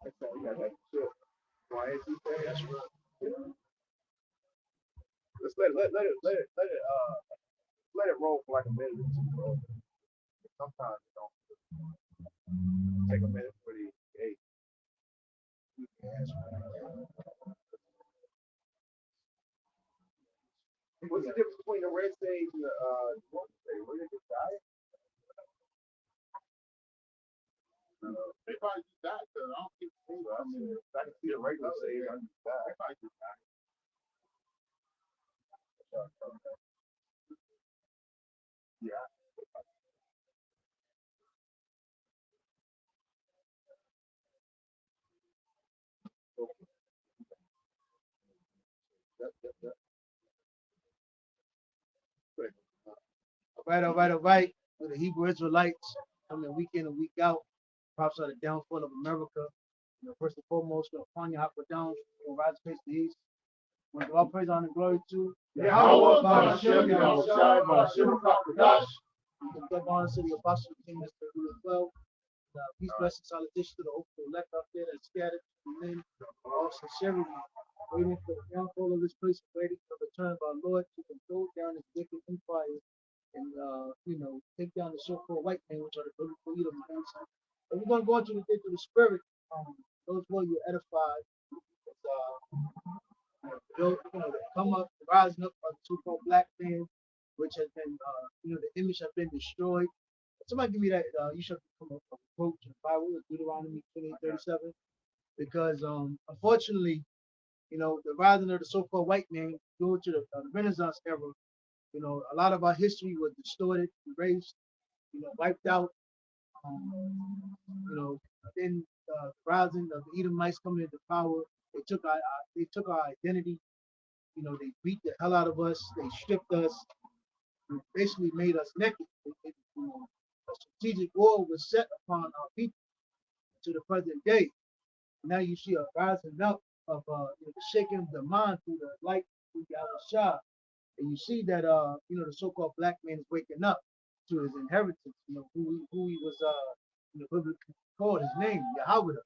That's all. We got that shit. That's right. Yeah. Let's let it roll for like a minute or two. Bro. Sometimes it don't take a minute for the hey. What's the difference between the red sage and the what sage? What is it? Diet? They probably use that because I don't think I can see the regular sage. I use that. They probably use that. Yeah. Yep, yep, yep. All right, all right, all right. For the Hebrew Israelites coming week in and week out, props are the downfall of America. First and foremost, upon your hop down, rise face the east. When all praise, honor, and glory to Yahweh, Ba'ashem, Yahushai, Ba'ashem, Kakadash. the God honor to the apostle of King Mr. Who as well. Peace, blessings, salutation to the hopeful elect out there that scattered to men all sincerity, waiting for the downfall of this place, waiting for the return of our Lord to control down his wicked empire and take down the so-called white man, which are the biblical leader of the nation. And we're gonna go into the things of the spirit. Those who you edified, those come up, rising up of the so-called black man, which has been, the image has been destroyed. Somebody give me that. You should come up with a quote in the Bible, Deuteronomy 28:37, because unfortunately, the rising of the so-called white man due to the Renaissance era, a lot of our history was distorted, erased, wiped out. Then the rising of the Edomites coming into power, they took our identity. They beat the hell out of us. They stripped us. They basically made us naked. A strategic war was set upon our people to the present day. Now you see a rising up of the shaking of the mind through the light through Yahweh, and you see that the so-called black man is waking up to his inheritance. Who he was biblically called, his name Yahweh,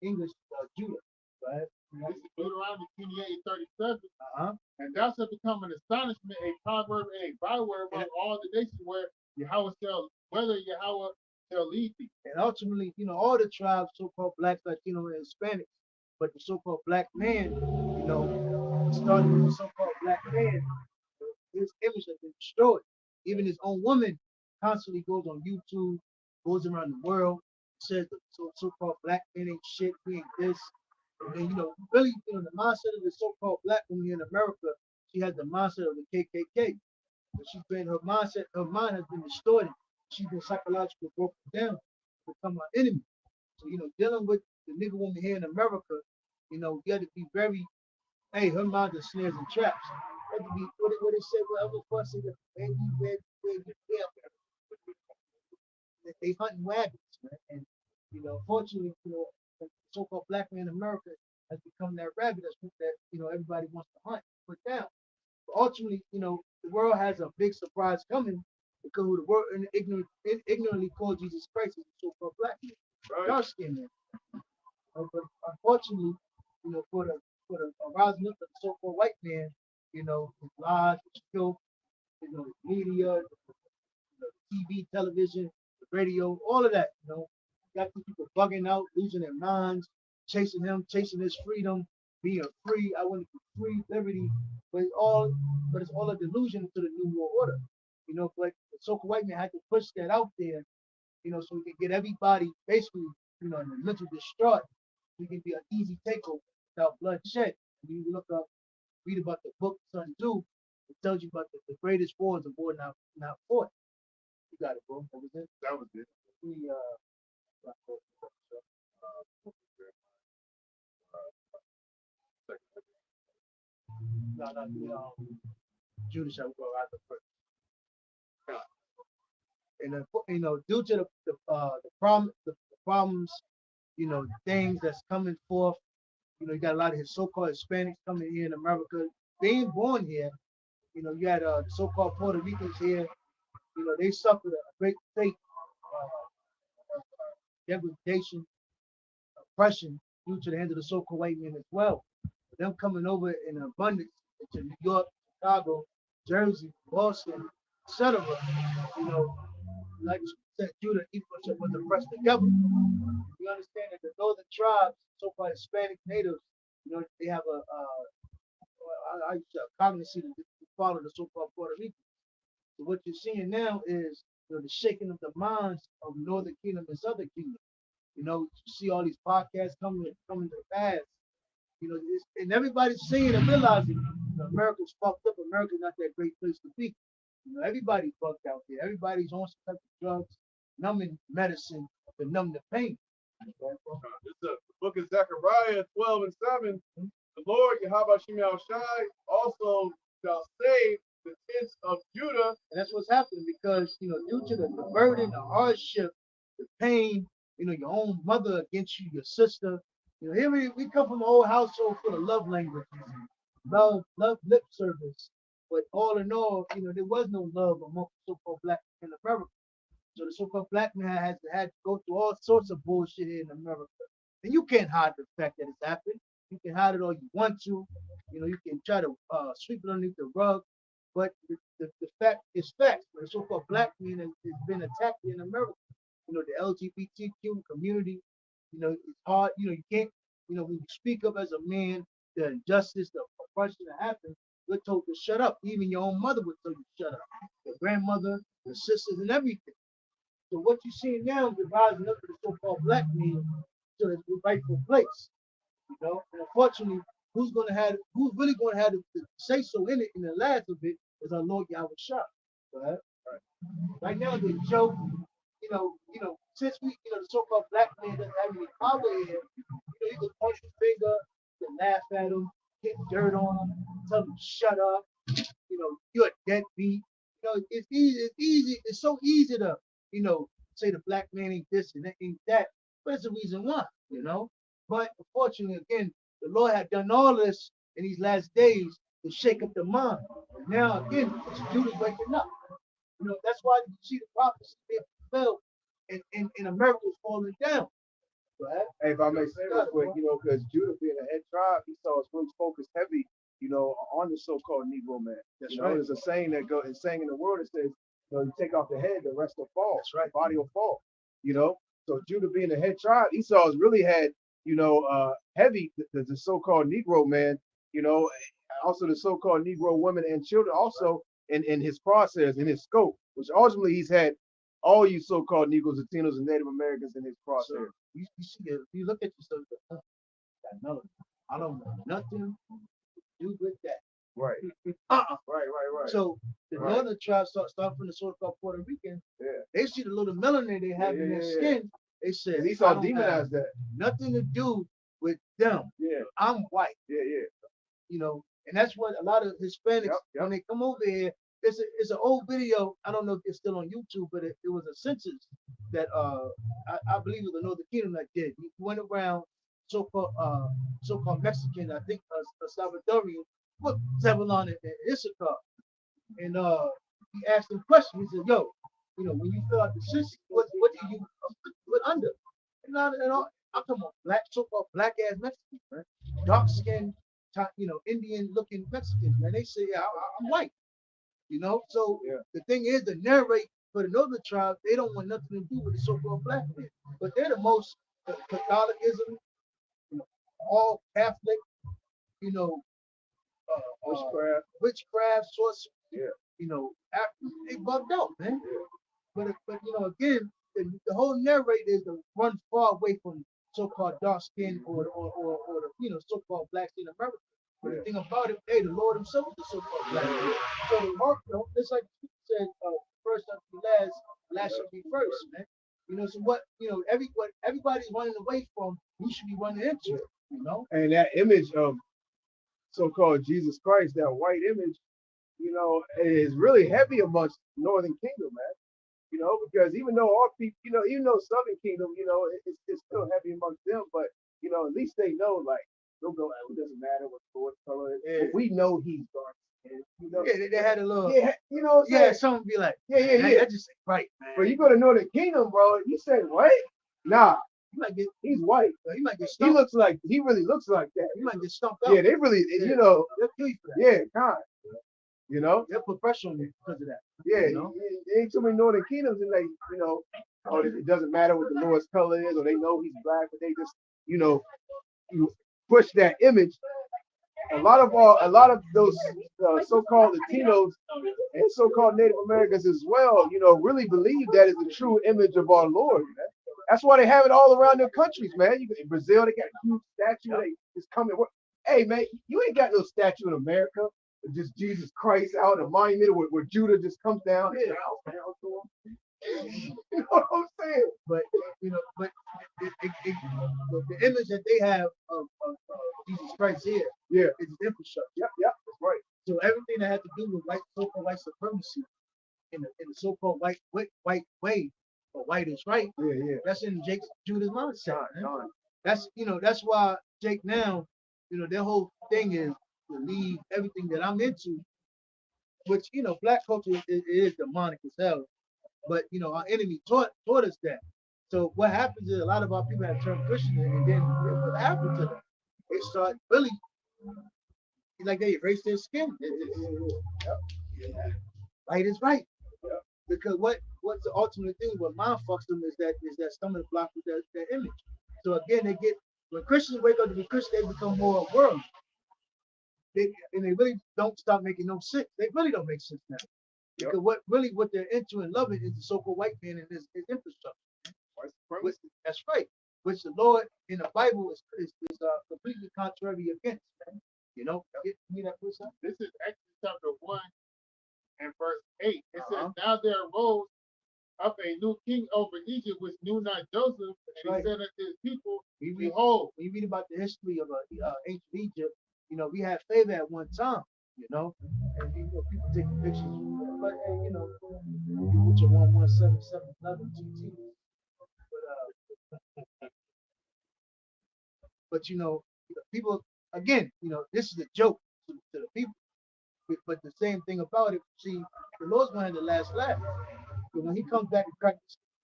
English Judah, right? This is Deuteronomy 28:37. Uh-huh. And thou shalt become an astonishment, a proverb, and a byword among all the nations whether Yahweh shall lead thee. And ultimately, all the tribes, so-called blacks, Latino, and Hispanics, but the so-called black man, starting with the so-called black man, his image has been destroyed. Even his own woman constantly goes on YouTube, goes around the world, says the so-called black man ain't shit, he ain't this. And then, really, the mindset of the so-called black woman here in America, she has the mindset of the KKK. But her mind has been distorted. She's been psychologically broken down to become our enemy. So, dealing with the nigga woman here in America, you have to be very, hey, her mind is snares and traps. You have to be, what they say, whatever person, man, they hunting wagons, man. And, unfortunately, the so-called black man in America has become that rabbit that, everybody wants to hunt, put down. But ultimately, the world has a big surprise coming because the world ignorantly called Jesus Christ as a so-called black man, dark skinned man. But unfortunately, for the rising up of the so-called white man, his lies, his filth, his media, the TV, television, the radio, all of that, got these people bugging out, losing their minds, chasing his freedom, being free. I want to be free, liberty, but it's all a delusion to the new world order. But the so-called white man had to push that out there, so we can get everybody basically, in the mental distraught. We can be an easy takeover without bloodshed. When you look up, read about the book Sun Tzu, it tells you about the greatest wars of war not fought. You got it, bro. That was it. That was it. We Judas shall go out the first. And due to the problems, things that's coming forth, you got a lot of his so-called Hispanics coming here in America, being born here. You had the so-called Puerto Ricans here. They suffered a great fate degradation, oppression due to the hand of the so-called white man as well. Them coming over in abundance to New York, Chicago, Jersey, Boston, etc. You know, like you said, Judah, Ephraim was oppressed together. You understand that the northern tribes, so-called Hispanic natives, you know, they have a cognizance to follow the so-called Puerto Rican. So what you're seeing now is, you know, the shaking of the minds of Northern Kingdom and Southern Kingdom. You know, you see all these podcasts coming to pass. You know, and everybody's seeing and realizing, you know, America's fucked up. America's not that great place to be. You know, everybody's fucked out there. Everybody's on some type of drugs, numbing medicine to numb the pain. It's the book of Zechariah 12 and 7. The Lord, Yahweh Shemel Shai, also shall save the tents of Judah. And that's what's happening because, you know, due to the burden, the hardship, the pain, you know, your own mother against you, your sister. You know, here we come from an old household full of love language, love lip service. But all in all, you know, there was no love among the so-called black men in America. So the so-called black man had to go through all sorts of bullshit here in America. And you can't hide the fact that it's happened. You can hide it all you want to. You know, you can try to sweep it underneath the rug. But the fact is facts. The so-called black man has been attacked in America. You know, the LGBTQ community, you know, it's hard. You know, you can't, you know, when you speak up as a man, the injustice, the oppression that happens, you're told to shut up. Even your own mother would tell you to shut up. Your grandmother, your sisters, and everything. So what you're seeing now is the rising up of the so-called black man to the rightful place. You know, and unfortunately, who's really gonna have to say so in it in the last of it is our Lord Yahweh Shah. Right? Right now the joke, you know, since we, you know, the so-called black man doesn't have any power here, you know, you can point your finger, you can laugh at him, get dirt on him, tell him to shut up, you know, you're a deadbeat. You know, it's so easy to, you know, say the black man ain't this and that ain't that. But it's the reason why, you know. But unfortunately, again, the Lord had done all this in these last days to shake up the mind. And now again, it's Judah waking up. You know, that's why you see the prophecy being fulfilled and America is falling down. Right? Hey, if I may say real quick, you know, because Judah being a head tribe, he saw his roots focused heavy, you know, on the so-called Negro man. That's you know, right. There's a saying that goes, it's saying in the word, it says, you know, you take off the head, the rest will fall. That's right. The body will fall. You know, so Judah being the head tribe, Esau's really had, you know, heavy the so-called Negro man, you know, also the so-called Negro women and children, also in his process, in his scope, which ultimately he's had all you so-called Negroes, Latinos, and Native Americans in his process. So you see, if you look at yourself, that melody, I don't want nothing to do with that. Right. Right. So the northern tribes start from the so-called Puerto Rican. Yeah. They see the little melanin they have in their skin. They say Esau demonized that. Nothing to do with them. Yeah. I'm white. Yeah. You know, and that's what a lot of Hispanics when they come over here. It's an old video. I don't know if it's still on YouTube, but it was a census that I believe it was the Northern Kingdom that did. He went around so-called Mexican, I think Salvadorian, put Zebulon and Issachar, and he asked them questions. He said, "Yo, you know, when you fill out the census, what do you put under?" And I come on, so-called black ass Mexicans, man, dark skinned, you know, Indian looking Mexicans, man. They say, yeah, I'm white. You know, so the thing is, the narrate for the northern tribe, they don't want nothing to do with the so-called black man, but they're the most Catholicism, you know, all Catholic, you know, witchcraft, sorcery, you know, they bugged out, man. But you know, again, the whole narrative is to run far away from so-called dark skin or the you know so-called black in America. But the thing about it, hey, the Lord Himself is the so-called black man. So the mark, you know, it's like you said, first shall be last, last shall be first, man. You know, so what, you know, everybody's running away from, we should be running into it, you know. And that image of so-called Jesus Christ, that white image, you know, is really heavy amongst Northern Kingdom, man. You know, because even though our people, you know, even though Southern Kingdom, you know, it's still heavy amongst them, but you know, at least they know, like, they'll go, it doesn't matter what color it is. We know he's dark. You know? Yeah, they had a little. Yeah, you know what I'm saying? Yeah, someone be like, yeah. That just ain't right, man. But you go to Northern Kingdom, bro, you say, what? Nah, he's white. He might get He stumped. really looks like that. He might get stumped out. Yeah, they really, Yeah. they'll kill you for that. yeah, kind. They'll put pressure on you because of that. Yeah, You know? there ain't too many Northern Kingdoms, and it doesn't matter what the Lord's color is, or they know he's black, but they just, you push that image. A lot of those so-called Latinos and so-called Native Americans as well, really believe that is the true image of our Lord. Man. That's why they have it all around their countries, man. In Brazil, they got a huge statue. They just coming. Hey, man, you ain't got no statue in America. It's just Jesus Christ out in a monument where Judah just comes down. Yeah, down to him. You know what I'm saying? But the image that they have of Jesus Christ here, yeah, is infrastructure. Yep, that's right. So everything that had to do with so-called white supremacy in the so-called white way, or white is right, that's in Judah's mindset. That's why Jake now, their whole thing is to leave everything that I'm into, which black culture is demonic as hell. But our enemy taught us that. So what happens is a lot of our people have turned Christian, and then what happens to them? They start really like they erase their skin. Right is right. Because what's the ultimate thing? What mind fucks them is that stomach block with that image. So again, when Christians wake up to be Christian, they become more worldly. And they really don't stop making no sense. They really don't make sense now. Because what they're into and loving is the so-called white man and his infrastructure. That's right. Which the Lord in the Bible is completely contrary against. Man. Get me that verse up. This is Exodus chapter 1 and verse 8. It says, "Now there arose up a new king over Egypt, which knew not Joseph, and he said unto his people, Behold." When you read about the history of ancient Egypt, we had favor at one time, and people taking pictures. But you put your 117711 GT. But people again, this is a joke to the people. But the same thing about it, see, the Lord's going to have the last laugh. But when he comes back and crack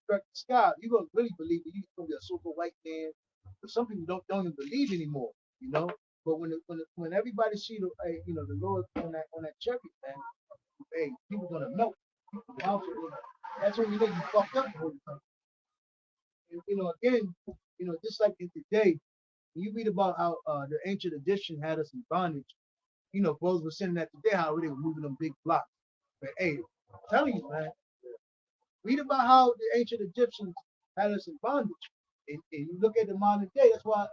the sky, you're gonna really believe that he's gonna be a super white man. But some people don't even believe anymore, But when everybody see the Lord on that cherry, man, hey, people gonna melt. That's when you know you fucked up the whole time. And, again, just like in today, when you read about how the ancient Egyptian had us in bondage, brothers were sending that today, how they were moving them big blocks. But hey, I'm telling you, man, read about how the ancient Egyptians had us in bondage. And you look at the modern day, that's why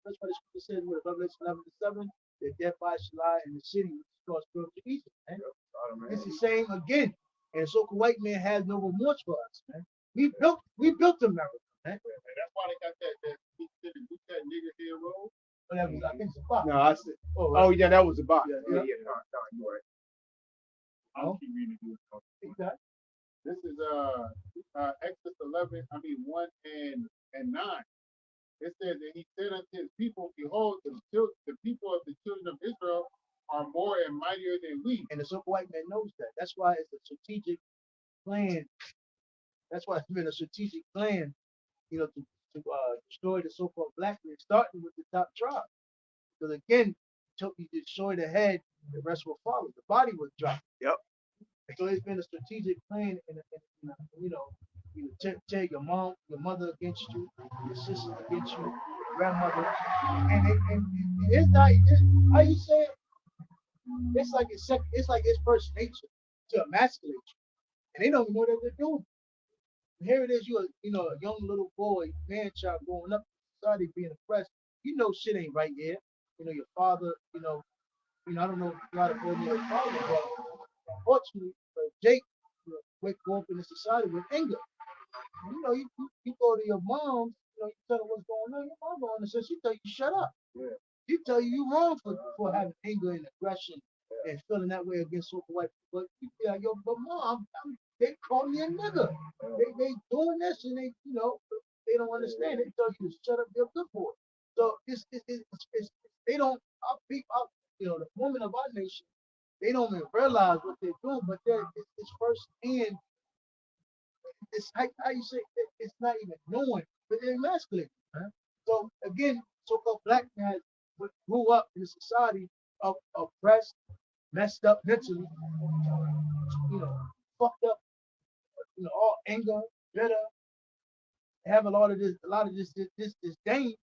the scripture says in Revelation 11:7, that death body shall lie in the city which is called spiritual Egypt. Man. It's the same again. And so-called white man has no remorse for us, man. We built America, man. And that's why they got that nigger here road. But that was, I think it's a box. No, I said. Oh, yeah, that was a box. Yeah. You're right. I'll keep reading this. Exactly. This is Exodus 11. 1 and 9. It says that he said unto his people, Behold, the people of the children of Israel are more and mightier than we. And the so-called white man knows that. That's why it's a strategic plan. That's why it's been a strategic plan, to destroy the so-called black man, starting with the top tribe. Because again, until you destroy the head, the rest will follow. The body will drop. Yep. So it's been a strategic plan, and tell your mother against you, your sister against you, your grandmother, and it's not. How you say it? It's like it's first nature to emasculate you, and they don't even know what they're doing. And here it is, you a young little boy, man child growing up in society being oppressed. Shit ain't right here. Your father. I don't know if you got to call me your father, but unfortunately, Jake grew up in a society with anger. You go to your mom, you tell her what's going on. Your mom on and says she tell you shut up. Yeah. She tell you wrong for having anger and aggression and feeling that way against so white people. But you be like, yo, but mom, they call me a nigga. They doing this and they don't understand. They tell you to shut up, you're a good boy. So it's they don't the women of our nation, they don't even realize what they're doing, but it's first hand. It's how you say it's not even knowing but they're emasculated. Man. So again, so-called black man grew up in a society of oppressed, messed up mentally, fucked up, all anger, bitter, have a lot of this disdain,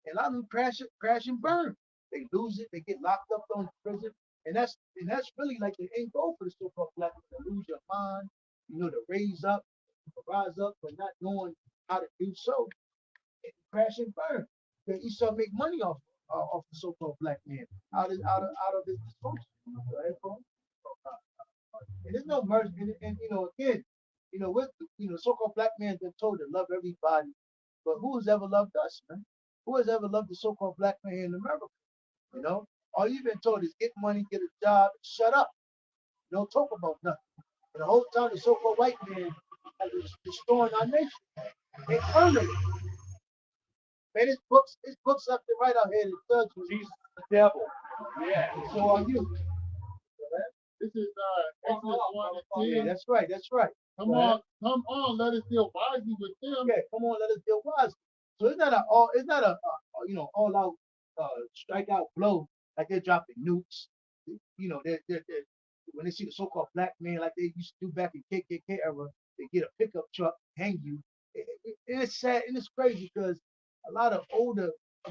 and a lot of them crash and burn. They lose it, they get locked up on prison, and that's really like the end goal for the so-called black man to lose your mind, to rise up, but not knowing how to do so, and crash and burn. Because you start make money off the so-called black man out of this dysfunction. Go ahead, Paul. And there's no mercy. And again, what so-called black man's been told to love everybody, but who has ever loved us, man? Who has ever loved the so-called black man in America? You know, all you've been told is get money, get a job, shut up. Don't talk about nothing. And the whole time the so-called white man has been destroying our nation. They earned it. Man, his books left and right out here that tells you Jesus is the devil. Yeah. And so are you. This is Exodus 1 and Yeah, 10. that's right. That's right. Come on, let us deal wisely with them. Okay, come on, let us deal wisely. So it's not all out strike out blow like they're dropping nukes. They're when they see the so-called black man like they used to do back in KKK era, they get a pickup truck, hang you. And it's sad and it's crazy because a lot of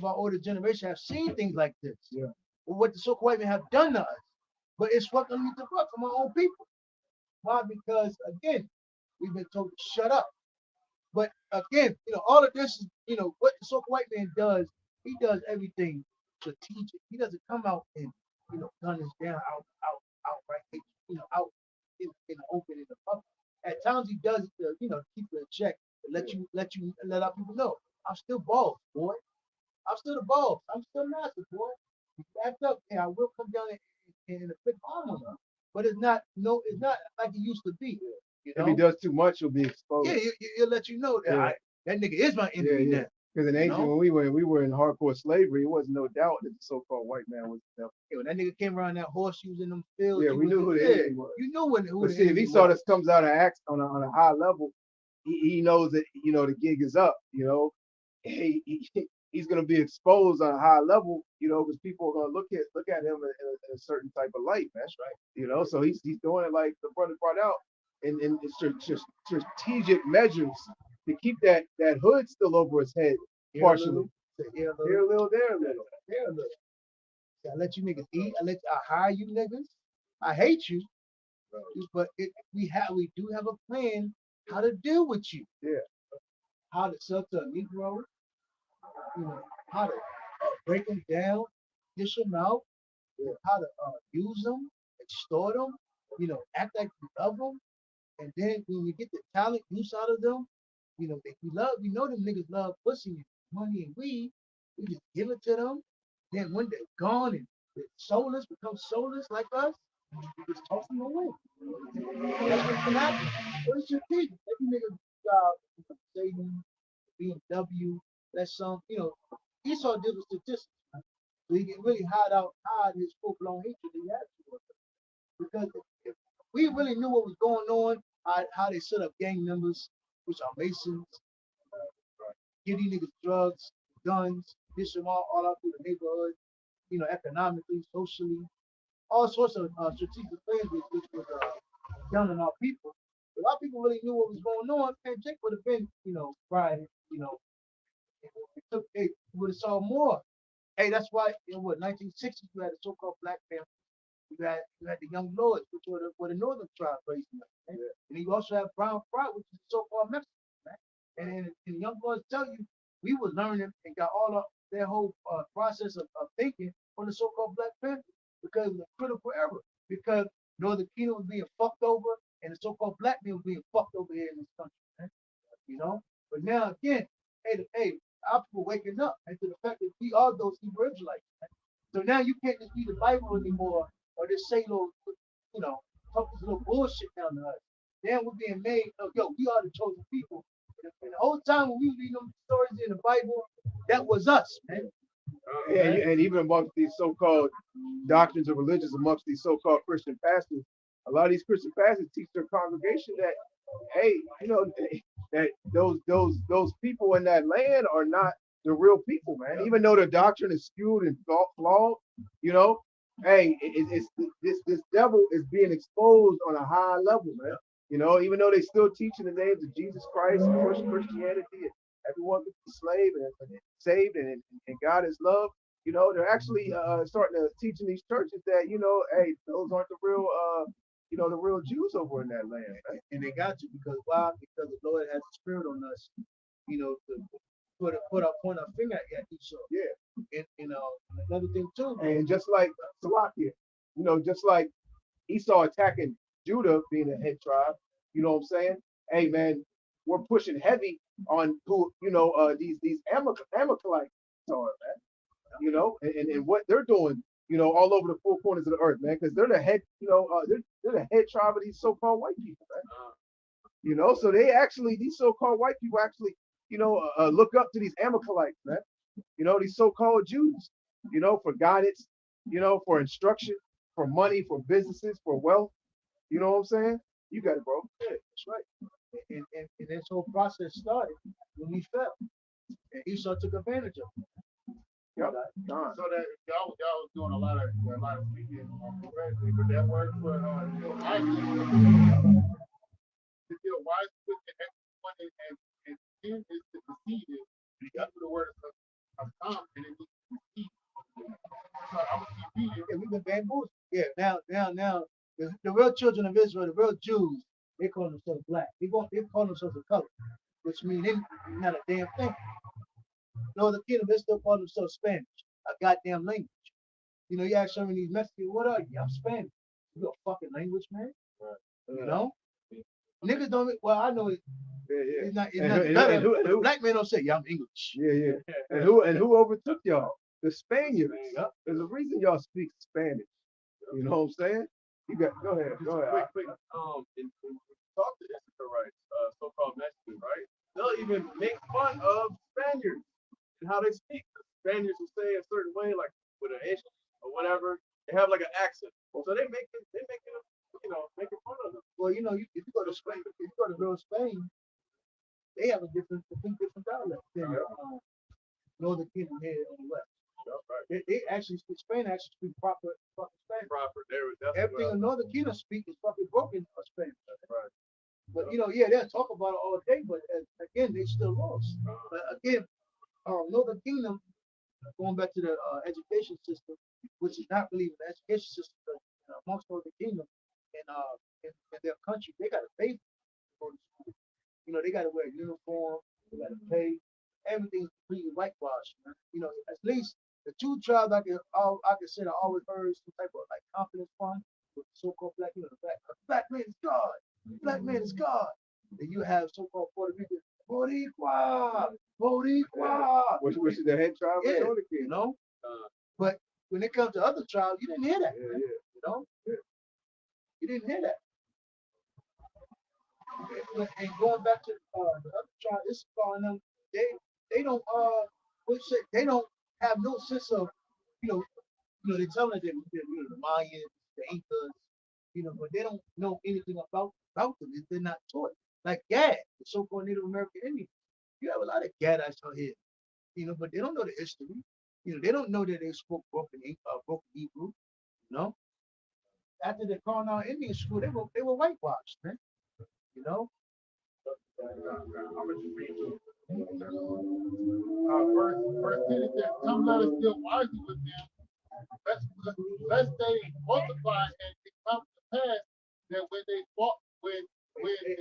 our older generation have seen things like this. Yeah. Or what the so-called white men have done to us. But it's swept underneath the rug from our own people. Why? Because again, we've been told to shut up. But again, all of this is, what the so-called white man does. He does everything strategic. He doesn't come out and, gun us down outright, out in the open in the public. At times he does it to, keep it in check, to let our people know. I'm still boss, boy. I'm still the boss. I'm still master, boy. You act up, and I will come down and a big arm on you. But it's not like it used to be. If he does too much, he'll be exposed. Yeah, he'll let you know that that nigga is my enemy now. Because in ancient, when we were in hardcore slavery, it was no doubt that the so-called white man was the devil. Yeah, when that nigga came around that horseshoes in them fields, yeah, we knew who the enemy was. You knew who but the see, if enemy he saw was. this comes out of acts on a high level, he knows that the gig is up. He's going to be exposed on a high level. Because people are going to look at him in a certain type of light. That's right. So he's doing it like the brother brought out in strategic measures to keep that hood still over his head partially. Here a little, there a little. I let you niggas eat. I hire you niggas. I hate you. But we do have a plan how to deal with you. Yeah. How to sell to a Negro. How to break them down, dish them out. How to use them, extort them. Act like we love them. And then when we get the talent use out of them, we know them niggas love pussy and money and weed. We just give it to them. Then when they're gone and they're soulless, become soulless like us, we just toss them away. That's what's gonna happen. What is your thing? Every nigga Satan, BMW, that's Esau deals with statistics. Right? So he can really hide his full-blown hatred that he has for us. Because if we really knew what was going on, how they set up gang members, which are Masons, give these niggas drugs, guns, dish them all out through the neighborhood, economically, socially, all sorts of strategic plans which was done on our people. If our people really knew what was going on, man, Jake would have been, fried, it would have saw more. Hey, that's why in 1960s you had the so-called Black Panther. You had the Young Lords, which were the northern tribes raising up. Right? Yeah. And you also have Brown Fry, which is the so-called Mexican. Right? And the Young Lords tell you, we were learning and got all of their whole process of thinking on the so-called Black Panther because of the critical error. Because Northern Kingdom was being fucked over and the so-called black man was being fucked over here in this country. Right? But now again, hey, our people waking up and to the fact that we are those Hebrew Israelites. Right? So now you can't just read the Bible anymore or just say little, talk this little bullshit down to us. Then we're being made of, we are the chosen people. And the whole time when we read them stories in the Bible, that was us, man. Yeah, and even amongst these so-called doctrines of religions, amongst these so-called Christian pastors, a lot of these Christian pastors teach their congregation that, hey, that those people in that land are not the real people, man. Even though the doctrine is skewed and flawed, you know, hey, this devil is being exposed on a high level, man. You know, even though they still teaching the names of Jesus Christ and Christianity, and everyone can be slave and saved, and God is love. You know, they're actually starting to teach in these churches that, you know, hey, those aren't the real you know, the real Jews over in that land, right? And they got to, because why? Because the Lord has a spirit on us, you know, to point our finger at Esau. Yeah. And another thing too. And just like Salakia, you know, just like Esau attacking Judah being a head tribe, you know what I'm saying? Hey man, we're pushing heavy on who, you know, these Amalekites are, man. You know, and what they're doing, you know, all over the four corners of the earth, man, because they're the head, you know, they're the head tribe of these so-called white people, man. You know, so they actually, these so-called white people actually, you know, look up to these Amalekites, man. You know, these so-called Jews, you know, for guidance, you know, for instruction, for money, for businesses, for wealth. You know what I'm saying? You got it, bro. Yeah, that's right. And this whole process started when we fell. And Esau took advantage of it. Yep. So that y'all was doing a lot of speaking on correctly, but that works for to deal wisely with the everyone and sin is to deceive it. You got the word of come and it needs to deceive. So I'm gonna keep reading. Yeah, we've been bamboozled. Yeah, now, the real children of Israel, the real Jews, they call themselves black. They call themselves a color, which means they're not a damn thing. No, the kingdom, they still call themselves Spanish, a goddamn language. You know, you ask some of these Mexicans, what are you? I'm Spanish. You a fucking language, man. Right. You know? Niggas don't, well, I know it. Yeah. It's not better. Who, black men don't say, yeah, I'm English. Yeah. And who overtook y'all? The Spaniards. Yep. There's a reason y'all speak Spanish. You know what I'm saying? You got go ahead. Quick. In talk to Israelites, so-called Mexicans, right? They'll even make fun of Spaniards and how they speak. The Spaniards will say a certain way, like with an ish or whatever. They have like an accent, so they make it, you know, making fun of them. Well, you know, if you go to Spain, if you go to real Spain, they have a different dialect than Northern Kingdom here on the west. Right. They actually speak Spain. Actually speak proper Spanish. Everything in Northern Kingdom speak is fucking broken Spanish. Right. But you know, yeah, they'll talk about it all day, but again, they still lost. But again, Northern Kingdom, going back to the education system, which is not really the education system, but amongst Northern Kingdom in their country, they got to pay for the school. You know, they got to wear a uniform, they got to pay. Everything's completely whitewashed. Man. You know, at least the two tribes I can say I always heard some type of like confidence fund with so-called black, you know, the black man is God, black man is God. And you have so-called Puerto Rican, Boricua. Which is the head tribe of Yeah, Northern Kingdom. you know. But when it comes to other tribes, you didn't hear that. Yeah. You know, you didn't hear that. And going back to the other tribe, it's calling them. They don't they don't have no sense of they're telling them they're the Mayans, the Incas, but they don't know anything about them. They're not taught. Like Gad, the so-called Native American Indians. You have a lot of Gadites out here, but they don't know the history. They don't know that they spoke broken Hebrew. You know, after the Colonial Indian school, they were whitewashed, man. You know. I'm gonna just read you. Verse 10 it says, come let us deal wisely with them, lest they multiply and it come to pass that when they walk when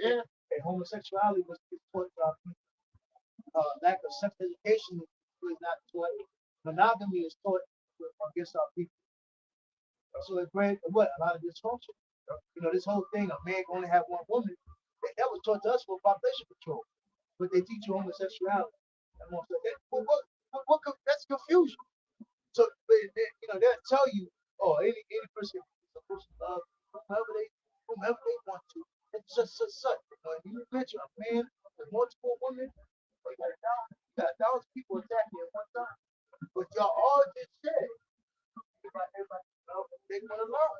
their homosexuality was taught lack of sex education was not taught. Monogamy is taught against our people. So it brings a lot of dysfunction. This whole thing, a man can only have one woman, that was taught to us for population control. But they teach you homosexuality. That's confusion. So they'll tell you, any person is supposed to love whomever they want to. It's just such. You mention a man with multiple women, you got 1,000 people attacking at one time. But y'all all just said, everybody, they want to love.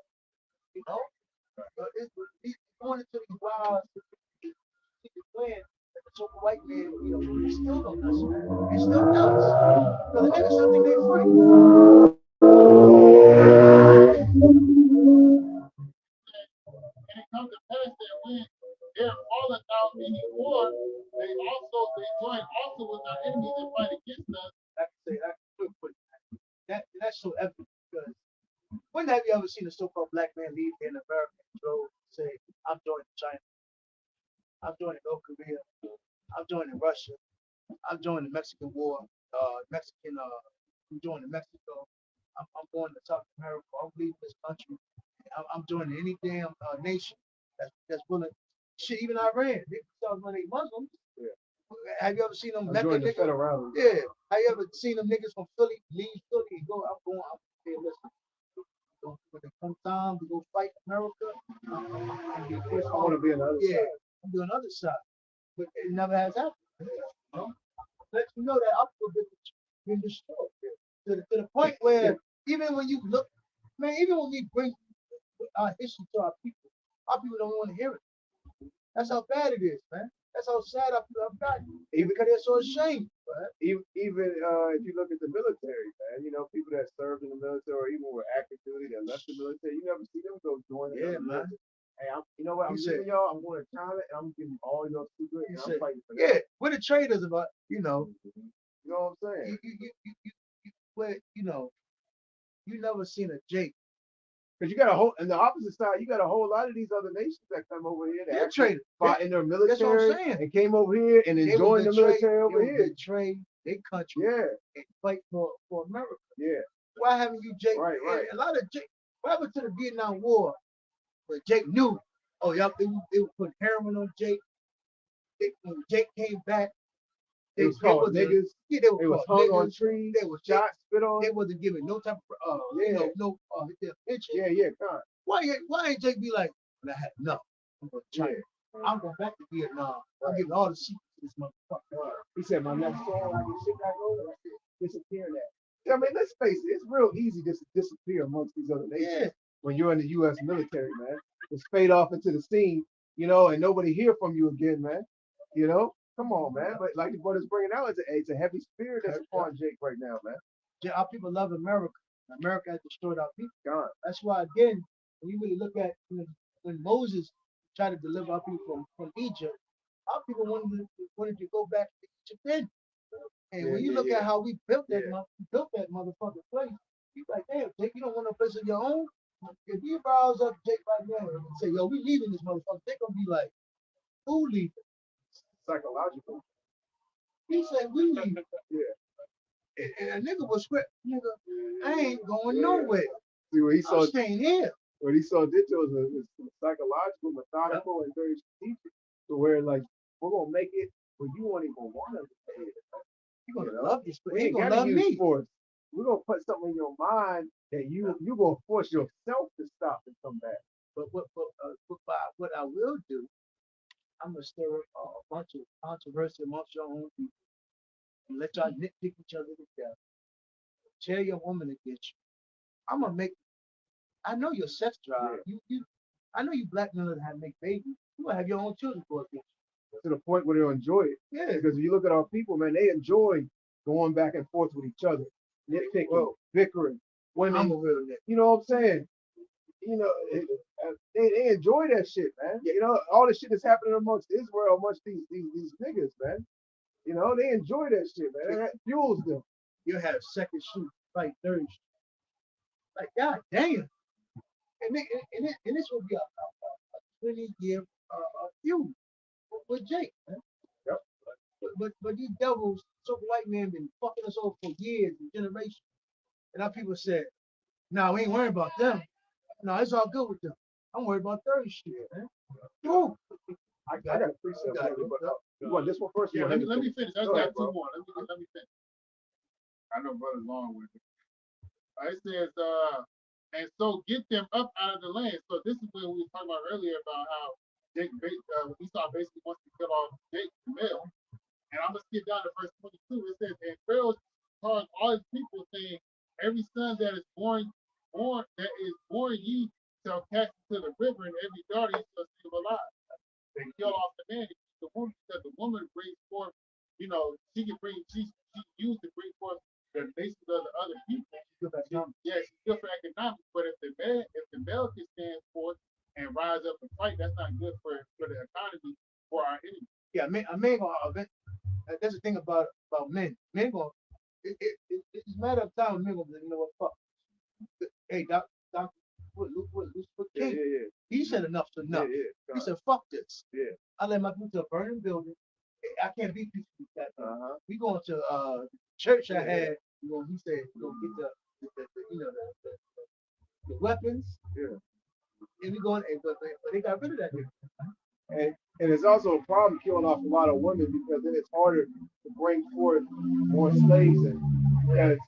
It's going into these wild plan that the still don't understand. It still does. So the niggas still think they free. And it comes to pass that when they're falling out any war, they join also with our enemies and fight against us. I can say that's so epic because when have you ever seen a so-called black man leave in America and go say, I'm joining China, I'm joining North Korea, I'm joining Russia, I'm joining the Mexican War, I'm joining Mexico, I'm going to South America, I'm leaving this country, I'm joining any damn nation that's willing. Shit, even Iran, they start when they Muslims. Yeah. Have you ever seen them I'm Mecca joining the niggas? federal. Yeah. Have you ever seen them niggas from Philly leave Philly and go? I'm here. Listen, when it comes time to go fight America, I'm the first I want to be on the other yeah, side. I'm doing the other side. But it never has happened. You know? Let you know that I'm been destroyed. To the point where even when you look, man, even when we bring our history to our people don't want to hear it. That's how bad it is, man. That's how sad I've gotten. Even because they're so ashamed, man. Even if you look at the military, man, you know, people that served in the military or even were active duty that left the military, you never see them go join the man. military. Hey, you know what? I'm leaving y'all. I'm going to China and I'm giving all your secrets and I'm fighting for them. Yeah, we're the traitors about, You know what I'm saying? Where, you never seen a Jake. Because you got a whole, on the opposite side, you got a whole lot of these other nations that come over here that traitors. fought in their military That's what I'm saying. and came over here and then joined the military over here. Betray their country and fight for America. Yeah. Why haven't you Jake? Right. A lot of Jake. What happened to the Vietnam War? But Jake knew. Oh, y'all, they would put heroin on Jake. When Jake came back, they was called niggas. Yeah, they was hung niggas. on trees. They was shot, spit on. They wasn't giving no type of no attention. Yeah, God. Why ain't Jake be like, I had enough. I'm going to China. I'm going back to Vietnam. I'm giving all the secrets to this motherfucker. He said, my next song, I can shit back over. Disappear that. I mean, let's face it, it's real easy just to disappear amongst these other nations when you're in the U.S. military, man. Just fade off into the scene, and nobody hear from you again, man. Come on, man. But like the brother's bringing out, it's a heavy spirit that's upon Jake right now, man. Our people love America. America has destroyed our people. God. That's why, again, when you really look at when Moses tried to deliver our people from Egypt, our people wanted to go back to Egypt then. And when you look at how we built that motherfucking place, you like, damn, Jake, you don't want a place of your own? If you browse up Jake right now and say, yo, we leaving this motherfucker, they're gonna be like, who leaving? Psychological. He said, we leaving. And a nigga was script, nigga, I ain't going nowhere. See, what he saw, I'm staying here. What he saw Ditto was psychological, methodical, and very strategic. To where, like, we're gonna make it where you won't even want to stay. You're gonna love this place. We ain't gonna love me. Force. We're gonna put something in your mind that you gonna force yourself to stop and come back. But what I will do, I'm gonna stir up a bunch of controversy amongst your own people and let y'all nitpick each other together. Tell your woman against you. I'm gonna make. I know your sex drive. I know you black men that have make babies. You gonna have your own children for against you. To the point where they'll enjoy it. Yeah. Because if you look at our people, man, they enjoy going back and forth with each other, nitpicking, bickering, women. I'm a real nigga. You know what I'm saying? They enjoy that shit, man. All the shit that's happening amongst Israel, amongst these niggas, man. They enjoy that shit, man. That fuels them. You have second shoot, fight third shoot. Like, god damn. And this will be a 20-year feud with Jake, man. Yep. But these devils, so white men been fucking us over for years and generations. And our people said, nah, we ain't worried about them. No, it's all good with them. I'm worried about third shit, man. Dude. I got a precept. You want this one first? Yeah, let me finish. I got two more. Let me finish. I know brother's long with it. It says, and so get them up out of the land. So this is what we were talking about earlier about how Esau basically wants to kill off Jake, the male. And I'm gonna skip down to verse 22. It says, and Pharaoh charged all his people, saying, every son that is born ye shall cast into the river, and every daughter ye shall save alive. They kill off the man and keep the woman, because the woman brings forth, she she used to bring forth the nations of the other people. Yeah, she's good for economics, but if the male can stand forth and rise up and fight, that's not good for the economy for our enemies. Yeah, a man gonna. That's the thing about men. Men gonna. It's a matter of time. Men gonna. You know what? Fuck. Hey, doc, what Lucifer Yeah, King? yeah, He said enough's enough. yeah. He said, fuck this. Yeah. I let my people to a burning building. I can't be peaceful with that. Uh-huh. We going to church I had. You know, he said, we're gonna get the weapons. Yeah. And we going, but they got rid of that. And it's also a problem killing off a lot of women because then it's harder to bring forth more slaves. And because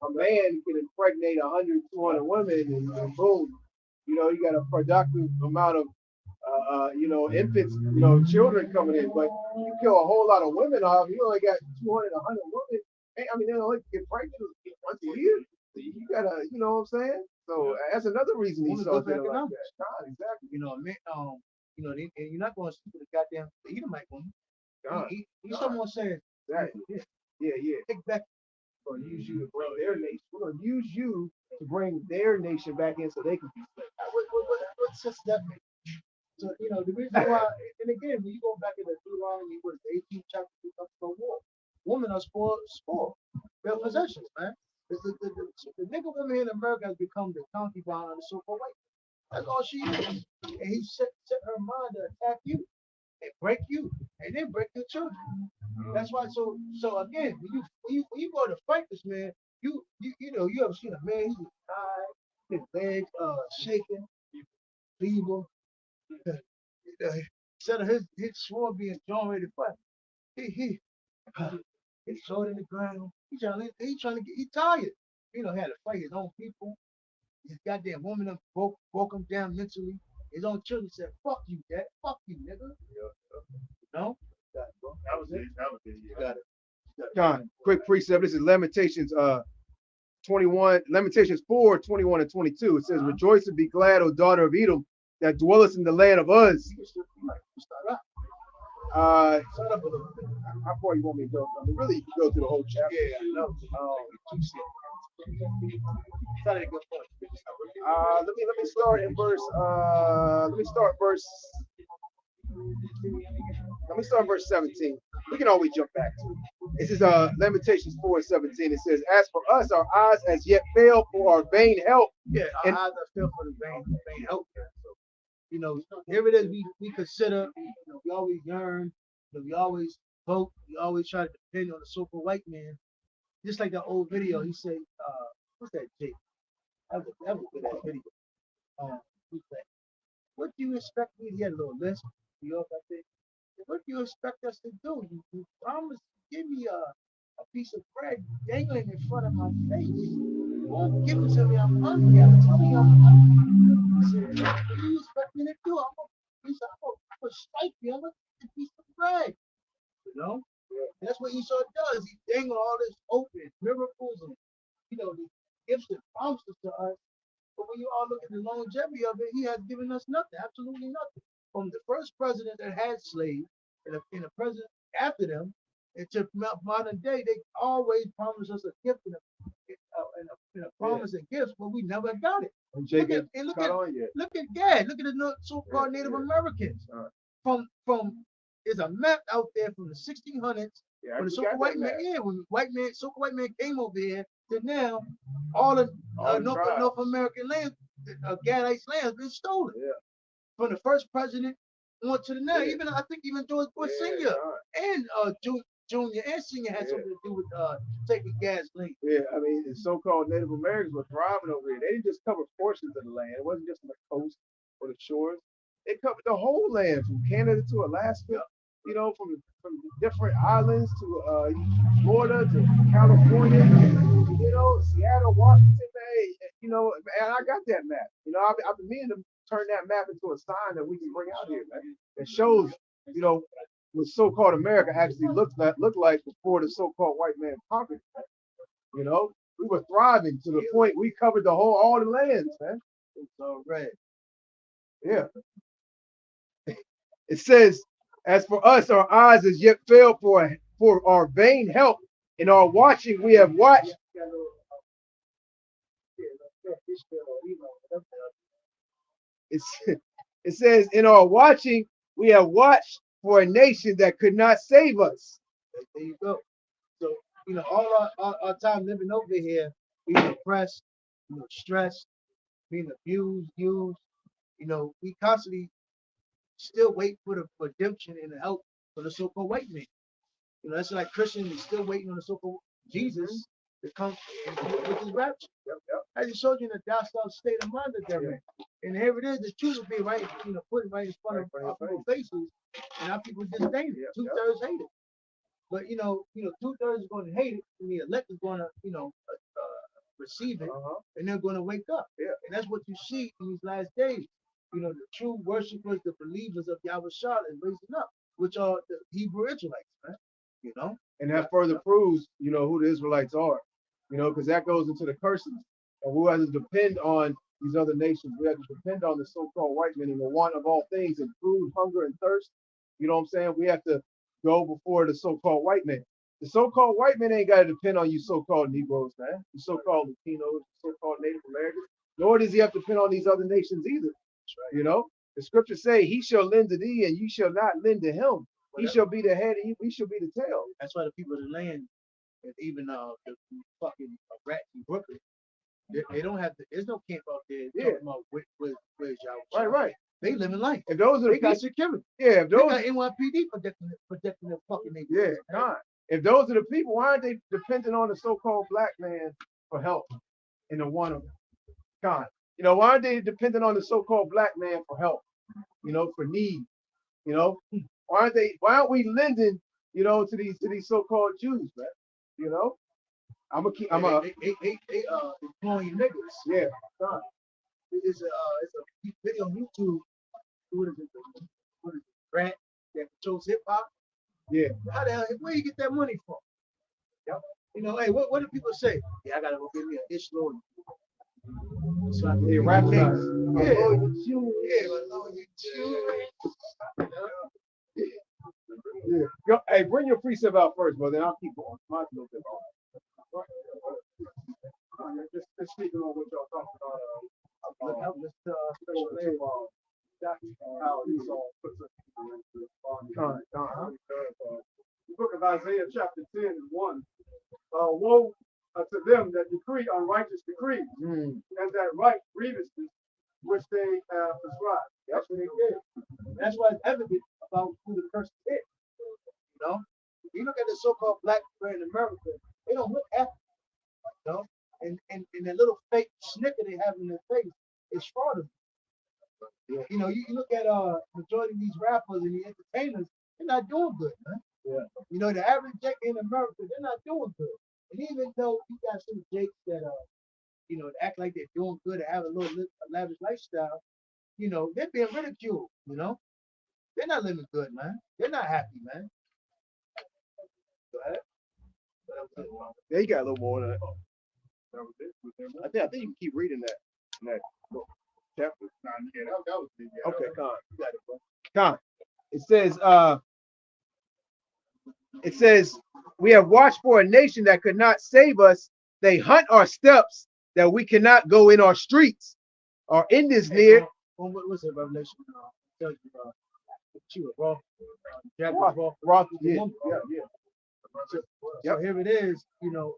a man can impregnate 100, 200 women and boom, you know, you got a productive amount of, infants, children coming in. But you kill a whole lot of women off, you only got 200, 100 women. I mean, they only get pregnant once a year. You gotta, you know what I'm saying? So that's another reason he saw it like that. Exactly. You know, man, and you're not going to see the goddamn Edomite woman. He's someone saying, exactly. Yeah. Take back. We're gonna use you to bring their nation. We're gonna use you to bring their nation back in so they can be free. What sense that make? So, the reason why, and again, when you go back in the Deuteronomy, what is the 18th chapter, it comes to war. Women are spoiled. They're possessions, man. The nigga woman in America has become the concubine of the so-called white. That's all she is. And he set her mind to attack you and break you and then break your children. That's why. So again, when you go to fight this man, you ever seen a man? He's tired, his legs shaking, feeble. Instead of his sword being drawn ready to fight, he his sword in the ground. He trying to get. He tired. He had to fight his own people. His goddamn woman broke him down mentally. His own children said, "Fuck you, dad. Fuck you, nigga." No. That was it. You got it. John, quick precept. This is Lamentations 21, Lamentations 4, 21 and 22. It says, Rejoice and be glad, O daughter of Edom, that dwellest in the land of Uz. How far you want me to go? I mean, really, you can go through the whole chapter. Yeah, I know. Let me start in verse. Let me start verse 17. We can always jump back to it. This is Lamentations 4 and 17. It says, As for us, our eyes as yet fail for our vain help. Yeah, our eyes are fail for the vain help. So, here it is. We consider. We always yearn. We always vote. We always try to depend on the so-called white man. Just like that old video, he said, "What's that, Jake? That was a good ass video." He said, "What do you expect me?" He had a little list. I think. What do you expect us to do? You promised to give me a piece of bread dangling in front of my face. You won't give it to me. I'm hungry. I'm telling you, I'm hungry. He said, what do you expect me to do? I'm gonna strike you. I'm gonna get a piece of bread. And that's what Esau does. He dangle all this hope and miracles and the gifts and promises to us. But when you all look at the longevity of it, he has given us nothing, absolutely nothing. From the first president that had slaves and the president after them, into modern day, they always promise us a gift and a promise and gifts, but we never got it. Look at Gad. Look at the so-called Native Americans. From there's a map out there from the 1600s. When the so-called white man, when so-called white man came over here, to now all the North American land, Gadites land has been stolen. Yeah. From the first president on to the now. Even I think even George Bush Senior and Junior and Senior had something to do with taking gas land. Yeah, I mean, the so-called Native Americans were thriving over here. They didn't just cover portions of the land. It wasn't just on the coast or the shores. They covered the whole land from Canada to Alaska. From different islands to Florida to California. Seattle, Washington, and I got that map. I've been meaning to turn that map into a sign that we can bring out here, man. It shows, what so-called America actually looked like before the so-called white man conquered it. We were thriving to the point we covered all the lands, man. So right. Yeah. It says, as for us, our eyes as yet fail for for our vain help. In our watching, we have watched. It's, it says, in our watching, we have watched for a nation that could not save us. There you go. So, all our time living over here, being oppressed, stressed, being abused, used, we constantly still wait for the redemption and the help for the so-called white man. That's like Christians is still waiting on the so-called Jesus to come with his rapture. I just showed you in the docile state of mind that they're in. And here it is, the truth will be right, put right in front of our people's faces, and our people disdain it. 2/3 hate it. But 2/3 is going to hate it, and the elect is going to, receive it, and they're going to wake up. And that's what you see in these last days. The true worshipers, the believers of Yahweh Shah is raising up, which are the Hebrew Israelites, right? And that further proves, who the Israelites are, because that goes into the curses. And we have to depend on these other nations. We have to depend on the so-called white men and the want of all things and food, hunger, and thirst. You know what I'm saying? We have to go before the so-called white man. The so-called white men ain't got to depend on you so-called Negroes, man. You so-called Latinos, so-called Native Americans. Nor does he have to depend on these other nations either. The scriptures say, he shall lend to thee and you shall not lend to him. He shall be the head and we shall be the tail. That's why the people of the land, and even the fucking rats in Brooklyn, they don't have to, there's no camp out there talking about where's y'all. Right. They living life. If those are they got security. If those they got NYPD protecting their fucking neighborhood. God. If those are the people, why aren't they dependent on the so-called black man for help in the one of God? Why aren't they dependent on the so-called black man for help? For need. Why aren't we lending, to these so-called Jews, man? I'm employing niggas. Yeah. It's a video on YouTube. What is it? Rat that controls hip hop. Yeah. How the hell? Where you get that money from? Yep. Hey, what do people say? Yeah, I gotta go get me an ish lord. So I can rap niggas. Yeah. Yeah. Hey, bring your precept out first, but then I'll keep going. Mine's a little bit long. Just speaking on what y'all talking about. How Esau puts us the book of Isaiah, chapter 10 and 1. Woe to them that decree unrighteous decrees, and that write grievousness which they have prescribed. That's what they did. That's why it's evident about who the person is. You look at the so-called black people in America, they don't look happy. And the little fake snicker they have in their face is fraudulent. You look at majority of these rappers and the entertainers, they're not doing good, man. The average Jake in America, they're not doing good. And even though you got some Jakes that act like they're doing good and have a lavish lifestyle, they're being ridiculed, They're not living good, man. They're not happy, man. Go ahead. Yeah, you got a little more than that. I think you can keep reading that in that book chapter. Yeah, that was big. Yeah. Okay, Con. It says, we have watched for a nation that could not save us. They hunt our steps that we cannot go in our streets or in this near. What's it, Revelation? Tells you, raw. Yeah. So here it is,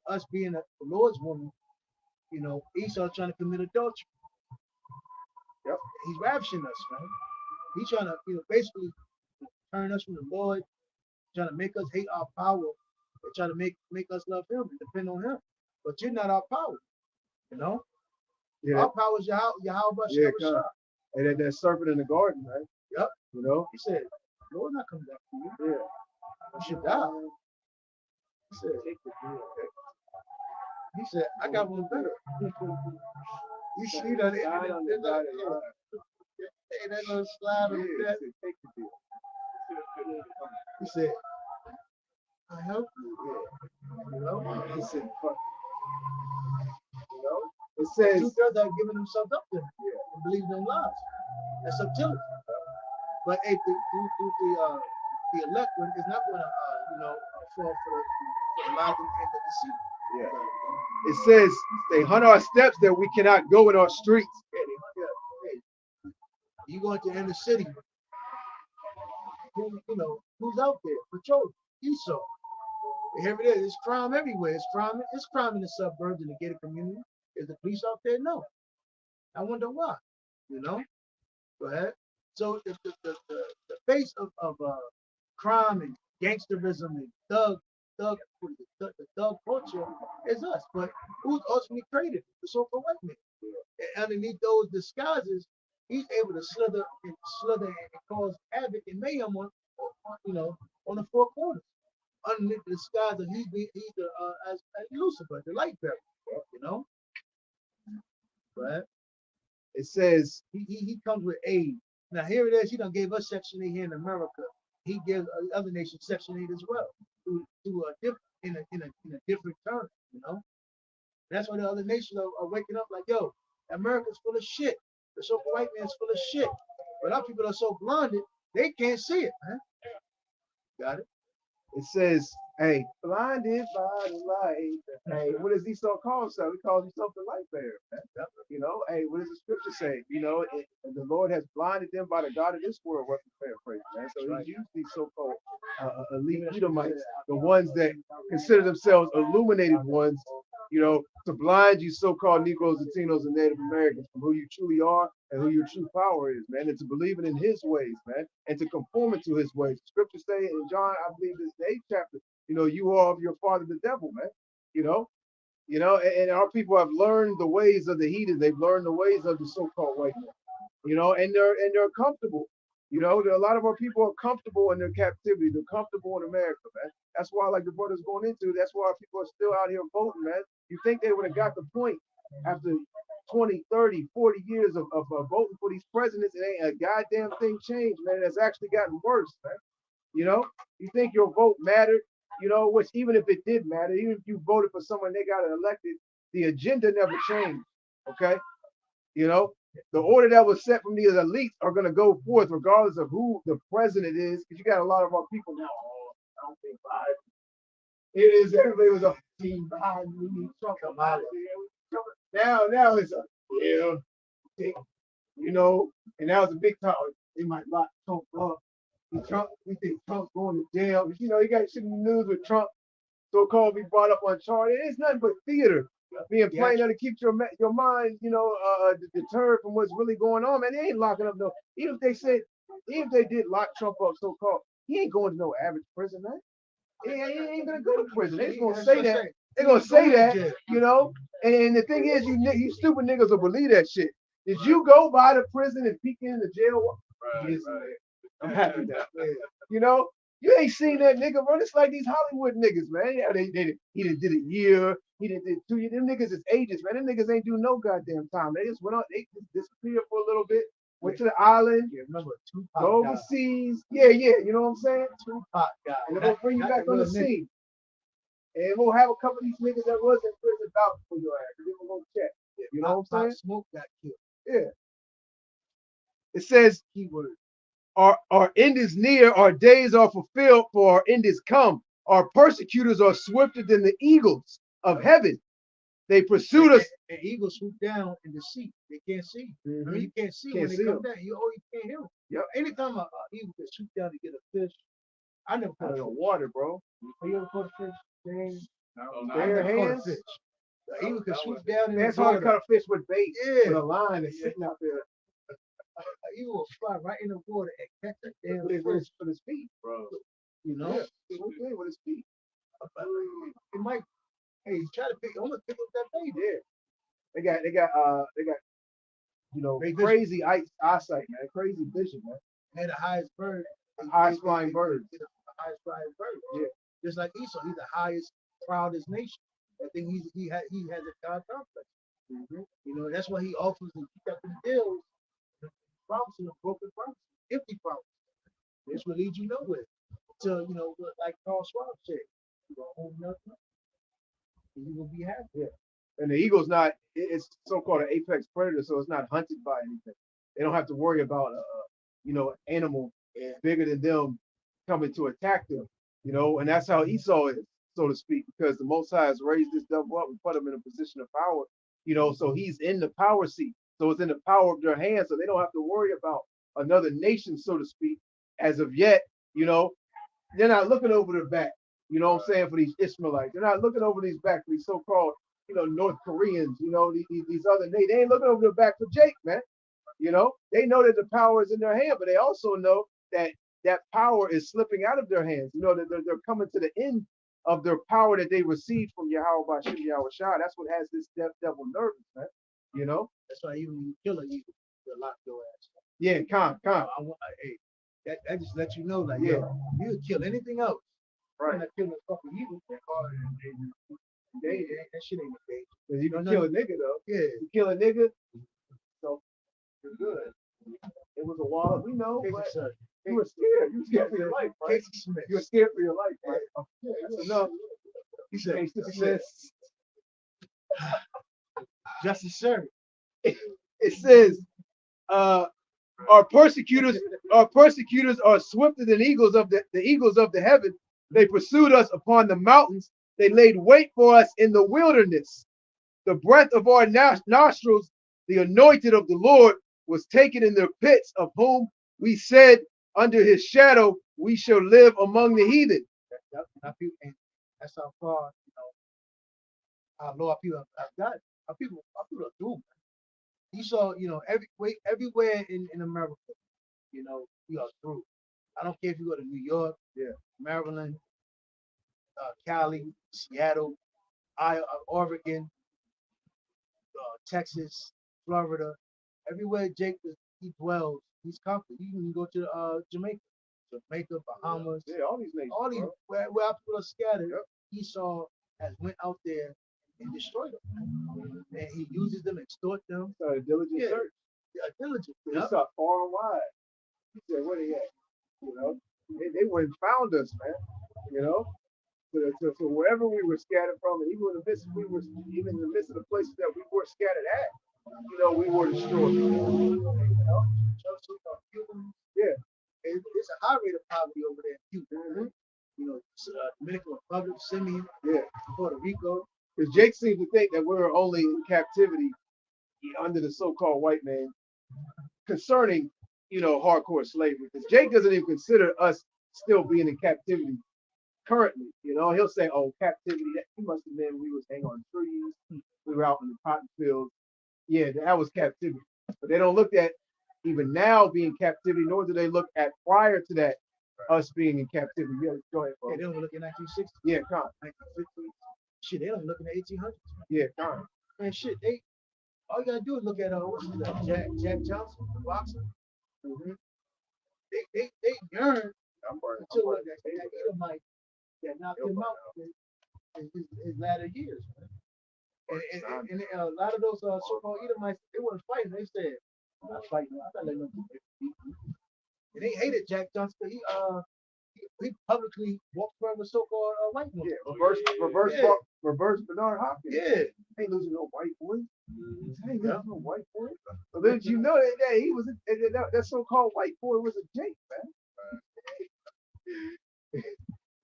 us being the Lord's woman, Esau trying to commit adultery. Yep. He's ravishing us, man. He's trying to, basically turn us from the Lord, trying to make us hate our power, and trying to make us love him and depend on him. But you're not our power, Yeah. Our power is Yahweh Shah. And that serpent in the garden, right? Yep. He said, Lord not coming back for you. Yeah. You should die. He said, I got one better. You see that? That little slide of that. He said, I help you. He said, fuck. It says, 2/3 are giving themselves up to him and believing in lies. That's subtlety. But hey, the elect one is not going to, fall for the lying and the deceit. Yeah. It says they hunt our steps that we cannot go in our streets. Hey, you go into the inner city, who's out there patrolling? Esau. Here it is. It's crime everywhere. It's crime in the suburbs in the gated community. Is the police out there? No. I wonder why. You know. Go ahead. So the face of crime and gangsterism and the thug culture is us. But who's ultimately created it? The so-called white man. And underneath those disguises, he's able to slither and cause havoc and mayhem on the four corners. Underneath the disguise of he's the as Lucifer, the light bearer. You know. Right. It says He comes with aid. Now here it is. He done gave us Section 8 here in America. He gives other nations Section 8 as well, to a different in a different term. You know, that's why the other nations are waking up like, yo, America's full of shit. The so-called white man's full of shit. But our people are so blinded they can't see it, man. Got it. It says, hey, blinded by the light. Hey, what does Esau call himself? He calls himself the light bearer. You know, hey, what does the scripture say? You know, the Lord has blinded them by the God of this world. What's the paraphrase, man? So he's used these so-called elite Edomites, the ones that consider themselves illuminated ones, you know, to blind you so-called Negroes, Latinos, and Native Americans from who you truly are and who your true power is, man, and to believing in his ways, man, and to conform it to his ways. Scripture say in John, I believe it's the 8th chapter, you know, you are of your father the devil, man. You know, and our people have learned the ways of the heathen. They've learned the ways of the so-called white man, you know, and they're comfortable. You know, a lot of our people are comfortable in their captivity. They're comfortable in America, man. That's why, like the brother's going into, that's why our people are still out here voting, man. You think they would have got the point after 20, 30, 40 years of voting for these presidents? It ain't a goddamn thing changed, man. It's actually gotten worse, man. You know, you think your vote mattered, you know, which even if it did matter, even if you voted for someone, they got elected, the agenda never changed, okay? You know, the order that was set from these elites are going to go forth regardless of who the president is, because you got a lot of our people now. I don't think Biden. It is everybody was a team Biden. We need Trump. Now it's you know, and that was a big talk. They might lock Trump up. We think Trump's going to jail. You know, you got shit in the news with Trump so-called be brought up on charges. It's nothing but theater being played to keep your mind, you know, deterred from what's really going on. Man, they ain't locking up no. Even if they did lock Trump up, so-called, he ain't going to no average prison, man. He ain't gonna go to prison. They're gonna say that. They're gonna say that, you know. And the thing is, you stupid niggas will believe that shit. Did you go by the prison and peek in the jail? Yes, man. I'm happy with that. You know, you ain't seen that nigga, bro. It's like these Hollywood niggas, man. Yeah, he did a year. He did 2 years. Them niggas is agents, man. Them niggas ain't do no goddamn time. They just went on. They just disappeared for a little bit. Went to the island. Yeah, remember Tupac go overseas. Yeah. You know what I'm saying? Tupac guy. And they're gonna bring you back on the scene. And we'll have a couple of these niggas that was in prison vouch for your ass. They were gonna check. You know what I'm saying? Smoke got killed. Yeah. It says keyword. Our end is near, our days are fulfilled, for our end is come. Our persecutors are swifter than the eagles of heaven. They pursued us. And eagles swoop down in the sea. They can't see. Mm-hmm. I mean, you can't see when they come down. You can't hear them. Yep. Anytime an eagle can swoop down to get a fish, I never caught a fish. Water, bro. You ever caught a fish? No, I never caught a fish. The eagle can swoop down in the water. It's hard to cut a fish with bait. Yeah. With a line that's sitting out there. You will fly right in the water and catch a damn fish with his feet, bro. You know, with his feet. It might. Hey, try to pick. I'm gonna pick up that bait. Yeah, they got you know, crazy eyesight, man, crazy vision, man. And the highest bird, highest flying bird. The highest flying bird. Yeah, just like Esau, he's the highest, proudest nation. I think he has a God complex. Mm-hmm. You know, that's why he offers and keep up the deals. Promises, broken promises, empty promises. This will lead you nowhere. So, you know, like Carl Schwab said, you don't own nothing, and you will be happy. Yeah. And the eagle's it's so-called an apex predator, so it's not hunted by anything. They don't have to worry about, you know, animal bigger than them coming to attack them. And that's how Esau is, so to speak, because the Most High has raised this devil up and put him in a position of power, so he's in the power seat. So it's in the power of their hands, so they don't have to worry about another nation, so to speak, as of yet. You know, they're not looking over their back, what I'm saying, for these Ishmaelites. They're not looking over these back for these so-called, North Koreans, these other nations. They ain't looking over their back for Jake, man. They know that the power is in their hand, but they also know that that power is slipping out of their hands. That they're coming to the end of their power that they received from Yahweh Bashim Yahweh Shah. That's what has this devil nervous, man. That's why even when you kill an eagle, you lock your ass. Yeah, Khan. Hey, that just lets you know, like, Yeah. yo, you would kill anything else. Right. You're not killing a fucking eagle. That shit ain't a day. You can kill a nigga though. Yeah. You kill a nigga, so you're good. It was a wall, we know, but you were scared. You were scared for your life, right? You were scared for your life, right? That's enough. He said, Justice Sir. It says, our persecutors are swifter than eagles of the eagles of the heaven. They pursued us upon the mountains. They laid wait for us in the wilderness. The breath of our nostrils, the anointed of the Lord, was taken in their pits, of whom we said, under his shadow we shall live among the heathen. That's how far, our Lord people have got. Our people are doomed. You saw, everywhere in America, we are through. I don't care if you go to New York, Maryland, Cali, Seattle, Oregon, Texas, Florida, everywhere Jake he dwells, he's conquered. You can go to Jamaica, Bahamas, all these nations, where our people are scattered. Esau has went out there and destroyed them, and he uses them, extort them. A diligent search. Yeah, diligent. He saw far and wide. He said, "Where they at?" They went and found us, man. So wherever we were scattered from, and even in the midst, even in the midst of the places that we were scattered at, we were destroyed. Yeah, it's a high rate of poverty over there in Cuba. Dominican Republic, Simeon, Puerto Rico. Because Jake seems to think that we're only in captivity under the so-called white man concerning, hardcore slavery. Because Jake doesn't even consider us still being in captivity currently. He'll say, "Oh, captivity, that he must have been, we was hanging on trees, we were out in the cotton fields. Yeah, that was captivity." But they don't look at even now being captivity, nor do they look at prior to that us being in captivity. Yeah, go ahead, bro. Yeah, they don't look at 1960s. Yeah, come. 1950s. Shit, they don't look in the 1800s. Yeah, come. Man, shit, all you gotta do is look at Jack Johnson, the boxer. Mm-hmm. They yearn until that Edomite that knocked him out in his latter years. And a lot of those so-called Edomites, they weren't fighting. They said, "I'm not fighting. I'm not letting them beat me." And they hated Jack Johnson. He publicly walked around with so-called white woman. Yeah, reverse Bernard Hopkins. Yeah, ain't losing no white boy. Ain't losing no white boy. So then you know that he was that so-called white boy was a Jake, man.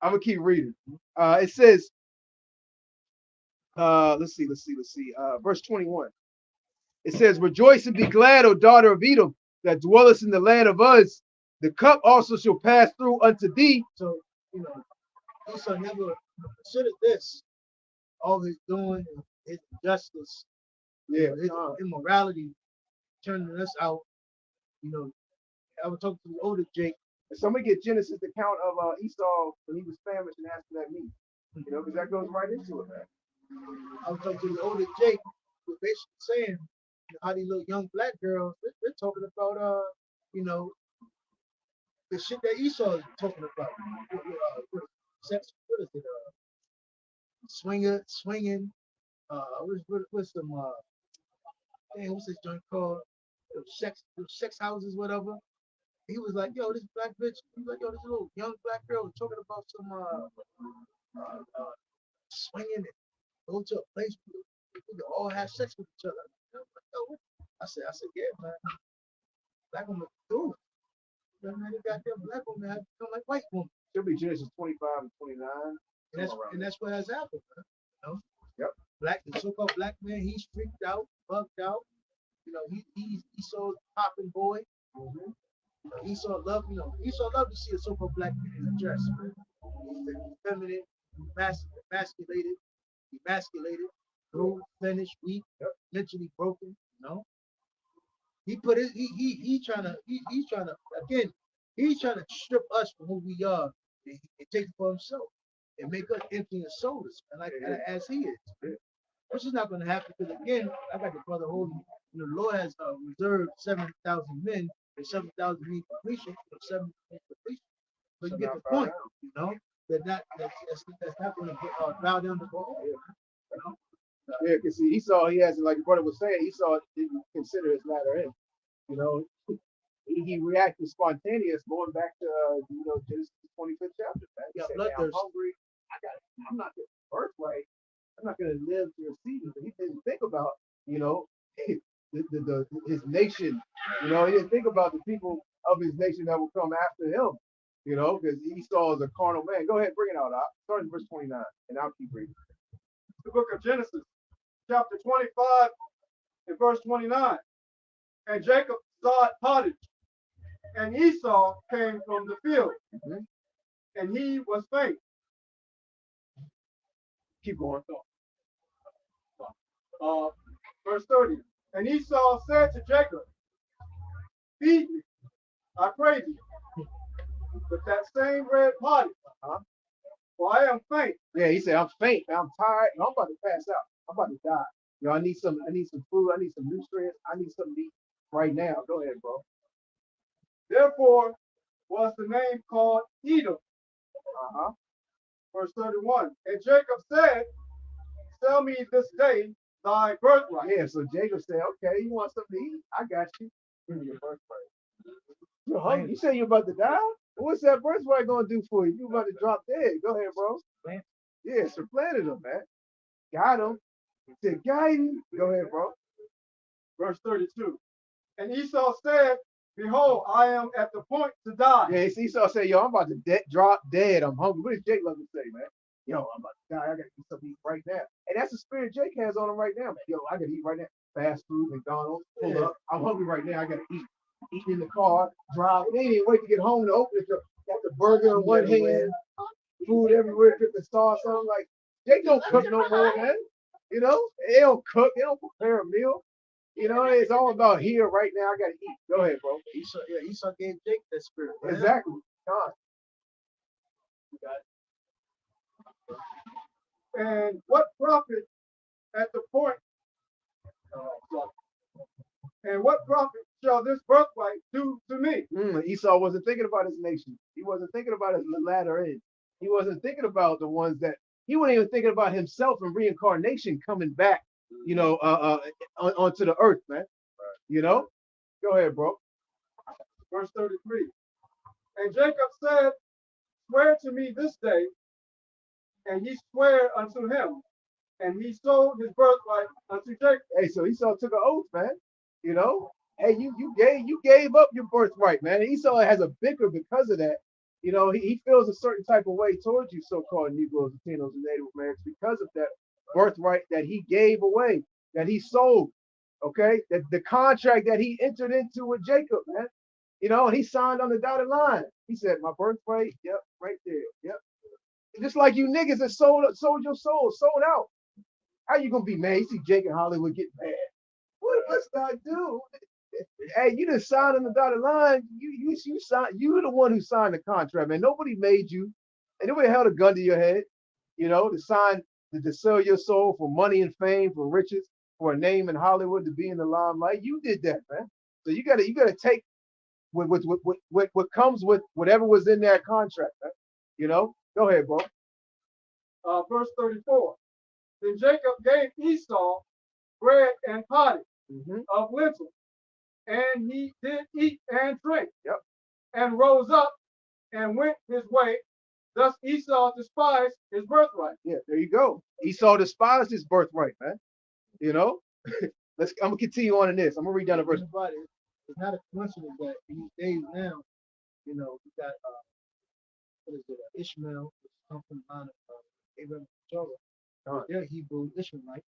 I'm gonna keep reading. It says, let's see. Verse 21. It says, "Rejoice and be glad, O daughter of Edom, that dwellest in the land of Uz. The cup also shall pass through unto thee." So, Esau never considered this. All he's doing is injustice. His immorality, turning us out. I was talking to the older Jake. And somebody get Genesis account of Esau when he was famished and asked for that meat. Because that goes right into it, man. I was talking to the older Jake, who was basically saying how these little young black girls, they're talking about, the shit that Esau is talking about. Sex, what is it? Swinging. What's some, what's this joint called? Sex houses, whatever. He was like, "Yo, this black bitch." He was like, "Yo, this little young black girl was talking about some swinging and go to a place where we can all have sex with each other." I said, "Yeah, man. Black women do. Man, the goddamn black women have become like white women." Should be Genesis 25 and 29. And that's what has happened, man. You know? Yep. The so-called black man, he's freaked out, bugged out. You know, he saw popping boy. Mm-hmm. He saw love, he saw love to see a so-called black man in a dress, man. He's feminine, emasculated, bruised, finished, weak, mentally broken, He put his he trying to he's trying to again he's trying to strip us from who we are and take it for himself and make us empty and soulless and as he is. Which is not going to happen because again, I got the brother holding. The Lord has reserved 7,000 men and 7,000 mean completion, 7 mean completion. So you get the point, that's not going to bow down the ball. Yeah, because see, Esau, he has, like the brother was saying, Esau didn't consider his latter end. You know, he reacted spontaneous, going back to Genesis 25th chapter. Man. He said, I'm hungry. I'm not getting birthright. I'm not going to live to receive it. But he didn't think about, his nation. He didn't think about the people of his nation that will come after him. Because Esau is a carnal man. Go ahead, bring it out. Start in verse 29, and I'll keep reading. The book of Genesis, chapter 25 and verse 29. And Jacob sowed pottage, and Esau came from the field, and he was faint. Keep going. Verse 30. And Esau said to Jacob, feed me, I pray thee, with that same red pottage, for I am faint. Yeah, he said, I'm faint, I'm tired, and I'm about to pass out. I'm about to die. I need some food, I need some nutrients, I need something to eat right now. Go ahead, bro. Therefore was the name called Edom. Verse 31. And Jacob said, sell me this day thy birthright. Yeah, so Jacob said, okay, you want something to eat? I got you. Give me your birthright. You're hungry. You say you're about to die? What's that birthright going to do for you? You about to drop dead. Go ahead, bro. Yeah, supplanted him, man. Got him. He said, got him. Go ahead, bro. Verse 32. And Esau said, behold, I am at the point to die. Yeah, Esau said, yo, I'm about to drop dead. I'm hungry. What does Jake love to say, man? Yo, I'm about to die. I got to eat something to eat right now. And that's the spirit Jake has on him right now, man. Yo, I got to eat right now. Fast food, McDonald's, pull up. I'm hungry right now. I got to eat. Eating in the car, drive. They didn't wait to get home to open it. Got the burger in one hand, food everywhere, dripping sauce on. Like, Jake don't cook no more, man. They don't cook. They don't prepare a meal. It's all about here right now. I got to eat. Go ahead, bro. Esau gave Jake that spirit. Man. Exactly. God. And what profit at the point? And what profit shall this birthright do to me? Esau wasn't thinking about his nation. He wasn't thinking about his latter end. He wasn't thinking about the ones that he wasn't even thinking about himself and reincarnation coming back, onto the earth, man. Go ahead, bro. Verse 33. And Jacob said, swear to me this day, and he swore unto him, and he sold his birthright unto Jacob. Hey, so Esau took an oath, man. Hey, you gave up your birthright, man. And Esau has a bicker because of that. He feels a certain type of way towards you, so-called Negroes, Latinos, and Native Americans because of that birthright that he gave away, that he sold. Okay, that the contract that he entered into with Jacob, man. And he signed on the dotted line. He said, my birthright, yep, right there, yep. Just like you niggas that sold your soul, sold out. How you gonna be mad? You see Jake and Hollywood get mad. What must I do? Hey, you done signed on the dotted line. You signed. You're the one who signed the contract, man. Nobody made you, and nobody held a gun to your head. To sign to sell your soul for money and fame, for riches, for a name in Hollywood, to be in the limelight. You did that, man. So you gotta take what comes with whatever was in that contract, man. Go ahead, bro. Verse 34. Then Jacob gave Esau bread and pottage of lentils, and he did eat and drink, and rose up and went his way. Thus Esau despised his birthright. Yeah, there you go. Esau despised his birthright, man. I'm gonna continue on in this. I'm gonna read down the verse. It's not a coincidence that in these days now, we got what is it, Ishmael, which comes from the line of Abraham and Torah. They're Hebrew Ishmaelites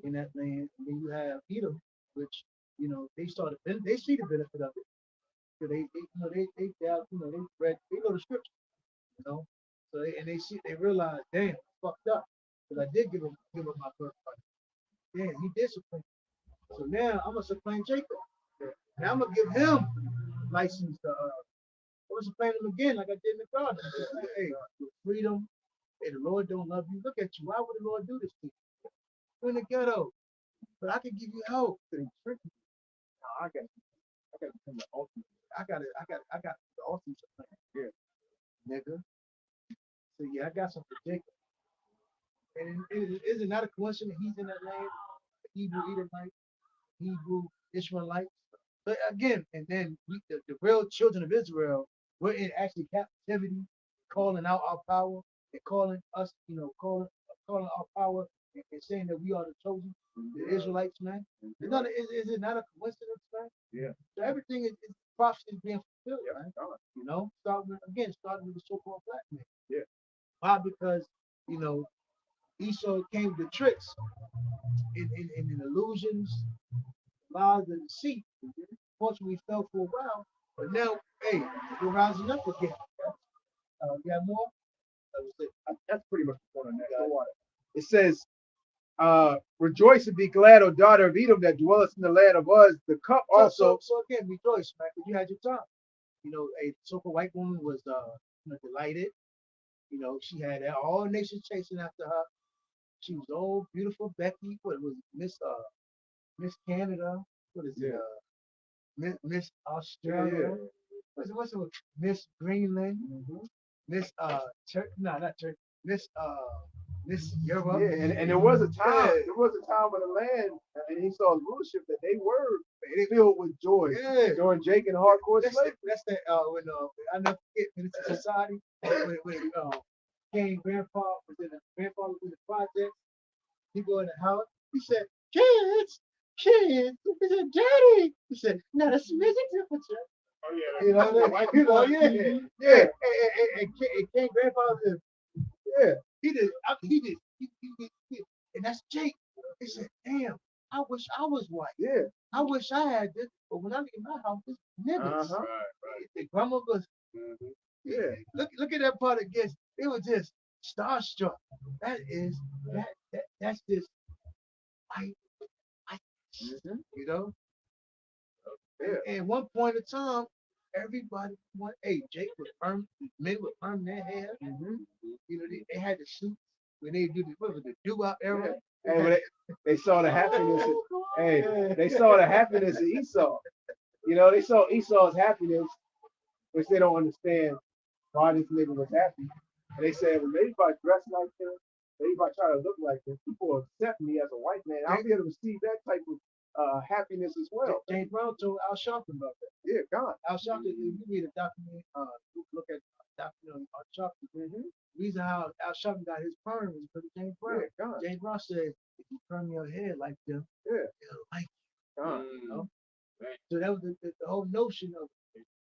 in that land. And then you have Edom, which, they see the benefit of it. So they read, they know the scripture, you know. So they realize, damn, I fucked up. Because I did give up my birthright. Damn, he did supplant. So now I'm gonna supplant Jacob. And I'm gonna give him license to I'm gonna supplant him again like I did in the garden. I said, hey, with freedom. Hey, the Lord don't love you. Look at you. Why would the Lord do this to you? You're in the ghetto. But I can give you help. So he tricked me. No, I got to become the ultimate. I got the ultimate supplant. Yeah, nigga. So yeah, I got some for Jacob. And is it not a coincidence he's in that land? Hebrew Edomite, Hebrew Ishmaelite. But again, and then the real children of Israel were in actually captivity, calling out our power and calling us, calling our power and saying that we are the chosen, the Israelites, man. Is it not a coincidence, man? Yeah. So everything is prophecy is being fulfilled, man. Starting with the so-called black man. Yeah. Why? Because, Esau came with the tricks in illusions, lies, and deceit. Fortunately, we fell for a while, but now, hey, we're rising up again. You have more? That's pretty much the point on that. It says, rejoice and be glad, O daughter of Edom that dwellest in the land of Uz. The cup also. So again, rejoice, man, because you had your time. A so-called white woman was delighted. She had all nations chasing after her. She was old, beautiful Becky. What was Miss Canada? What is it? Miss Australia. What's it? Miss Greenland. Miss not Turkey. Miss Europe. Yeah, and there was a time. There was a time in the land and Esau's rulership that they were filled with joy during Jake and hardcore slavery. That's that when I never forget Minister Society when King Grandpa was in the project. He go in the house. He said, kids. He said, Daddy. He said, no, that's music temperature. Oh yeah. You know what I mean? Yeah. And King Grandpa said, yeah. He did. And that's Jake. He said, damn, I wish I was white. Yeah. I wish I had this. But when I leave my house, it's niggas. Right. The grandmothers. Yeah. Look at that part again. It was just starstruck. That's just white. And one point in time, everybody Jake would men would perm their hair. They had the suits when they do the doo-wop era. And when they saw the happiness, they saw the happiness of Esau. They saw Esau's happiness, which they don't understand why this nigga was happy. And they said, well, maybe if I dress like him, maybe if I try to look like him, people will accept me as a white man. I'll be able to receive that type of happiness as well. James Brown told Al Sharpton about that. Yeah, God. Al Sharpton, if you read a documentary, look at a documentary on Sharpton. The reason how Al Sharpton got his perm is because of James Brown. Yeah, God. James Brown said, if you perm your hair like them, they'll like you. God. So that was the whole notion of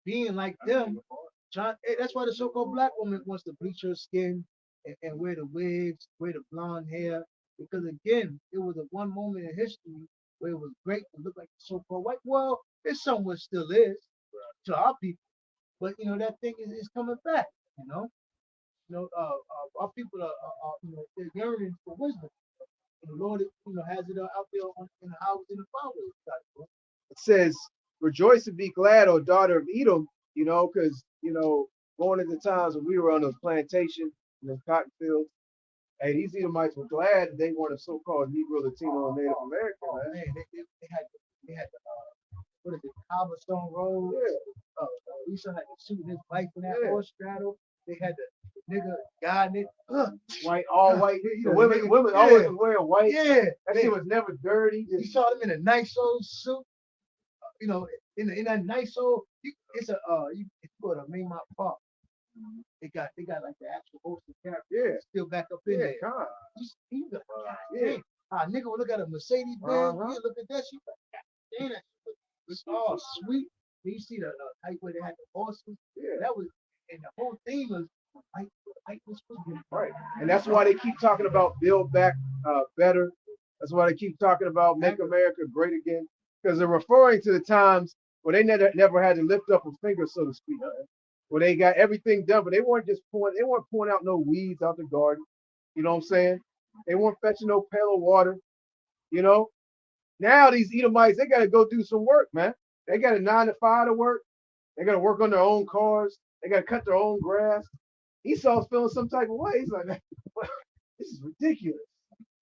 being like them. That's why the so-called black woman wants to bleach her skin and wear the wigs, wear the blonde hair. Because again, it was a one moment in history where it was great to look like the so-called white. Well, it somewhat still is to our people, but that thing is coming back. Our people are they're yearning for wisdom. And the Lord, has it out there in the houses and the flowers. It says, rejoice and be glad, O daughter of Edom, because, going into times when we were on those plantations and those cotton fields, hey, these Edomites were glad they weren't a so-called Negro, Latino, or Native American. Oh, man, they had what is it, cobblestone roads. Lisa had to shoot his wife in that horse straddle. They had the nigga guiding it. White, all white. Women always wearing white. Yeah. That shit was never dirty. You saw them in a nice old suit. In that nice old, it's a if you go to Maymont Park, they got like the actual host of character still back up in there. God. You got, a nigga will look at a Mercedes Benz, you look at that, she like, damn, it's all sweet. Then you see the type where they had the horses. That was, and the whole theme was Light was supposed to be Right. And that's why they keep talking about build back better. That's why they keep talking about make America great again. Because they're referring to the times where they never had to lift up a finger, so to speak. Man. Where they got everything done, but they weren't pouring out no weeds out the garden. You know what I'm saying? They weren't fetching no pail of water. You know? Now these Edomites, they gotta go do some work, man. They got a 9 to 5 to work. They gotta work on their own cars. They gotta cut their own grass. Esau's feeling some type of way. He's like, this is ridiculous.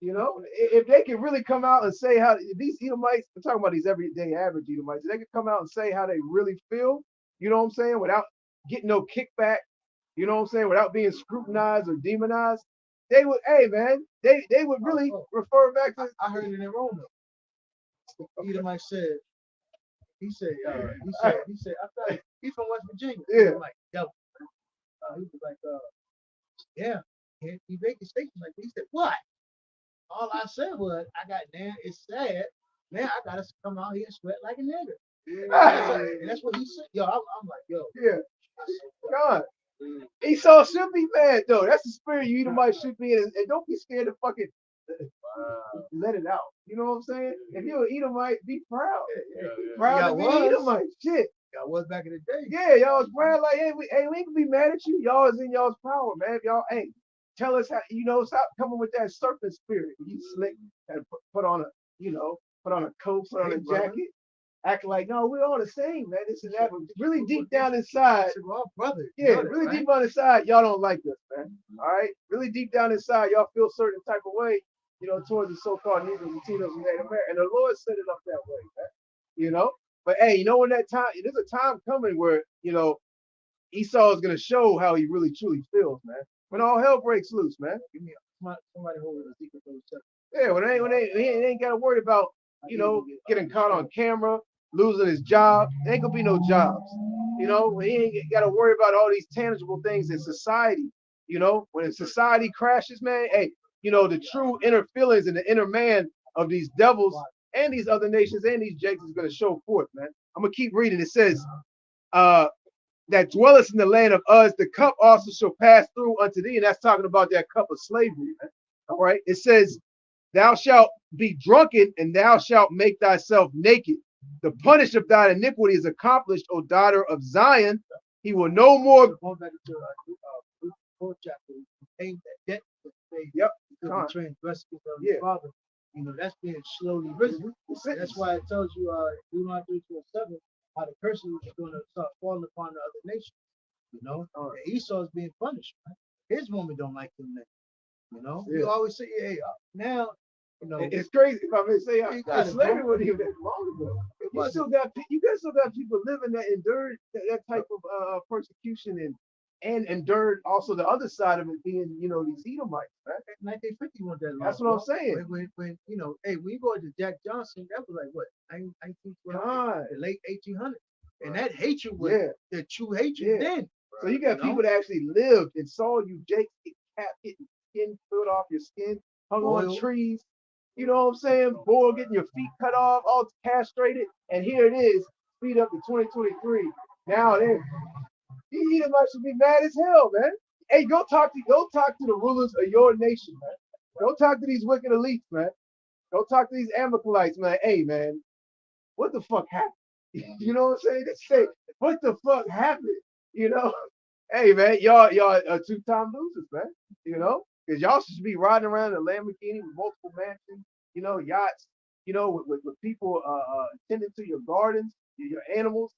You know, if they could really come out and say how these Edomites, I'm talking about these everyday average Edomites, if they could come out and say how they really feel, you know what I'm saying, without getting no kickback, you know what I'm saying, without being scrutinized or demonized, they would, hey man, they would really refer back to. I heard it in Roman. Edomite said, he said, I thought he's from West Virginia. Yeah. I'm like, yo, he was like, yeah. He made the statement like, he said, what? All I said was, I got now. It's sad. Now I gotta come out here and sweat like a nigga. And that's what he said. Yo, I'm like, yo. Yeah. God. Esau should be mad though. That's the spirit you Edomite should be in, and don't be scared to fucking let it out. You know what I'm saying? If you're an Edomite, be proud. Proud to be Edomite. Shit. Y'all was back in the day. Yeah, y'all was proud like, hey, we ain't gonna be mad at you. Y'all is in y'all's power, man. If y'all ain't. Tell us how, stop coming with that serpent spirit. You slick and put on a coat, put on a jacket, act like, no, we're all the same, man. This and that. But really deep down inside, brother. Yeah, really deep down inside, y'all don't like us, man. All right? Really deep down inside, y'all feel certain type of way, towards the so-called Negroes, Latinos, and Native Americans. And the Lord set it up that way, man. But hey, when that time, there's a time coming where, Esau is gonna show how he really truly feels, man. When all hell breaks loose, man. Give me somebody holding a secret for himself. Yeah, when he ain't got to worry about, getting caught on camera, losing his job. There ain't gonna be no jobs. When he ain't got to worry about all these tangible things in society. When society crashes, man. Hey, the true inner feelings and the inner man of these devils and these other nations and these jakes is gonna show forth, man. I'm gonna keep reading. It says, that dwellest in the land of Uz, the cup also shall pass through unto thee. And that's talking about that cup of slavery. Man. All right. It says, thou shalt be drunken and thou shalt make thyself naked. The punish of thine iniquity is accomplished, O daughter of Zion. He will no more. Going back to the fourth chapter, paying that debt that they transgressed of his father. That's being slowly risen. That's why it tells you, Deuteronomy 3:7. How the curses is going to start falling upon the other nations, And Esau is being punished, right? His woman don't like him now, You always say, hey, now, It's crazy if I may say, slavery wasn't even that long ago. You guys still got people living that endured that type of persecution and endured also the other side of it being, these Edomites, right? 1950 wasn't that long. That's what I'm saying. When when you go to Jack Johnson, that was like what, 1912, the late 1800s, and that hatred was the true hatred then. So you got people that actually lived and saw you, Jake, getting skin peeled off your skin, hung on trees. You know what I'm saying? Boy, getting your feet cut off, all castrated, and here it is, speed up to 2023. Now these Edomites should be mad as hell, man. Hey, go talk to the rulers of your nation, man. Go talk to these wicked elites, man. Go talk to these Amalekites, man. Hey, man, what the fuck happened? You know what I'm saying? They say, what the fuck happened? Hey, man, y'all are two-time losers, man. Because y'all should be riding around in a Lamborghini with multiple mansions, yachts, with people tending to your gardens, your animals.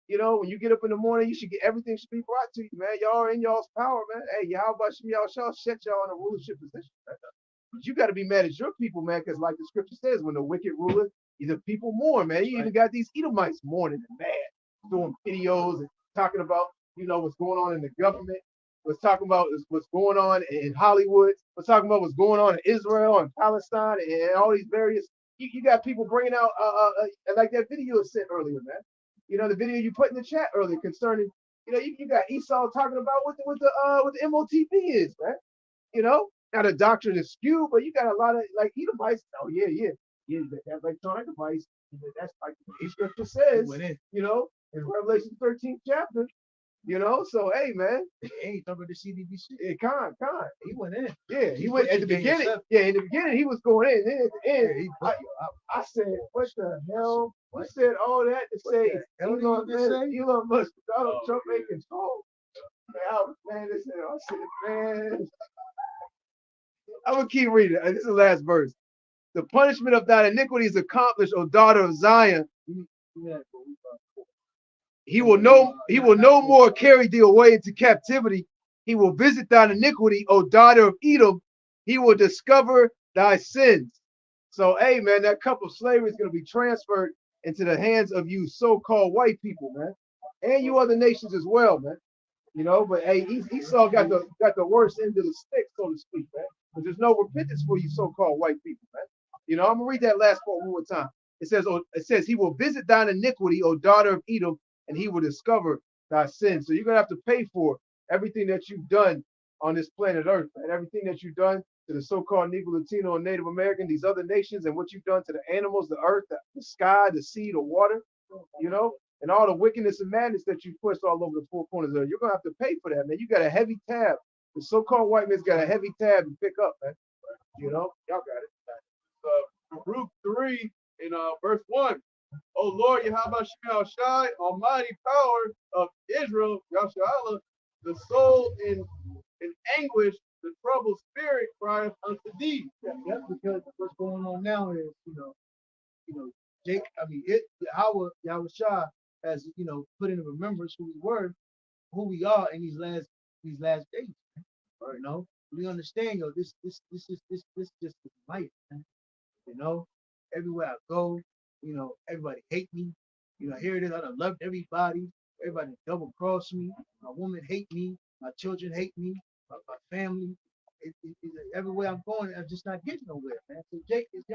When you get up in the morning, everything should be brought to you, man. Y'all are in y'all's power, man. Hey, how about y'all set y'all in a rulership position, man. But you got to be mad at your people, man, because like the scripture says, when the wicked ruler, the people mourn, man. You even got these Edomites mourning and mad, doing videos and talking about, what's going on in the government. What's talking about what's going on in Hollywood. What's talking about what's going on in Israel and Palestine and all these various. You got people bringing out like that video sent earlier, man. The video you put in the chat earlier concerning, you got Esau talking about what the MOTP is, man. Now the doctrine is skewed, but you got a lot of like Edomites. Oh yeah, that electronic device. That's like the scripture says, in Revelation 13th chapter. You know, so hey man, Hey, he talking about the CDBC. yeah, Con. He went in. Yeah, he He went at butchered the Daniel beginning. 7. Yeah, in the beginning he was going in. Then at the end, Yeah, he I, I said, what the hell? You said all that to What say the hell did you just say? Elon Musk, Donald Trump ain't control. Man, listen, I said, man, I'm gonna keep reading. This is the last verse. The punishment of thy iniquity is accomplished, O daughter of Zion. He will no more carry thee away into captivity. He will visit thine iniquity, O daughter of Edom. He will discover thy sins. So, hey, man, that cup of slavery is going to be transferred into the hands of you so-called white people, man, and you other nations as well, man. You know, but hey, Esau got the worst end of the stick, so to speak, man. But there's no repentance for you so-called white people, man. You know, I'm gonna read that last part one more time. It says, he will visit thine iniquity, O daughter of Edom, and he will discover thy sin. So you're gonna have to pay for everything that you've done on this planet Earth, and everything that you've done to the so-called Negro, Latino, and Native American, these other nations, and what you've done to the animals, the earth, the sky, the sea, the water, you know, and all the wickedness and madness that you pushed all over the four corners of it. You're gonna have to pay for that, man. You got a heavy tab. The so-called white man's got a heavy tab to pick up, man. You know, y'all got it. Baruch 3 in verse 1. O Lord, Yahweh Shai, Shai, almighty power of Israel, Yahshua, the soul in anguish, the troubled spirit crieth unto thee. Yeah, because what's going on now is, Jake, Yahweh Shah has, put in remembrance who we were, who we are in these last days. Right? You know, we understand, this just is life, man. You know, everywhere I go, everybody hate me. Here it is. I done loved everybody. Everybody double cross me. My woman hate me. My children hate me. My family. Everywhere I'm going, I'm just not getting nowhere, man. So Jake is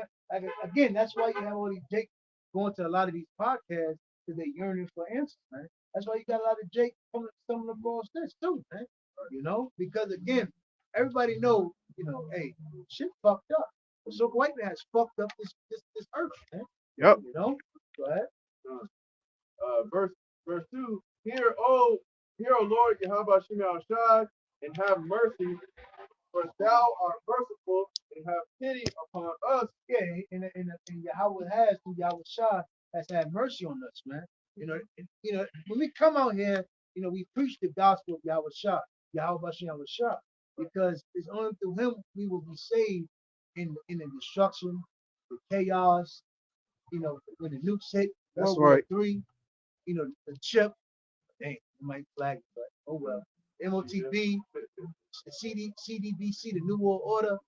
again. That's why you have all these Jake going to a lot of these podcasts because they're yearning for answers, man. That's why you got a lot of Jake coming across this too, man. Because again, everybody knows, hey, shit fucked up. So white man has fucked up this earth, man. Yep. Go ahead. Verse 2. Hear, O Lord, Yahweh Shai, Shai, and have mercy, for thou art merciful, and have pity upon us. Yeah, and Yahweh has, through Yahweh Shah, has had mercy on us, man. When we come out here, we preach the gospel of Yahweh Shah, Yahweh Shah, because it's only through him we will be saved in the destruction, the chaos, when the nukes hit That's World War right. III, the chip, dang, it might flag it, but oh well. MOTB, the CDBC, the New World Order,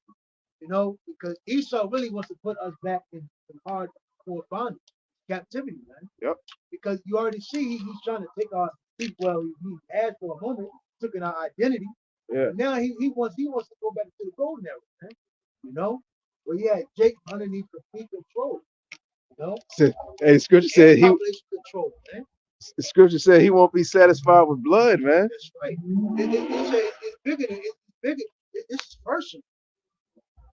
because Esau really wants to put us back in hardcore bondage, captivity, man. Yep. Because you already see he's trying to take our, he has for a moment, took in our identity. Yeah. But now he wants to go back to the golden era, man. Well, yeah, Jake underneath complete control. Hey, scripture said population control, man. the scripture said he won't be satisfied with blood, man. That's right. It said it's bigger than this is personal.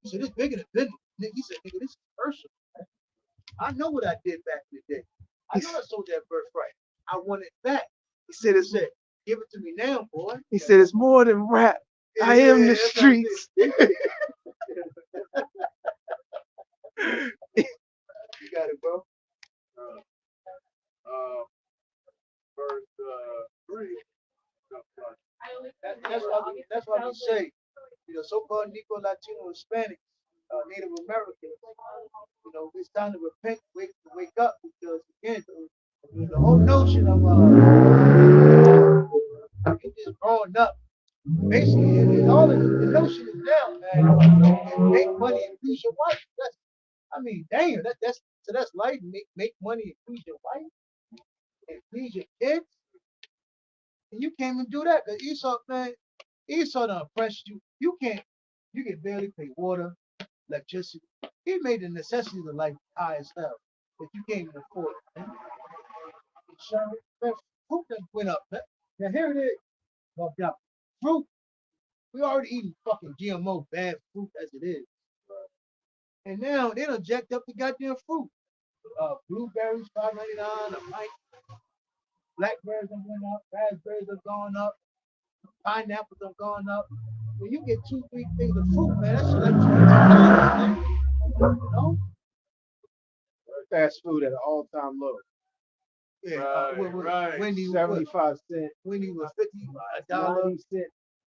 He said it's bigger than business. He said, nigga, this is personal. Man. I know what I did back in the day. I know I sold that birthright. I want it back. He said, give it to me now, boy. He said it's more than rap. I am the streets. You got it, bro. Verse 3. That's why we say, so-called Negro, Latino, Hispanic, Native Americans, it's time to repent, wake up, because again, the whole notion of you just growing up, basically, all the notion is down, man. And make money and please your wife. Damn, that's life. Make money and please your wife and please your kids. And you can't even do that because Esau done oppressed you. You can barely pay water, electricity. He made the necessities of life high as hell. But you can't even afford it. Man. Fruit that went up. Man. Now here it is. Well, fruit. We already eating fucking GMO bad fruit as it is. And now they done jacked up the goddamn fruit. Blueberries, $5.99 a pint. blackberries have went up, raspberries have gone up, pineapples have gone up. When you get 2, 3 things of fruit, man, that's like $20, man. You know? Fast food at an all-time low. Yeah, Right. Wendy, 75 cent, Wendy was $50 90 cent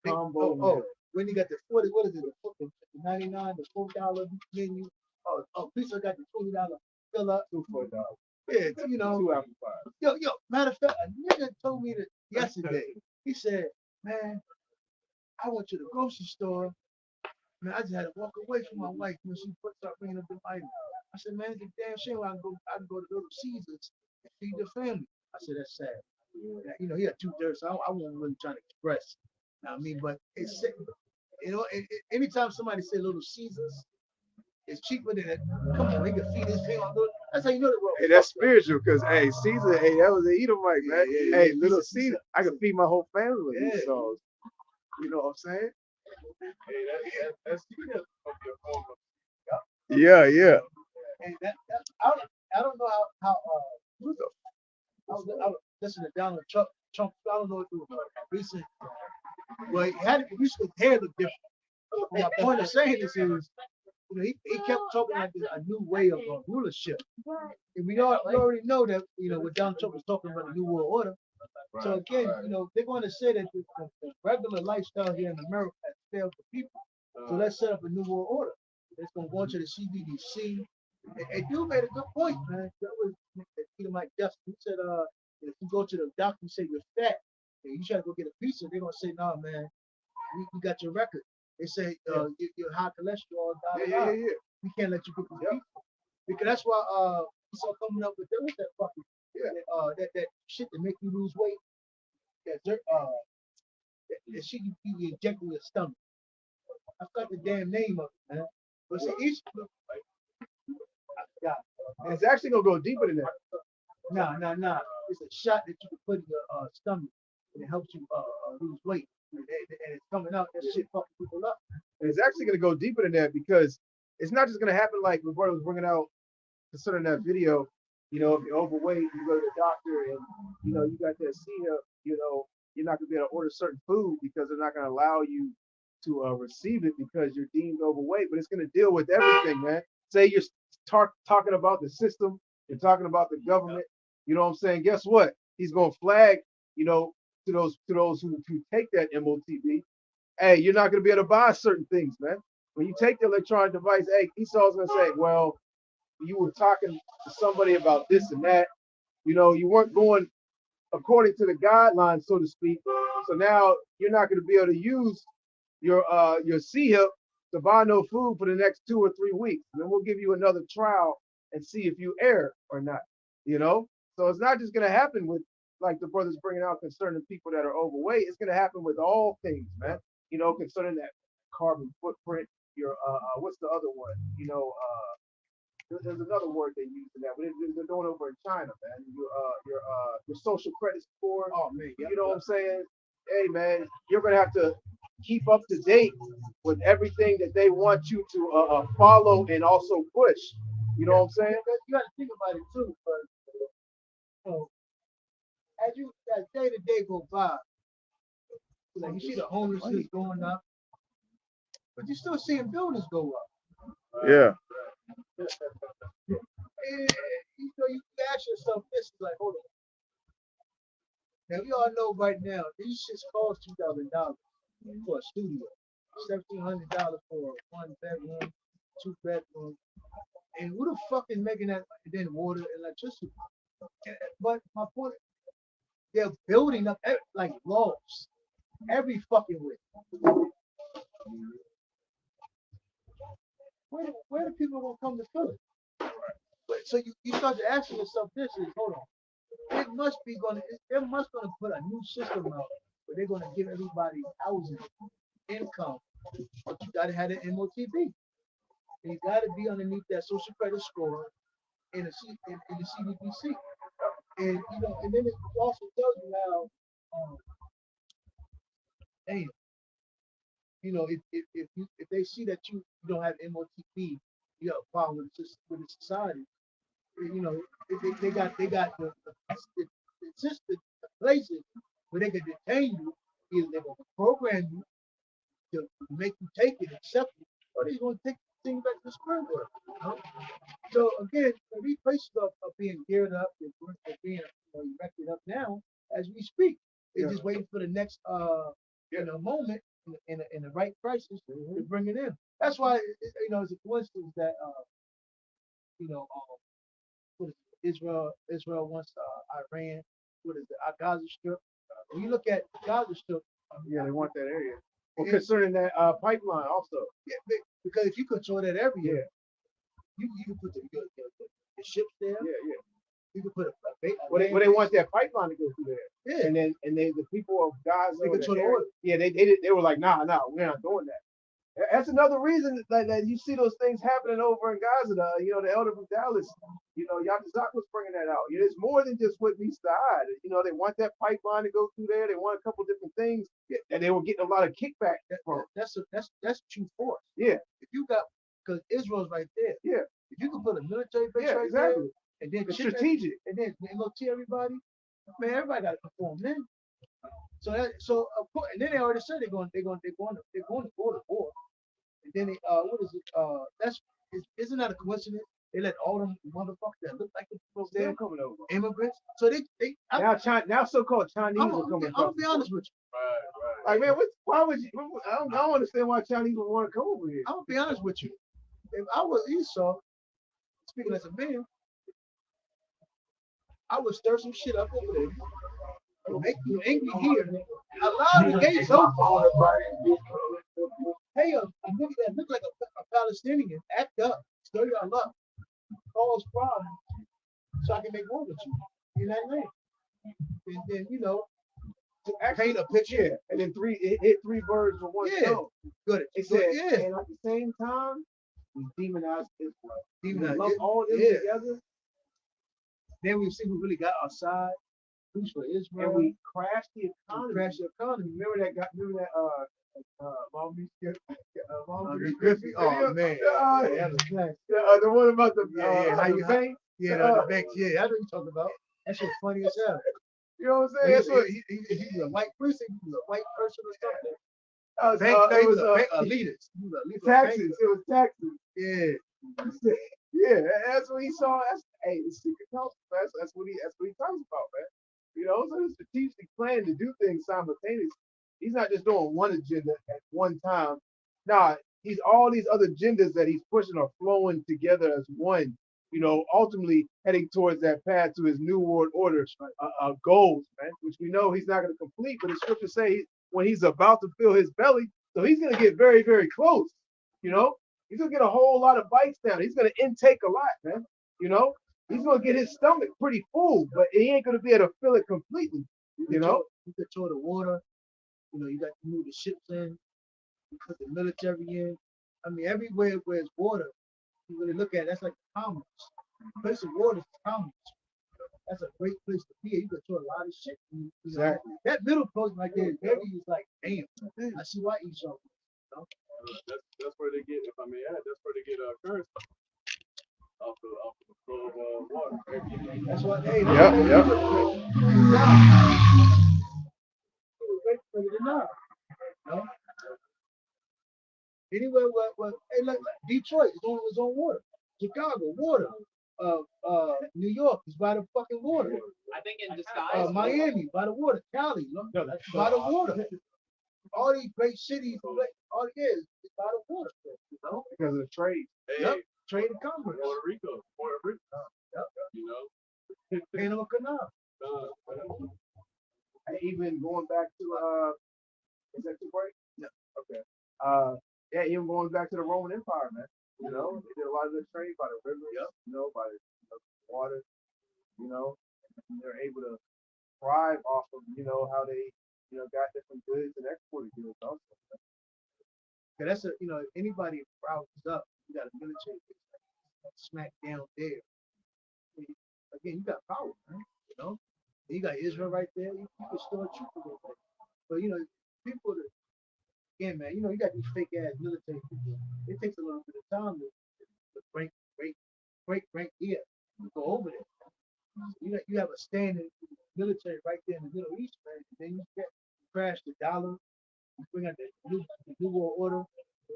combo. Wendy got the 40. What is it? The 99, the $4 menu. Pizza got the $20 fill up. $2 for $1. Yeah, Two apple pies. Yo, matter of fact, a nigga told me that yesterday. He said, man, I went to the grocery store. Man, I just had to walk away from my wife when she started bringing up the items. I said, man, it's a damn shame I can go to Little Caesars and feed the family. I said, that's sad. He had 2 thirds, so I wasn't really trying to express. I mean, but it's, anytime somebody say Little Caesars, it's cheaper than it. Come on, he can feed his family. That's how you know the world. Hey, that's spiritual, because hey, Caesar, hey, that was an Edomite, man. Hey, Little Caesar, I could feed my whole family with these sauce. You know what I'm saying? Hey, that's Yeah. And I don't know how I was listening to Donald Trump. I don't know if it was recent. Well, he used to hair look different. My point of saying this is, he kept talking like a new way of rulership. And we already know that, what Donald Trump was talking about, the New World Order. So again, they're going to say that the regular lifestyle here in America has failed the people. So let's set up a New World Order. It's going to go into the CBDC. And dude made a good point, man. That was Mike Justin. He said, if you go to the doctor and say you're fat, and you try to go get a pizza, they're going to say, no, man, we got your record. They say you're high cholesterol. Yeah. We can't let you get the pizza. Because that's why he started coming up with that fucking that shit to make you lose weight. That shit you inject in your stomach. I forgot the damn name of it, man. But see, each I forgot. And it's actually gonna go deeper than that. Nah. It's a shot that you can put in your stomach, and it helps you lose weight. And it's coming out. That shit fucking people up. And it's actually gonna go deeper than that, because it's not just gonna happen like Roberto was bringing out concerning that video. If you're overweight, you go to the doctor, and you got that CHIP. You're not gonna be able to order certain food because they're not gonna allow you to receive it because you're deemed overweight. But it's gonna deal with everything, man. Say you're talking about the system, you're talking about the government. You know what I'm saying? Guess what? He's gonna flag, to those who take that MOTB. Hey, you're not gonna be able to buy certain things, man. When you take the electronic device, hey, Esau's gonna say, well, you were talking to somebody about this and that. You weren't going according to the guidelines, so to speak. So now you're not going to be able to use your CHIP to buy no food for the next 2 or 3 weeks. And then we'll give you another trial and see if you err or not. So it's not just going to happen with, like the brothers bringing out, concerning people that are overweight. It's going to happen with all things, man. Concerning that carbon footprint. Your what's the other one? There's another word they use in that, but they're doing over in China, man. Your social credit score. Oh man, You know what I'm saying? Hey man, you're gonna have to keep up to date with everything that they want you to follow and also push. You know what I'm saying? You got to think about it too, but as day to day go by, like you see the homelessness going up, but you still seeing buildings go up. Yeah. And, you ask yourself this, is like, hold on. Now we all know right now these shits cost $2,000 for a studio, $1,700 for 1 bedroom, 2 bedroom, and who the fuck is making that? Then water, electricity. But my point, they're building up like walls every fucking way. Where do people gonna come to fill it? So you start to asking yourself this is, hold on. They're must gonna put a new system out where they're gonna give everybody housing, income, but you gotta have an MOTB. And you gotta be underneath that social credit score in the CBDC. And and then it also tells you how if they see that you don't have MOTB, you have a problem with the society. They got the system, places where they can detain you. Either they're going to program you to make you take it, accept it, or they're going to take things back to the square world. You know? So again, these places are being geared up, they're being erected up now as we speak. They're just waiting for the next moment in the right crisis to bring it in. That's why it's a coincidence that you know um, what is it? Israel wants Iran. What is it? Gaza Strip. When you look at Gaza Strip, yeah, they want that area. Well, concerning that pipeline also. Yeah, because if you control that area, you can put the ships there. Yeah. You can put Well, they want that pipeline to go through there. Yeah. And then the people of Gaza, They control the oil. yeah, they were like, nah, we're not doing that. That's another reason that you see those things happening over in Gaza. The elder from Dallas, Yakazak was bringing that out. It's more than just what meets the eye. They want that pipeline to go through there. They want a couple different things that they were getting a lot of kickback from. That's true force. Yeah. If you got, because Israel's right there. Yeah. If you can put a military base right exactly. there, and then it's strategic, and then MOT everybody, man, everybody got to conform then. So of course, and then they already said they're going to go to war. And then they, what is it? Isn't that a coincidence? They let all them motherfuckers that look like the people there coming over. Immigrants. So now so-called Chinese are coming. I'm gonna be honest with you. Right. Like, man, why would you? I don't understand why Chinese would want to come over here. I'm gonna be honest with you. If I was Esau, speaking as a man, I would stir some shit up over there. Make you angry here. Allow the gates open. Hey, a nigga that look like a Palestinian, act up, stir y'all up, cause problems, so I can make war with you in that land. And then to paint a picture, and then hit three birds with one stone. Good. It said, and at the same time, we demonize Israel. We lump all them together. Then we see we really got our side. Who's for Israel? And we crash the economy. Remember that Mommy Griffey. Oh man, the one about the how you bank. The bank. Yeah, that's what you talking about. That shit funny as hell. You know what I'm saying? That's what he was a white person. He was a white person or something. It was elitist. Taxes. It was taxes. Yeah. Yeah, that's what he saw. The secret council. That's what he talks about, man. So he's strategically planning to do things simultaneously. He's not just doing one agenda at one time. Nah, he's all these other agendas that he's pushing are flowing together as one. Ultimately heading towards that path to his new world order goals, man, which we know he's not going to complete. But the scriptures say when he's about to fill his belly, so he's going to get very, very close. He's going to get a whole lot of bites down. He's going to intake a lot, man. He's going to get his stomach pretty full, but he ain't going to be able to fill it completely. You control the water. You got to move the ships in. You put the military in. I mean, everywhere where it's water, you really look at it, that's like commerce. Place of water is commerce. That's a great place to be. You control a lot of shit. Exactly. That middle post right there, Debbie is like, damn. I see why Esau. That's where they get, if I may add, that's where they get currency off the flow of water. That's what Anywhere like Detroit is on water. Chicago, water. New York is by the fucking water. I think in disguise. Miami by the water. Cali by the water. All these great cities, all it is by the water. Because of the trade. Trade and commerce. Puerto Rico. Panama Canal. And even going back to is that too bright? Yeah. Okay. Even going back to the Roman Empire, man. They did a lot of the trade by the rivers, by the water, they're able to thrive off of, how they, got different goods and exported goods also. That's anybody rises up, you got a military smack down there. Again, you got power, man. You got Israel right there. You can store troops. But people that again, man, you got these fake ass military people. It takes a little bit of time to break here. You go over there. You have a standing military right there in the Middle East, man. And then you get crash the dollar, you bring out the new world order.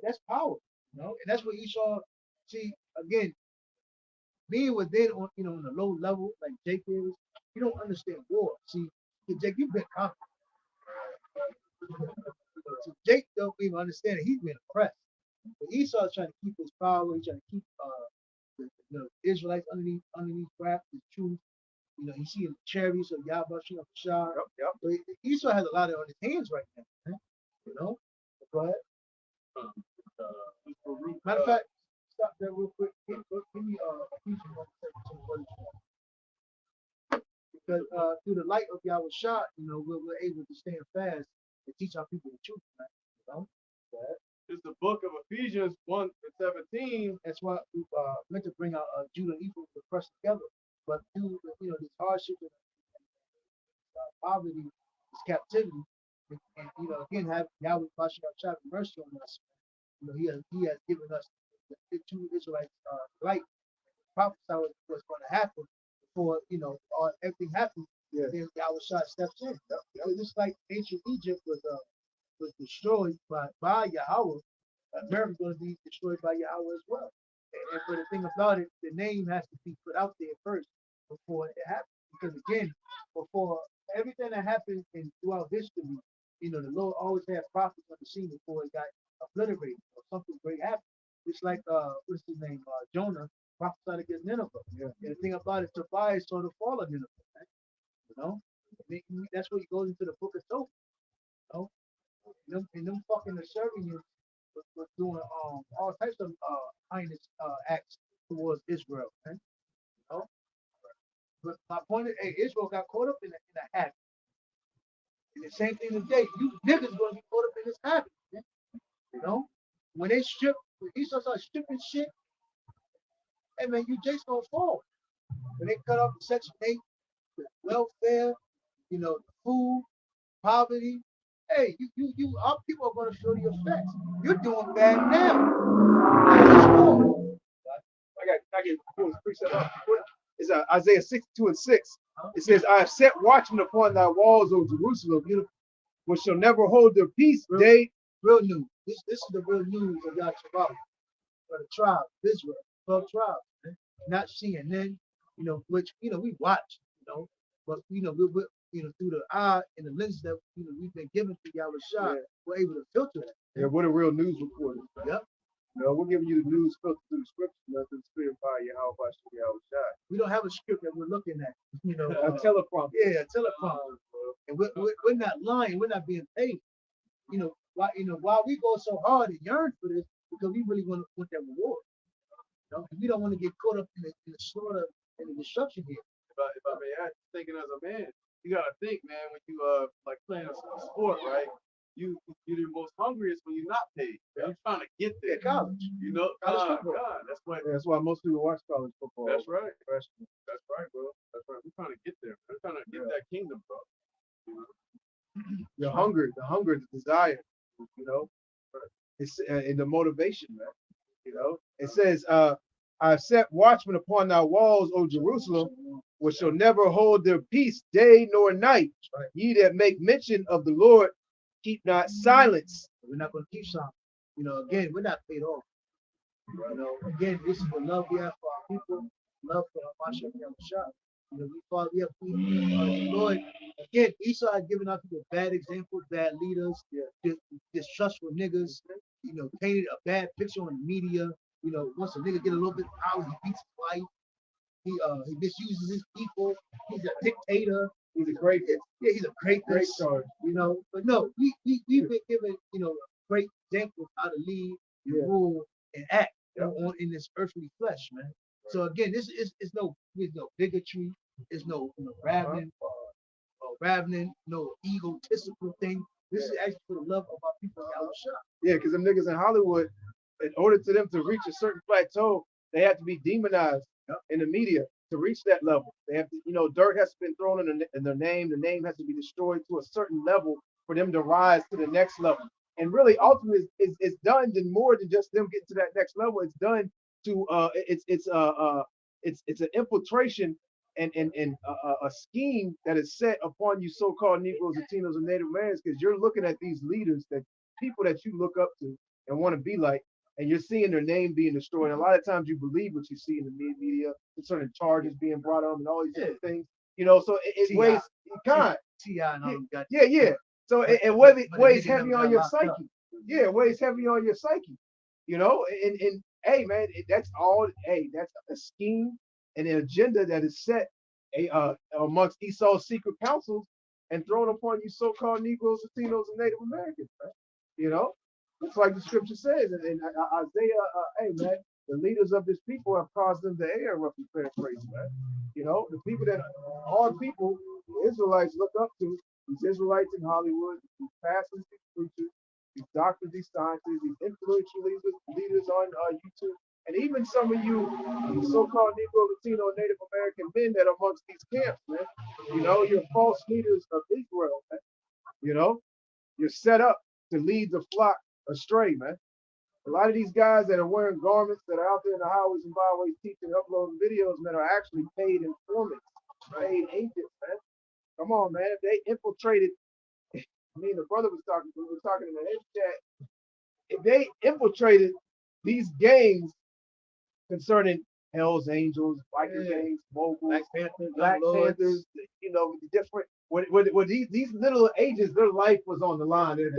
That's power, you know, and that's what Esau. See, again, being within on on a low level like Jake is, you don't understand war. See, Jake, you've been conquered. So Jake don't even understand it. He's been oppressed. But Esau's trying to keep his power. He's trying to keep the Israelites underneath wraps, his truth. You know, he's seeing the chariots of Yahweh Shah. Yep. So Esau has a lot on his hands right now. Man. You know, go ahead. Um, Matter of fact, stop there real quick. Give me Ephesians 1:17. Because through the light of Yahweh Shah, we're able to stand fast and teach our people the truth, man. You know? Go it's the book of Ephesians 1:17. That's why we meant to bring out Judah and Ephraim to press together. But due to this hardship and poverty, this captivity, and again have Yahweh Shah mercy on us. He has given us the two Israelites light, prophesy what's going to happen before everything happens. Yeah. Then Yahweh Shah steps in. Just like ancient Egypt was destroyed by Yahweh, America's going to be destroyed by Yahweh as well. And for the thing about it, the name has to be put out there first before it happens. Because again, before everything that happened throughout history, the Lord always had prophets on the scene before it got obliterated or something great happened. Just like what's his name? Jonah prophesied against Nineveh. Yeah. And the thing about it, Tobias saw the fall of Nineveh. Right? That's what he goes into the book of Tobit. And them fucking Assyrians was doing all types of heinous acts towards Israel. Right? But my point is, hey, Israel got caught up in a habit. And the same thing today, you niggas gonna be caught up in this habit. Man. When they when Esau starts stripping shit, hey man, you just gonna fall. When they cut off the Section 8, the welfare, the food, poverty, hey, our people are gonna feel the effects. You're doing bad now. I get precept up. It's Isaiah 62:6. It says, I have set watchmen upon thy walls, O Jerusalem, which shall never hold their peace day. Real news. This is the real news of Yahshua for the tribe, Israel, 12 tribes. Man. Not CNN, which we watch, but we're through the eye and the lens that we've been given to Yahweh Shah, we're able to filter that. Yeah, what a real news reporter. Yep. We're giving you the news filtered through the scripture, nothing spirit by Yahweh Shah. We don't have a script that we're looking at, A teleprompter. Yeah, a teleprompter. And we're not lying, we're not being paid. Why we go so hard and yearn for this, because we really want that reward. We don't want to get caught up in the slaughter and the destruction here. If I may add, thinking as a man, you gotta think, man, when you like playing a sport, right? You're the most hungriest when you're not paid. You're trying to get there. College. God, that's why. That's why most people watch college football. That's right. That's right, bro. That's right. We're trying to get there. We're trying to get that kingdom, bro. The hunger, the desire, it's and the motivation, man. It says, I've set watchmen upon thy walls, O Jerusalem, which shall never hold their peace day nor night. Right. Ye that make mention of the Lord, keep not silence. We're not going to keep silent. Again, we're not paid off. Again, this is the love we have for our people, love for our Masha and Shah. We have the Lord. Again, Esau had given our people bad examples, bad leaders, distrustful niggas, painted a bad picture on the media. Once a nigga get a little bit of power, he beats his wife. He misuses his people. He's a dictator. He's a great, he's a great charge. But no, we've been given, great examples how to lead, rule, and act in this earthly flesh, man. So again, this is no bigotry, it's no ravening, no egotistical thing. This is actually for the love of our people in Yahweh. Yeah, because them niggas in Hollywood, in order to them to reach a certain plateau, they have to be demonized in the media to reach that level. They have to, dirt has been thrown in their name. The name has to be destroyed to a certain level for them to rise to the next level. And really, ultimately, it's done than more than just them getting to that next level. It's done to it's an infiltration and a scheme that is set upon you so-called Negroes, Latinos, and Native Americans, because you're looking at these leaders, that people that you look up to and want to be like, and you're seeing their name being destroyed. And a lot of times you believe what you see in the media concerning charges being brought on and all these different things, so it weighs kind. T.I. and all them got Yeah. So it weighs heavy on your psyche. Yeah, it weighs heavy on your psyche. And hey man, that's all. Hey, that's a scheme and an agenda that is set amongst Esau's secret councils and thrown upon you so-called Negroes, Latinos, and Native Americans. Right? It's like the scripture says in Isaiah. Hey man, the leaders of this people have caused them to err, roughly paraphrasing, man. The people that our people, the Israelites, look up to, these Israelites in Hollywood, these pastors, these preachers, these doctors, these scientists, these influential leaders on YouTube, and even some of you so-called Negro, Latino, and Native American men that are amongst these camps, man. You're false leaders of Israel, man. You're set up to lead the flock astray, man. A lot of these guys that are wearing garments that are out there in the highways and byways teaching, uploading videos, man, are actually paid informants, paid agents, man. Come on, man. If they infiltrated, the brother was talking, we were talking in the head chat. If they infiltrated these gangs concerning Hell's Angels, biker gangs, moguls, Black Panthers, the different. What these little agents, their life was on the line. If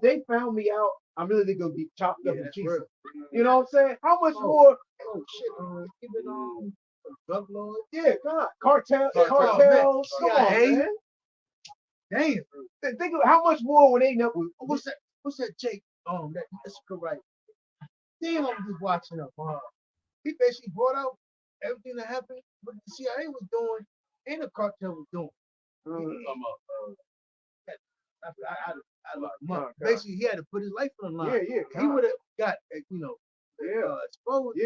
they found me out, I'm really gonna be chopped up in pieces. You know what I'm saying? How much more? Oh shit! Even drug lords. Yeah, come on, cartels. Come on, man. Damn. Think of how much more when they know. What's that Jake? That's correct. Damn, I'm just watching up. He basically brought out everything that happened, what the CIA was doing and the cartel was doing. Basically, he had to put his life on the line. Yeah. He would have got, exposed. Yeah,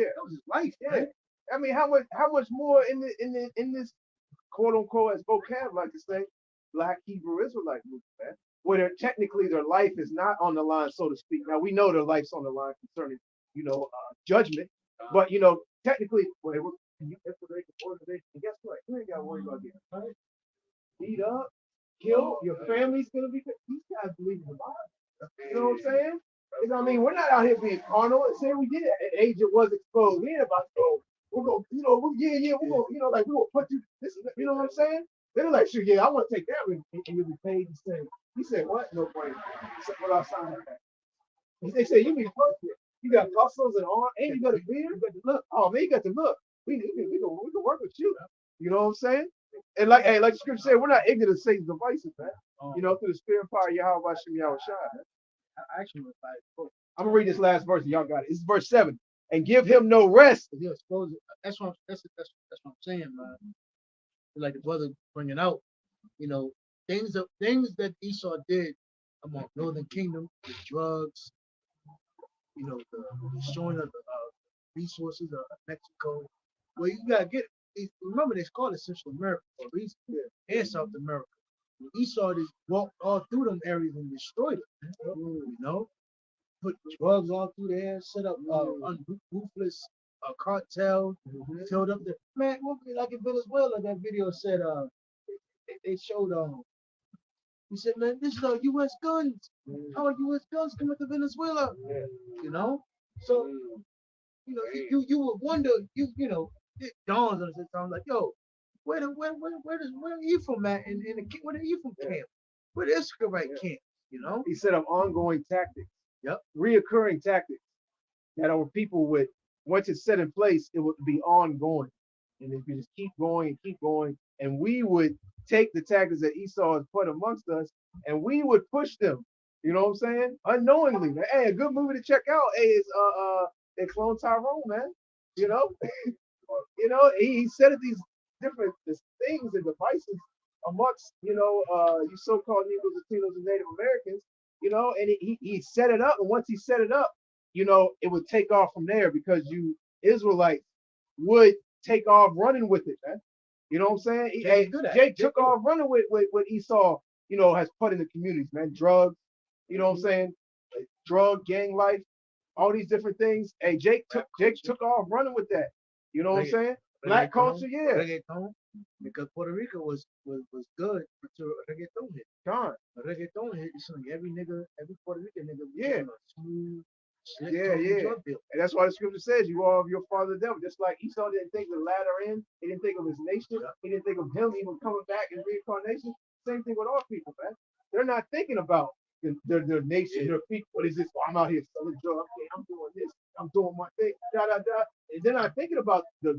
that was his life. Yeah. Man. I mean, how much more in this quote unquote, as vocab like to say, Black Hebrew Israelite movement, man, where technically their life is not on the line, so to speak. Now we know their life's on the line concerning, judgment, but technically, well, you infiltrate the organization. And guess what? You ain't got to worry about getting hurt, beat up, killed. Your family's gonna be. These guys believe in the Bible. You know what I'm saying? I mean, we're not out here being carnal. And say we did an agent was exposed. We ain't about to go. We're gonna, we're gonna, like we're gonna put you. This, you know what I'm saying? They're like, sure, yeah, I want to take that one, and you'll be paid to say. He said, what? No brainer. What I signed that. They say you be perfect. You got muscles and arms, and you got a beard. You got the look. Oh man, you got the look. We can work with you. You know what I'm saying? And like the scripture said, we're not ignorant of Satan's devices, man. Through the spirit and power of Yahweh Hashem Yahweh Shai. I actually went by it. I'm gonna read this last verse. Y'all got it. This is verse 7. And give him no rest. That's what I'm saying, man. Like the brother bringing out, things that Esau did among Northern Kingdom, the drugs, the destroying of the resources of Mexico. Well, you gotta remember they called it Central America for a reason, and South America. Esau just walked all through them areas and destroyed it. Put drugs all through there, set up ruthless cartel, filled up the man. Like in Venezuela, that video said they showed he said, man, this is U.S. guns. How are U.S. guns coming to Venezuela? So you would wonder, it dawns on us at times like, yo, where Ephraim at where the Ephraim camp? Where the Israelite camp? He set up ongoing tactics. Yep. Reoccurring tactics that our people would, once it's set in place, it would be ongoing. And if you just keep going, and we would take the tactics that Esau has put amongst us, and we would push them. You know what I'm saying? Unknowingly, man. Hey, a good movie to check out. Hey, is they Clone Tyrone, man. He set up these different things and devices amongst, you so-called Negroes, Latinos, and Native Americans, and he set it up. And once he set it up, it would take off from there because you Israelites would take off running with it, man. You know what I'm saying? Jake took off running with what Esau, has put in the communities, man. Drugs, you know what I'm saying? Drug, gang life, all these different things. Hey, Jake took off running with that. You know what I'm saying? Black culture, yeah. Reggaeton, because Puerto Rico was good until reggaeton hit. Con. Reggaeton hit, it's like every nigga, every Puerto Rican nigga, Yeah. smooth, slick Yeah, yeah. drug deal. And that's why the scripture says you are of your father the devil. Just like Esau didn't think of the latter end, he didn't think of his nation, he didn't think of him even coming back in reincarnation. Same thing with our people, man. They're not thinking about their nation, their people. What is this? Oh, I'm out here selling drugs. Okay, I'm doing this. I'm doing my thing. Da da da. And they're not thinking about the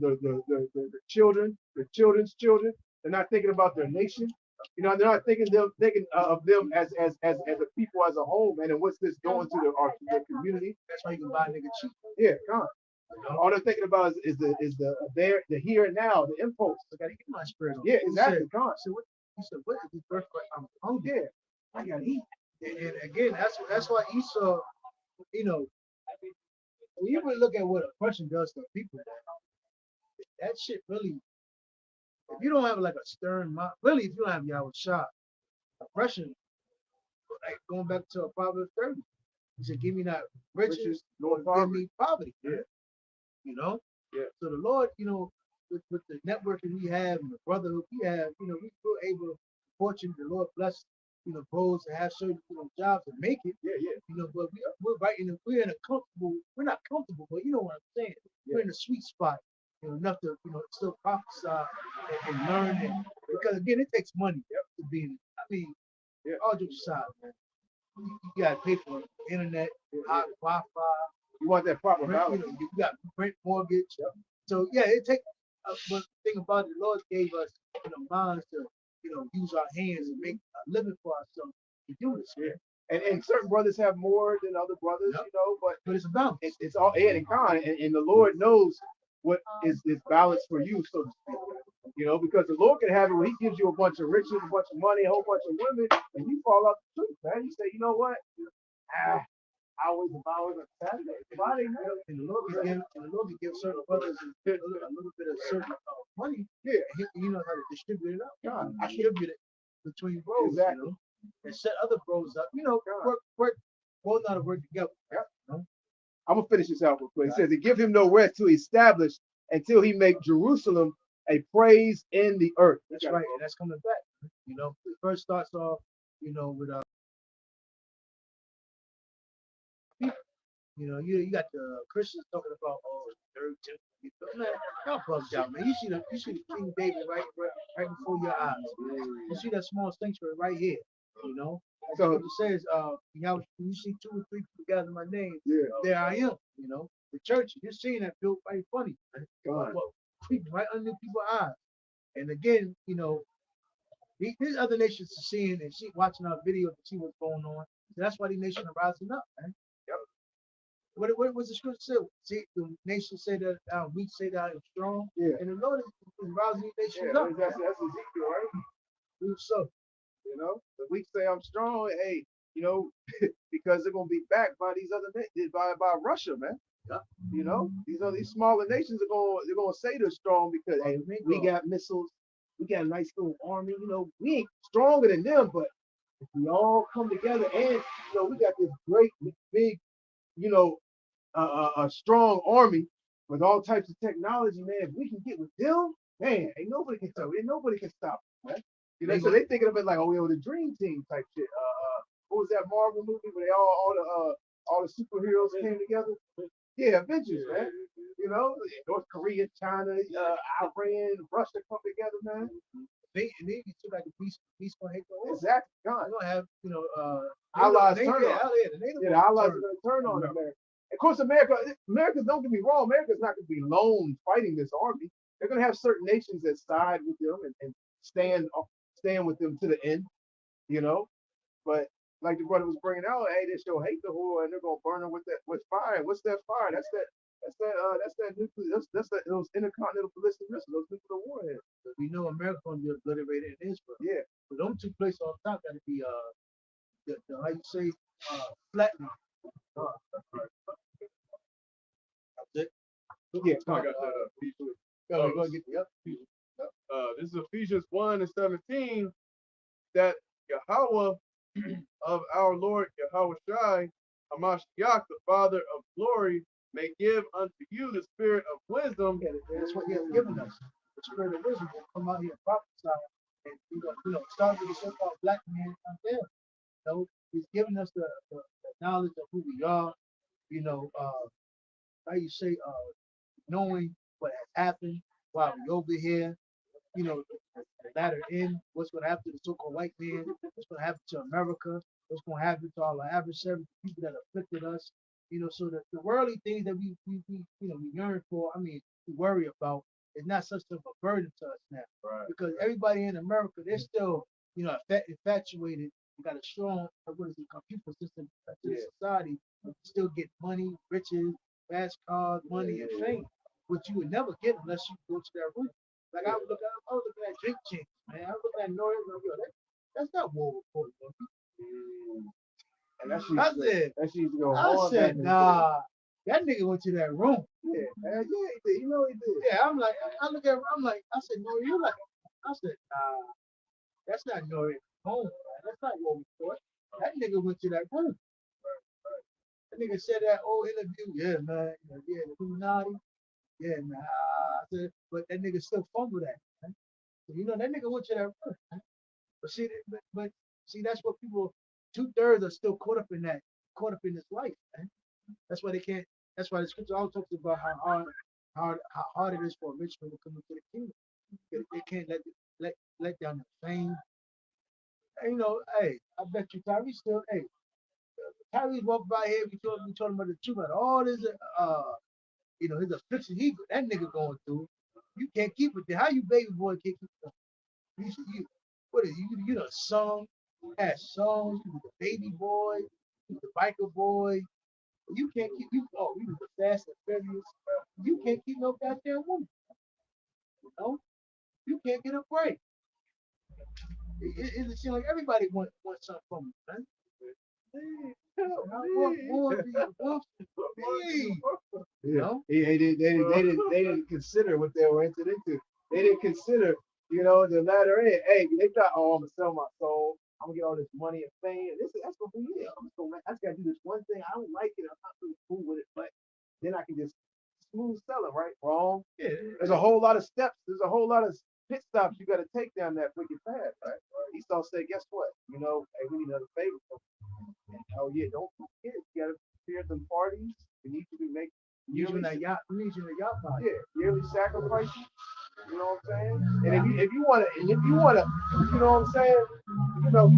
children, the children's children. They're not thinking about their nation. You know, they're not thinking of them as a people as a whole, man. And what's this doing to their community? That's why you can buy a nigga cheap. Yeah, come on. All they're thinking about is the here and now, the impulse. I gotta get my spirit on. Yeah, exactly. Come on. So he said, what is this birthright? I'm hungry. Yeah, I gotta eat. And again, that's why Esau, you know, when you really look at what oppression does to people, that shit really, if you don't have like a stern mind, really, if you don't have Yahweh Shah, oppression, like going back to Proverbs 30, he said, give me not riches, nor give me poverty. Yeah. You know? Yeah. So the Lord, you know, with the networking we have and the brotherhood we have, you know, we're able, fortunate, the Lord bless, you know, bros to have certain, you know, jobs and make it. Yeah, yeah. You know, but we're right in we're in a comfortable, we're not comfortable, but you know what I'm saying. Yeah. We're in a sweet spot, you know, enough to, you know, still prophesy and learn, because again, it takes money to be in it. I mean, all jokes aside, man. You gotta pay for internet, hot Wi-Fi. You want that proper balance. You know, you got rent, mortgage. So yeah, it takes. But the thing about it, the Lord gave us, you know, minds to, you know, use our hands and make a living for ourselves to do this. Yeah. And certain brothers have more than other brothers, you know, but it's a balance. It's all add and con, and the Lord knows what is balance for you, so to speak. You know, because the Lord can have it when He gives you a bunch of riches, a bunch of money, a whole bunch of women, and you fall out the truth, man. You say, you know what? Hours and hours on Saturday, Friday night. And the Lord can give certain brothers a little bit of certain money. Yeah. And he knows how to distribute it up. God. Distribute it between bros, Exactly. you know, and set other bros up. You know, work, both not to work together. Yep. You know? I'm gonna finish this out real quick. It says, "To give him no rest to establish until he make Jerusalem a praise in the earth." That's right, and that's coming back. You know, it first starts off, you know, with you know, you got the Christians talking about third temple. Man, y'all bugged out, man. You see the King David right before your eyes. You see that small sanctuary right here. You know, so it says, when you see 2 or 3 people gather my name, there I am. You know, the church, you're seeing that built right funny, right under people's eyes. And again, you know, these other nations are seeing and watching our video to see what's going on. So that's why these nations are rising up, man. What was the scripture say? See, the nation say that weak say that I am strong. Yeah. And the Lord is rising these nations up. That's Ezekiel, right? So, you know, the weak say I'm strong. Hey, you know, because they're gonna be backed by these other by Russia, man. Yeah. You know, these smaller nations they're gonna say they're strong because hey, we got missiles, we got a nice little army. You know, we ain't stronger than them, but if we all come together and you know, we got this great big, you know, a strong army with all types of technology, man. If we can get with them, man, ain't nobody can stop us, man. You know, so they thinking of it like, oh, we were the dream team type shit. What was that Marvel movie where they all the superheroes came together? Yeah, Avengers, man. You know, North Korea, China, Iran, Russia come together, man. They feel like the peace gonna hate the world. Exactly. God. They're gonna have, you know, allies turn on. The allies are gonna turn on America. Of course, America's, don't get me wrong, America's not going to be alone fighting this army. They're going to have certain nations that side with them and stand with them to the end, you know. But like the brother was bringing out, hey, they show hate the whore and they're going to burn them with fire. What's that fire? That's that nuclear. That's those intercontinental ballistic missiles, those nuclear warheads. We know America's going to be obliterated in Israel. Yeah. But them 2 places on top got to be how you say flattened. Yeah, I got that. This is Ephesians 1:17. That Yahweh of our Lord Yahweh Shai, Hamashiach, the Father of glory, may give unto you the spirit of wisdom. Yeah, that's what he has given us. The spirit of wisdom will come out here and prophesy. And start with the so-called black man out there. He's given us the knowledge of who we are. How you say, knowing what has happened while we over here. The latter end, what's going to happen to the so-called white man, what's going to happen to America, what's going to happen to all our adversaries, the people that afflicted us. So the worldly things that we yearn for, we worry about, is not such of a burden to us now. Right. Because everybody in America, they're still, infatuated and got a strong, computer system to the society, still get money, riches, fast cars, money, and fame, which you would never get unless you go to that room. Like I was looking at drink change, man. I was looking at Nori, that's not war report, man. And that shit go I hard. said, nah, that nigga went to that room. Yeah, he did. You know he did. Yeah, I'm like, I said, Nori, you like, I said, nah, that's not Nori home, man. That's not war report. That nigga went to that room. That nigga said that old interview, yeah, man, the Illuminati. Yeah, nah. I said, but that nigga still fumbled that, man. So, that nigga went to that room, man. But see, that's what people, 2/3 are still caught up in this life, man. That's why they can't. That's why the scripture all talks about how hard it is for a rich man to come into the kingdom. They can't let down the fame. And, hey, I bet you Tyree still, hey, Tyree walked by here. We told him about the truth about all this, his affliction that nigga going through. You can't keep it there. How you baby boy can't keep it? What is you the song, had songs, you was the baby boy, you was the biker boy. You can't keep you was the fast and furious. You can't keep no goddamn woman. You can't get a break. It seems like everybody wants something from you, man. They didn't consider what they were entered into. They didn't consider, the latter end. Hey, they thought, oh, I'm gonna sell my soul. I'm gonna get all this money and fame. That's what we need. I just gotta do this one thing. I don't like it. I'm not really cool with it, but then I can just smooth sell it, right? Wrong. Yeah. There's a whole lot of steps. There's a whole lot of pit stops you got to take down that wicked path, right? Esau said, guess what? Hey, we need another favor. Oh yeah, don't forget, you gotta prepare some parties. We need you to make using that yacht. We need you to yacht party. Yeah, yearly sacrifices. You know what I'm saying? And if you wanna, you know what I'm saying?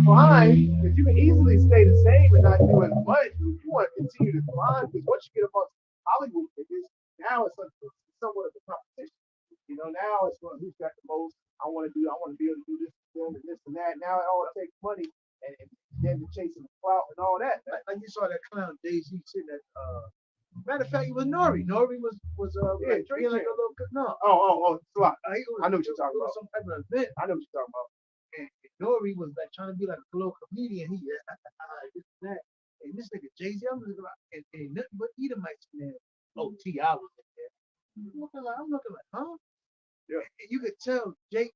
Climb, because you can easily stay the same and not do as much. If you want to continue to climb, because once you get amongst Hollywood figures, now it's somewhat of a competition. Now it's who's got the most. I want to be able to do this and this and that. Now it all takes money and then the chasing the clout and all that. Like you saw that clown Jay-Z sitting at matter of fact, it was Nori. Nori was drinking like a little no. Slot. I know what you're talking about. Some type of event. I know what you're talking about. And Nori was like trying to be like a little comedian. He this and that. And this nigga Jay-Z, I'm looking like, and nothing but Edomites in there. Oh, T.I. was in there. I'm looking like, huh? Yeah. And you could tell Jake.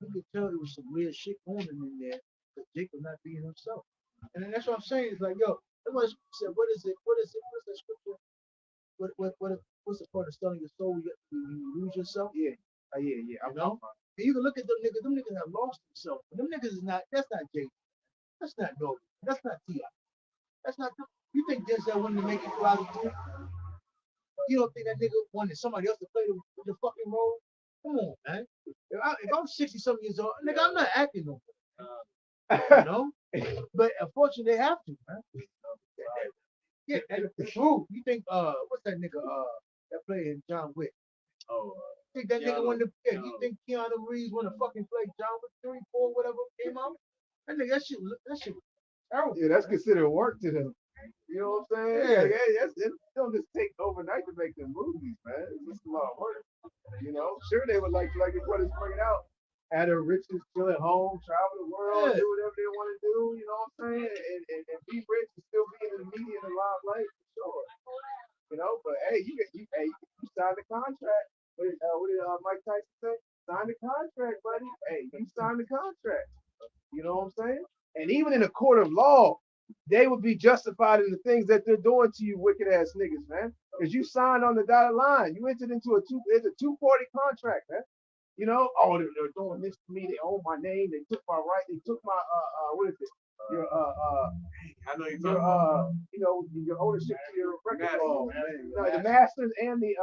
You could tell there was some weird shit going on in there because Jake was not being himself. And then that's what I'm saying. It's like, yo, everybody said, what is it? What's the scripture? What's the part of selling your soul? You lose yourself? Yeah. Yeah. And you can look at them niggas. Them niggas have lost themselves. Them niggas is not. That's not Jake. That's not Nori. That's not T.I. That's not. You think Denzel wanted to make it through out of the You don't think that nigga wanted somebody else to play the fucking role? Come on, man. If I'm 60-something years old, nigga, I'm not acting no more. But unfortunately, they have to, man. Yeah, that's true. You think, what's that nigga that played in John Wick? Think that nigga wanted to, you think Keanu Reeves wanted to fucking play John Wick 3, 4, whatever came out? That nigga, that shit was terrible. Yeah, that's considered work to them. You know what I'm saying? Yeah. It don't just take overnight to make them movies, man. It's just a lot of work. Sure they would like to before they bring it out. Have their riches, chill at home, travel the world, do whatever they want to do, you know what I'm saying? And be rich and still be in the media and the limelight, for sure. But hey, you signed the contract. What did Mike Tyson say? Sign the contract, buddy. Hey, you signed the contract. You know what I'm saying? And even in a court of law, they would be justified in the things that they're doing to you, wicked ass niggas, man. Because you signed on the dotted line. You entered into it's a 240 contract, man. You know, oh, they're doing this to me. They own my name. They took my right. They took my what is it? Your I know you're your talking about you know, your ownership to your record. Masters, No, the masters and the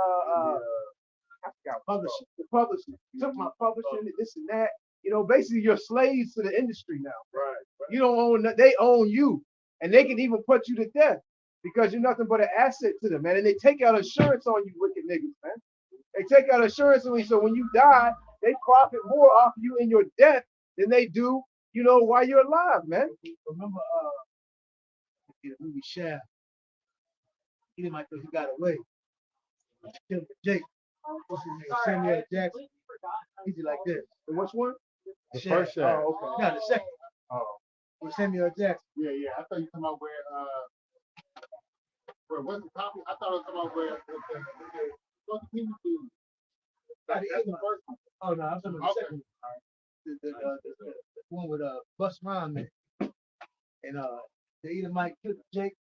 I forgot publishing. The publishing took my publishing, this and that. You know, basically you're slaves to the industry now. right. You don't own. They own you, and they can even put you to death because you're nothing but an asset to them, man. And they take out insurance on you, wicked niggas, man. They take out insurance on you, so when you die, they profit more off you in your death than they do, you know, while you're alive, man. Remember, in the movie Shaft, he didn't like he got away. Killed Jake. What's his name? Samuel Jackson. He did like this. And which one? The Shaft. first Shaft. Oh, okay. No, the second. Oh, With Samuel Jackson. Yeah, yeah. I thought you talking about where what's the copy? I thought it was talking about where what's the people do. That's the first one. Oh no, I'm talking about the Okay. second one. The one with Bus Rhymes in it. And the Edomite killed Jake.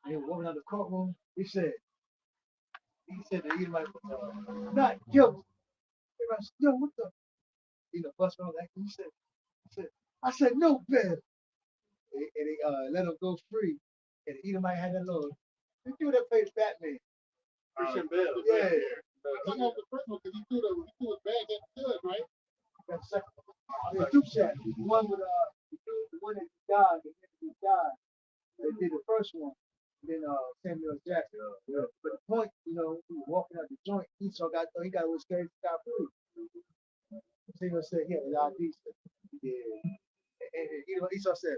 And they were walking out the courtroom. He said the Edomite was not guilty. Everybody said, yo, what the? You know, Bus Rhymes acting. He said, I said no better. And they let him go free. And the Edomite had that little. The dude that played Batman. Christian Bale. Yeah. I think that was the first one because he threw his bag at the judge, right? That's the second one. The two shot. The one with the one that died, the nigga who died. They did the first one. Then Samuel Jackson. Yeah. But the point, you know, he was walking out the joint. Esau got away scared, got free. Samuel said, yeah, the ID. Yeah. And you know, Esau said,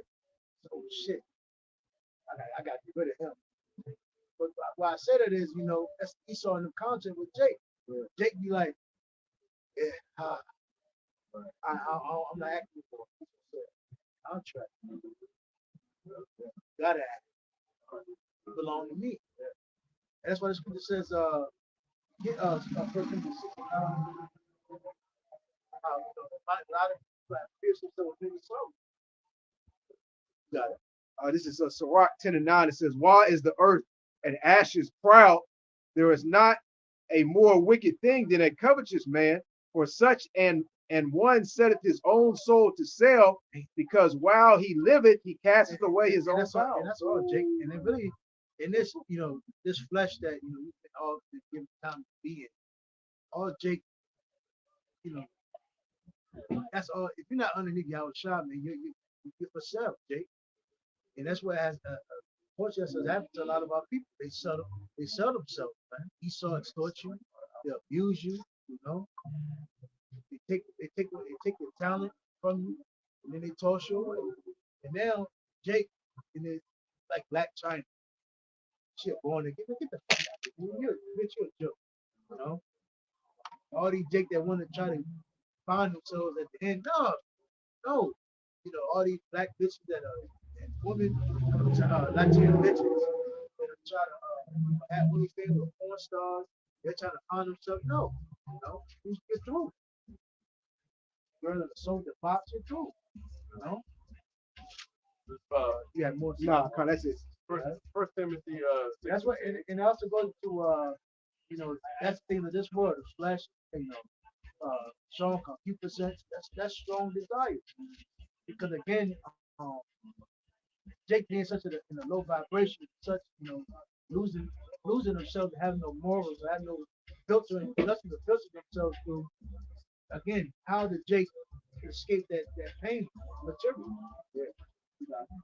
oh shit, I got to get rid of him. But why I said it is, you know, that's Esau in the contract with Jake. Yeah. Jake be like, yeah, I'm not acting for it. Contract. Gotta act. It belong to me. And that's why the scripture says, get us a person to sit down. A lot of people have pierced themselves with many songs. Got it. this is Sirach 10:9. It says, "Why is the earth and ashes proud? There is not a more wicked thing than a covetous man, for such and one setteth his own soul to sell, because while he liveth, he casteth away his own soul." And that's all, Jake. And it really, in this, you know, this flesh that you know we can all give time to be in. All Jake, you know, that's all. If you're not underneath Yahweh Shah, man, you're for sale, Jake. And that's what has unfortunately happens to a lot of our people. They sell themselves, man. Esau extort you, they abuse you, you know. They take your talent from you, and then they toss you away. And now Jake, and it's like Black China. Shit, born to get the fuck out of here. You're a joke, you know. All these Jake that want to try to find themselves at the end. No. You know, all these black bitches that are and women, Latino bitches that are trying to have anything with porn stars. They're trying to find themselves. No, you know, you're through. Girl that sold the box, you're through. You know. You have more. Nah, that's it. First Timothy. That's what, and it also goes to you know, that's the thing of this world, the flesh, you know, strong concupiscence. That's strong desire. Because again, Jake being such in a low vibration, such you know, losing themselves, having no morals, having no filtering, nothing to filter themselves through. Again, how did Jake escape that pain material? Yeah.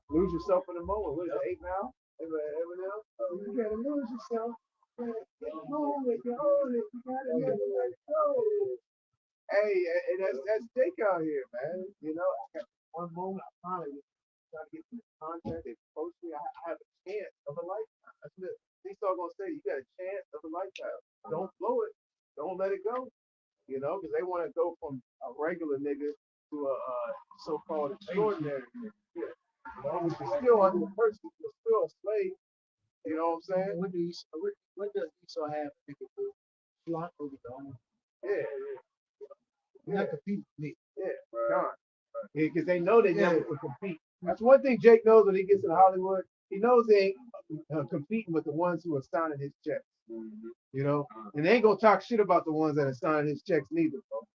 Lose yourself in the moment. What is it, 8 now? Every now? You gotta lose yourself. You gotta get home with your own. You gotta let it go. Hey, and that's Jake out here, man. You know, I got one moment I finally trying to get some content. They post me. I have a chance of a lifetime. That's what these all gonna say. You got a chance of a lifetime. Don't blow it. Don't let it go. You know, because they want to go from a regular nigga to a so-called extraordinary nigga. Yeah. You know, which is still under the person, you're still a slave. You know what I'm saying? What does Esau have to think of flaunt over the own? Yeah. You're not competing with me. Yeah. Because they know they never could compete. That's one thing Jake knows when he gets in Hollywood. He knows they ain't competing with the ones who are signing his checks. You know, and they ain't gonna talk shit about the ones that are signing his checks neither. Bro.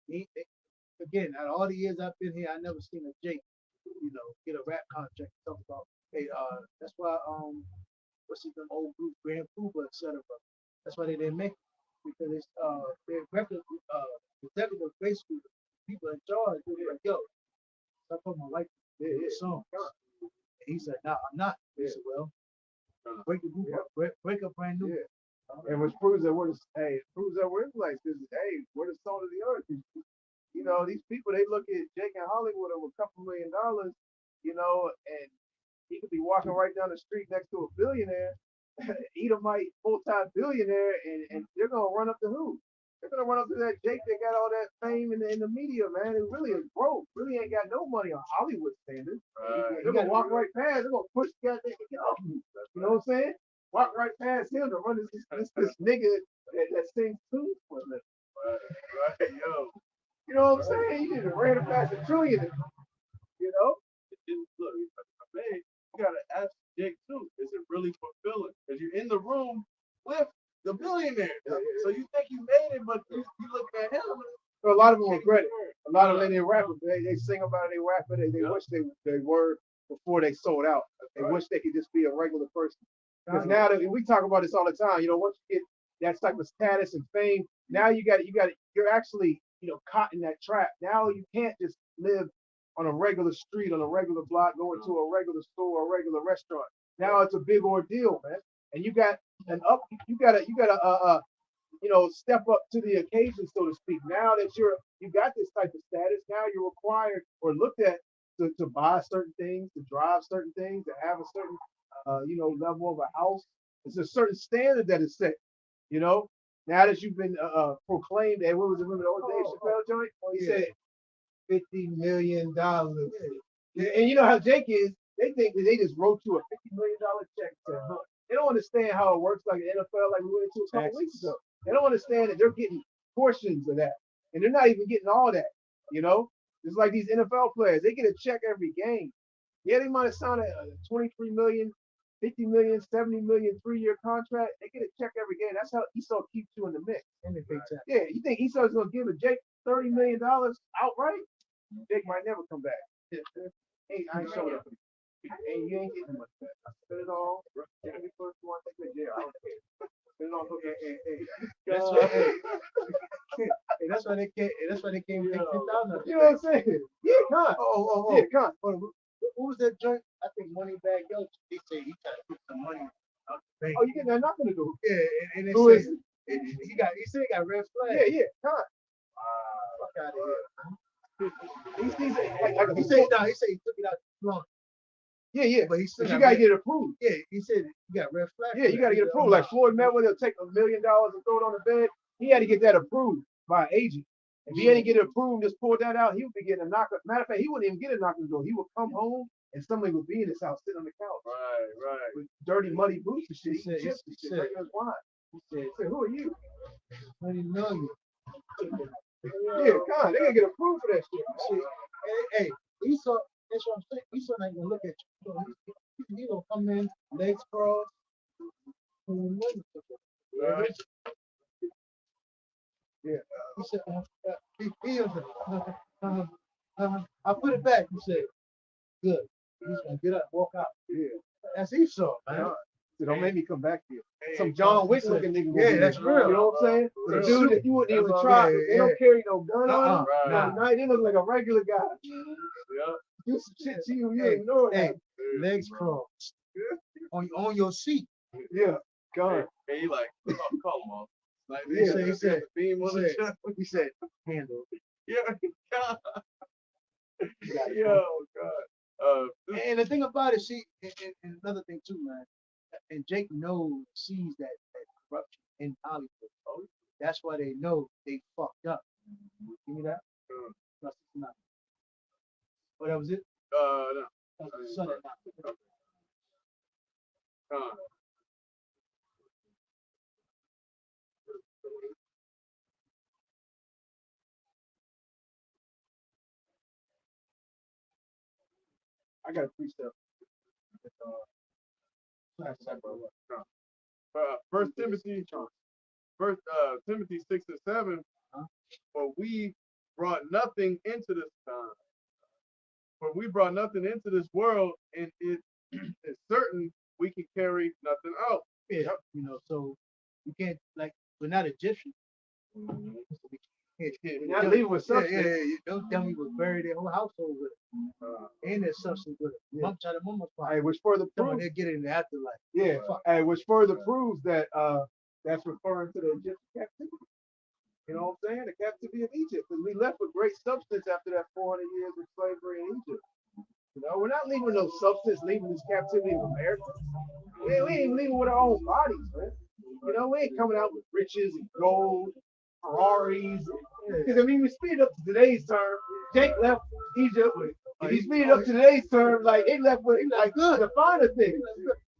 Again, out of all the years I've been here, I never seen a Jake, get a rap contract. Talk about, hey, that's why what's his name, old group, Grand Puba, etc. That's why they didn't make it because it's their record executive basically people in charge. They were like, yo, stop talking about like this song. And he said, nah, I'm not. He said, well, break the group up, break up brand new. Yeah. And which proves that we're Israelites. Because we're the salt of the earth. You know, these people they look at Jake in Hollywood with a couple $1 million, and he could be walking right down the street next to a billionaire, Edomite full-time billionaire, and they're gonna run up to who? They're gonna run up to that Jake that got all that fame in the media, man. It really is broke. Really ain't got no money on Hollywood standards. They're gonna walk right past. They're gonna push the goddamn. You know what I'm saying? Walk right past him to run this nigga that sings tunes for a living. Right, yo. You know what I'm saying? You just ran past a trillion. You know? Look, man, you gotta ask Jake too. Is it really fulfilling? Because you're in the room with the billionaire. So you think you made it, but you look at him. So a lot of them regret it. A lot of them they rap it. They sing about it, they rap it, they wish they were before they sold out. They wish they could just be a regular person. Because now that we talk about this all the time, once you get that type of status and fame, now you're actually, caught in that trap. Now you can't just live on a regular street, on a regular block, going to a regular store, or a regular restaurant. Now it's a big ordeal, man. And you got step up to the occasion, so to speak. Now that you got this type of status, now you're required or looked at to buy certain things, to drive certain things, to have a certain level of a house. It's a certain standard that is set. Now that you've been proclaimed, and what was it? Remember the old Dave Chappelle joint? He said $50 million. Yeah, and you know how Jake is. They think that they just wrote you a $50 million check. They don't understand how it works like the NFL, like we went into a couple weeks ago. They don't understand that they're getting portions of that, and they're not even getting all that. It's like these NFL players. They get a check every game. Yeah, they might have signed a 23 million, 50 million, 70 million 3-year contract. They get a check every game. That's how Esau keeps you in the mix. Yeah, you think Esau's gonna give a Jake $30 million outright? Jake might never come back. Hey, I ain't showing up. Hey, you ain't getting much back. I spent it all. Every first one, take it. Yeah, I don't care. Spend it all. That's why they can't. That's why they came 15,000. You know what I'm saying? Yeah, Con. Oh. Yeah, Con. Who was that joint? I think Moneybag Yo. He said he tried to put some money out the bank. Oh, you getting nothing to do? Yeah, and Who is it? He said he got red flag. Yeah, Con. Fuck out of here. He said he took it out the front. Yeah. But you gotta get it approved. Yeah, he said you got red flag. Yeah, you gotta get approved. Like Floyd Mayweather, they'll take $1 million and throw it on the bed. He had to get that approved by an agent. If he didn't get it approved, just pulled that out, he would be getting a knock. Matter of fact, he wouldn't even get a knock on the door. He would come home and somebody would be in his house sitting on the couch. Right. With dirty, muddy boots and shit. He said, wine. He said, who are you? 20 million. Yeah, Con, they gotta get approved for that shit. Hey, Esau, that's what I'm saying. Esau not gonna look at you. He gonna come in, legs crossed. Right. Yeah. He said, I'll put it back. He said, good. He's gonna get up, walk out. Yeah. That's Esau, man. So don't make me come back to you. Some John Wick looking nigga. Yeah, that's real. You know what I'm saying? The Real. dude that you wouldn't even try. They don't carry no gun on them. Right. They look like a regular guy. Yeah. Do some shit to you. You ain't know Hey, that. legs crossed. On your seat. Yeah. God. Hey, he like, call him off. Like, He said, beam on the shot. he said, handle. Yeah, God. Yo, God. And the thing about it, see, and another thing too, man, and Jake sees that corruption in Hollywood. That's why they know they fucked up. Give me that? Plus it's not. Oh, that was it? No. Sunday night. I got a precept. First Timothy, Timothy 6 and 7. For we brought nothing into this time. For we brought nothing into this world, and it is certain we can carry nothing out. Yeah, you know, so we can't like we're not Egyptians. You're not leaving with substance. Yeah. Don't tell me we buried their whole household with it. And there's substance with it. Mom tried to Hey, which further proves they get it in the afterlife. Yeah. Hey, which further proves that that's referring to the Egyptian captivity. You know what I'm saying? The captivity of Egypt. Because we left with great substance after that 400 years of slavery in Egypt. You know, we're not leaving no substance, leaving this captivity of America. We ain't even leaving with our own bodies, man. You know, we ain't coming out with riches and gold, Ferraris. Because, I mean, we speed it up to today's term. Jake left Egypt with, if you speed it up to today's term, like, they left with, like, the finer things.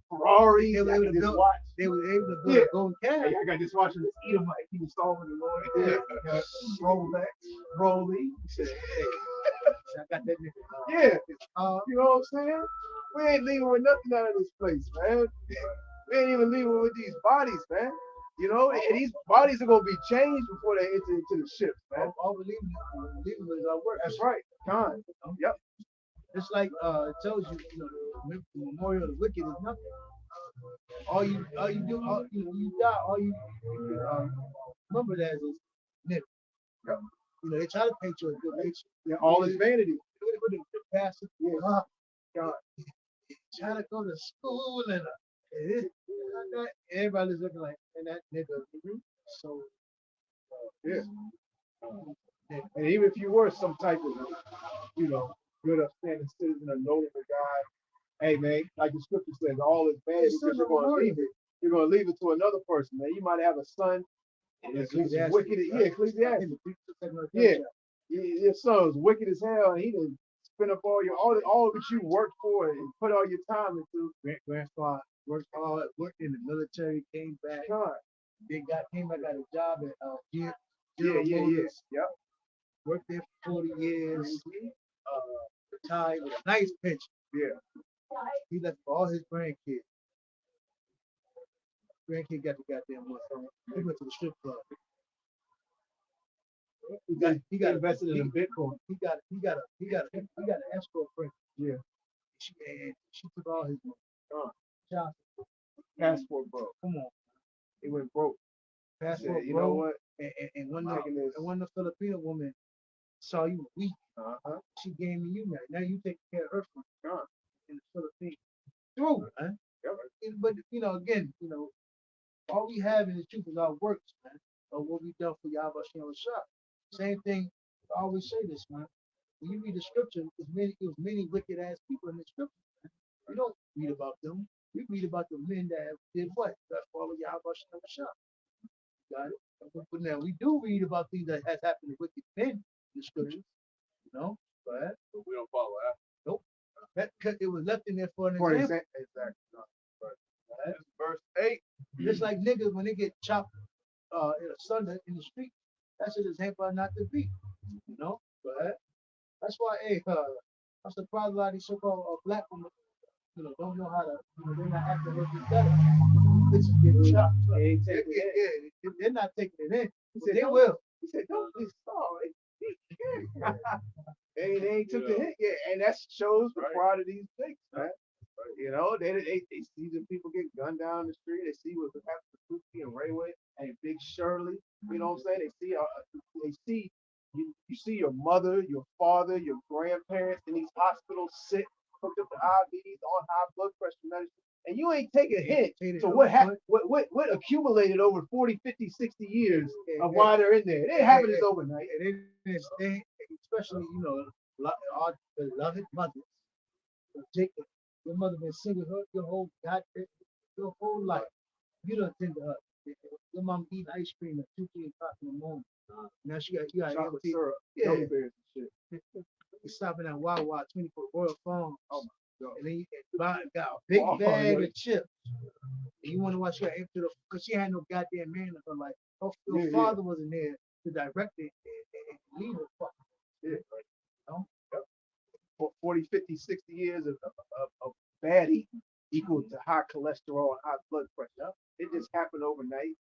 Ferraris, they were able to build, they were able to build a golden calf. Hey, I got this watching this Edomite. He was solving the Lord. Yeah. Rolex, Rolly. I got that nigga. Yeah. You know what I'm saying? We ain't leaving with nothing out of this place, man. We ain't even leaving with these bodies, man. You know, and these bodies are gonna be changed before they enter into the ships, man. All believing is our work. That's right. Con. Yep. It's like it tells you, you know, the memorial of the wicked is nothing. All you do, you know, when you die, all you remember that is nigga. Yep. You know, they try to paint you a good nature. Yeah, all is vanity. Pastor, Yeah. God. Trying to go to school and everybody's looking like, and that nigga. So, yeah. And even if you were some type of, you know, good upstanding citizen, a notable guy, hey man, like the scripture says, all is vanity because you're going to leave it. You're going to leave it to another person, man. You might have a son that's wicked. Yeah, Ecclesiastes. Yeah. Your son was wicked as hell, and he didn't spend up all that you worked for and put all your time into. Grandpa worked hard, worked in the military, came back. God. Came back, got a job at Yep. Worked there for 40 years. Retired with a nice pension. Yeah. He left for all his grandkids. Grandkid got the goddamn one. He went to the strip club. He got invested in Bitcoin. He got an escrow friend. Yeah. She took all his money. Passport broke. Come on. He went broke. Passport broke. You know what? And when the Filipino woman saw you weak, she gave me you now. Now you take care of her from in the Philippines. True, man. But you know, again, you know, all we have in the truth is our works, man, or what we done for Yahweh Shem Shah. Same thing. I always say this, man. When you read the scripture, it was many wicked ass people in the scripture. Man. We don't read about them. We read about the men that did what? That follow Yahweh Shem Shah. Got it? But now we do read about things that has happened to wicked men in the scriptures. You know? But we don't follow that. Nope. That it was left in there for an example. Exactly. Right. Verse 8. Just like niggas when they get chopped in a Sunday in the street, that's an example not to be. You know? But that's why, I'm surprised a lot of these so-called black women, you know, don't know how to, you know, they're not acting a little bit better. Get chopped. They're not taking it in. He said, they will. He said, don't be sorry. They ain't took the hit yet. And that shows the pride of these things, man. You know, they see the people get gunned down the street. They see what happened to Pookie and Rayway and Big Shirley. You know what I'm saying? They see you see your mother, your father, your grandparents in these hospitals sick, hooked up to IVs on high blood pressure medicine. And you ain't taking a hint to what happened, what accumulated over 40, 50, 60 years of why they're in there. It didn't happen this overnight. They, especially, you know, our beloved mothers. Jacob, your mother been single your whole life. You don't think your mom eating ice cream at 2, 3 o'clock in the morning. Now she got chocolate empty. syrup, gummy bears and shit. You stopping at Wawa 24 Royal Farms. Oh my God. And then you got a big bag of chips. And you wonder why she got empty because she had no goddamn man in her life. Her father wasn't there to direct it and lead her. Yeah. You know? 40 40, 50, 60 years of bad eating equal to high cholesterol and high blood pressure. It just happened overnight.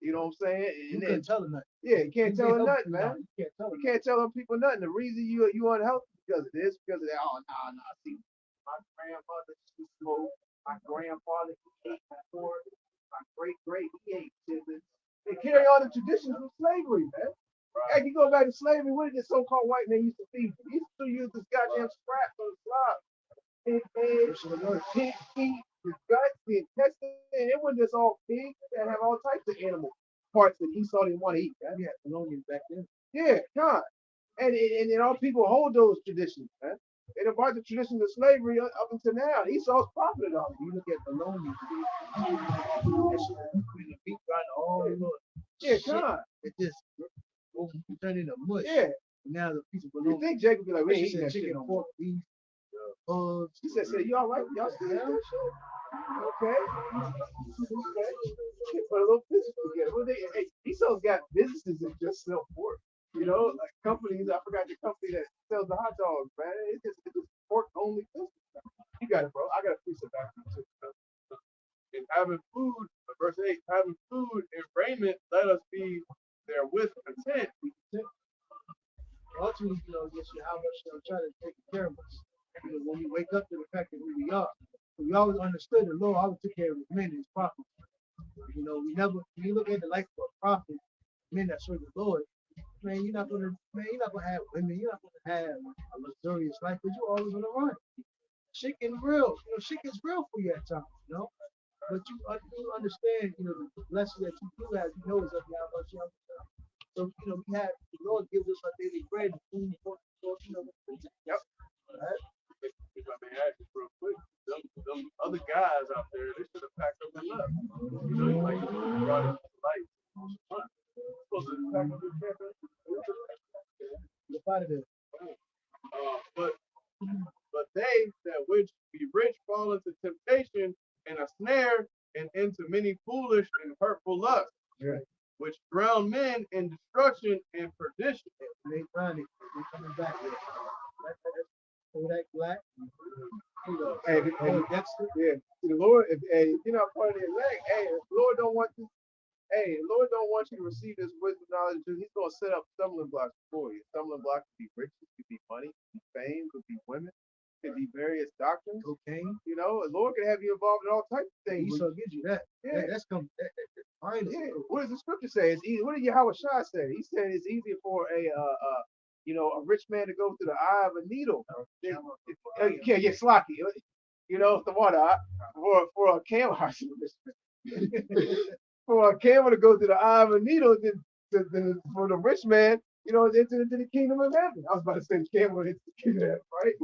You know what I'm saying? You couldn't tell her nothing. Yeah, you can't tell her nothing, No, man. you can't tell her. You can't tell them people nothing. The reason you unhealthy because of this, because of that. Oh, no. See, my grandmother, she smoked. My grandfather, he ate before. My great, he ate chitlins. They carry on the traditions of slavery, man. Hey, you go back to slavery, what did the so-called white man used to feed you? He used to use this goddamn scraps on the slab. Pig head, pig feet, the guts, the intestine. It wasn't just all pigs that have all types of animal parts that Esau didn't want to eat. Man. We had colonials back then. Yeah, God. And all people hold those traditions, man. They done brought the traditions of slavery up until now. Esau's profited off it. You look at colonials, the beef got all the God. It just turned into mush. Yeah. Now the piece of bologna. You think Jake would be like, we ain't eating that chicken, pork, beef, he said, you all right? Y'all still eat that shit? Okay. Put a little business together. Hey, Esau's got businesses that just sell pork. You know, like companies, I forgot the company that sells the hot dogs, man. It's just pork only business. You got it, bro. I got a piece of background too. And having food, verse 8, having food and raiment, let us be therewith content. Ultimately, just how much try to take care of us. When we wake up to the fact that who we are, we always understood the Lord always took care of his men and his prophets. We never. When you look at the life of a prophet, men that serve the Lord, man, you're not gonna have women. You're not gonna have a luxurious life, but you're always gonna run. Shit can real. Shit gets real for you at times. But you understand, the blessing that you do have. Is of Yahweh. So we have the Lord gives us our daily bread and food. Yep. Right. If I may ask you real quick, them other guys out there, they should have packed up and left. Like brought it to light. Supposed to pack up their campus. But they that which be rich fall into temptation and a snare and into many foolish and hurtful lusts. Right. Which drown men in destruction and perdition. They find it. They coming back. Kodak Black. Hey, Dexter. Yeah. The Lord, if you're not part of the elect, the Lord don't want you. Lord don't want you to receive this wisdom knowledge. He's gonna set up stumbling blocks for you. Stumbling blocks could be riches, could be money, could be fame, could be women, could be various doctrines. Cocaine. The Lord could have you involved in all types of things. Esau gives you that. Yeah, that's come. Yeah. What does the scripture say? It's easy. What did Yahweh Shai say? He said it's easier for a rich man to go through the eye of a needle. Slocky. The water for a camel. For a camel to go through the eye of a needle than for the rich man, into the kingdom of heaven. I was about to say the camel into the kingdom of heaven, right?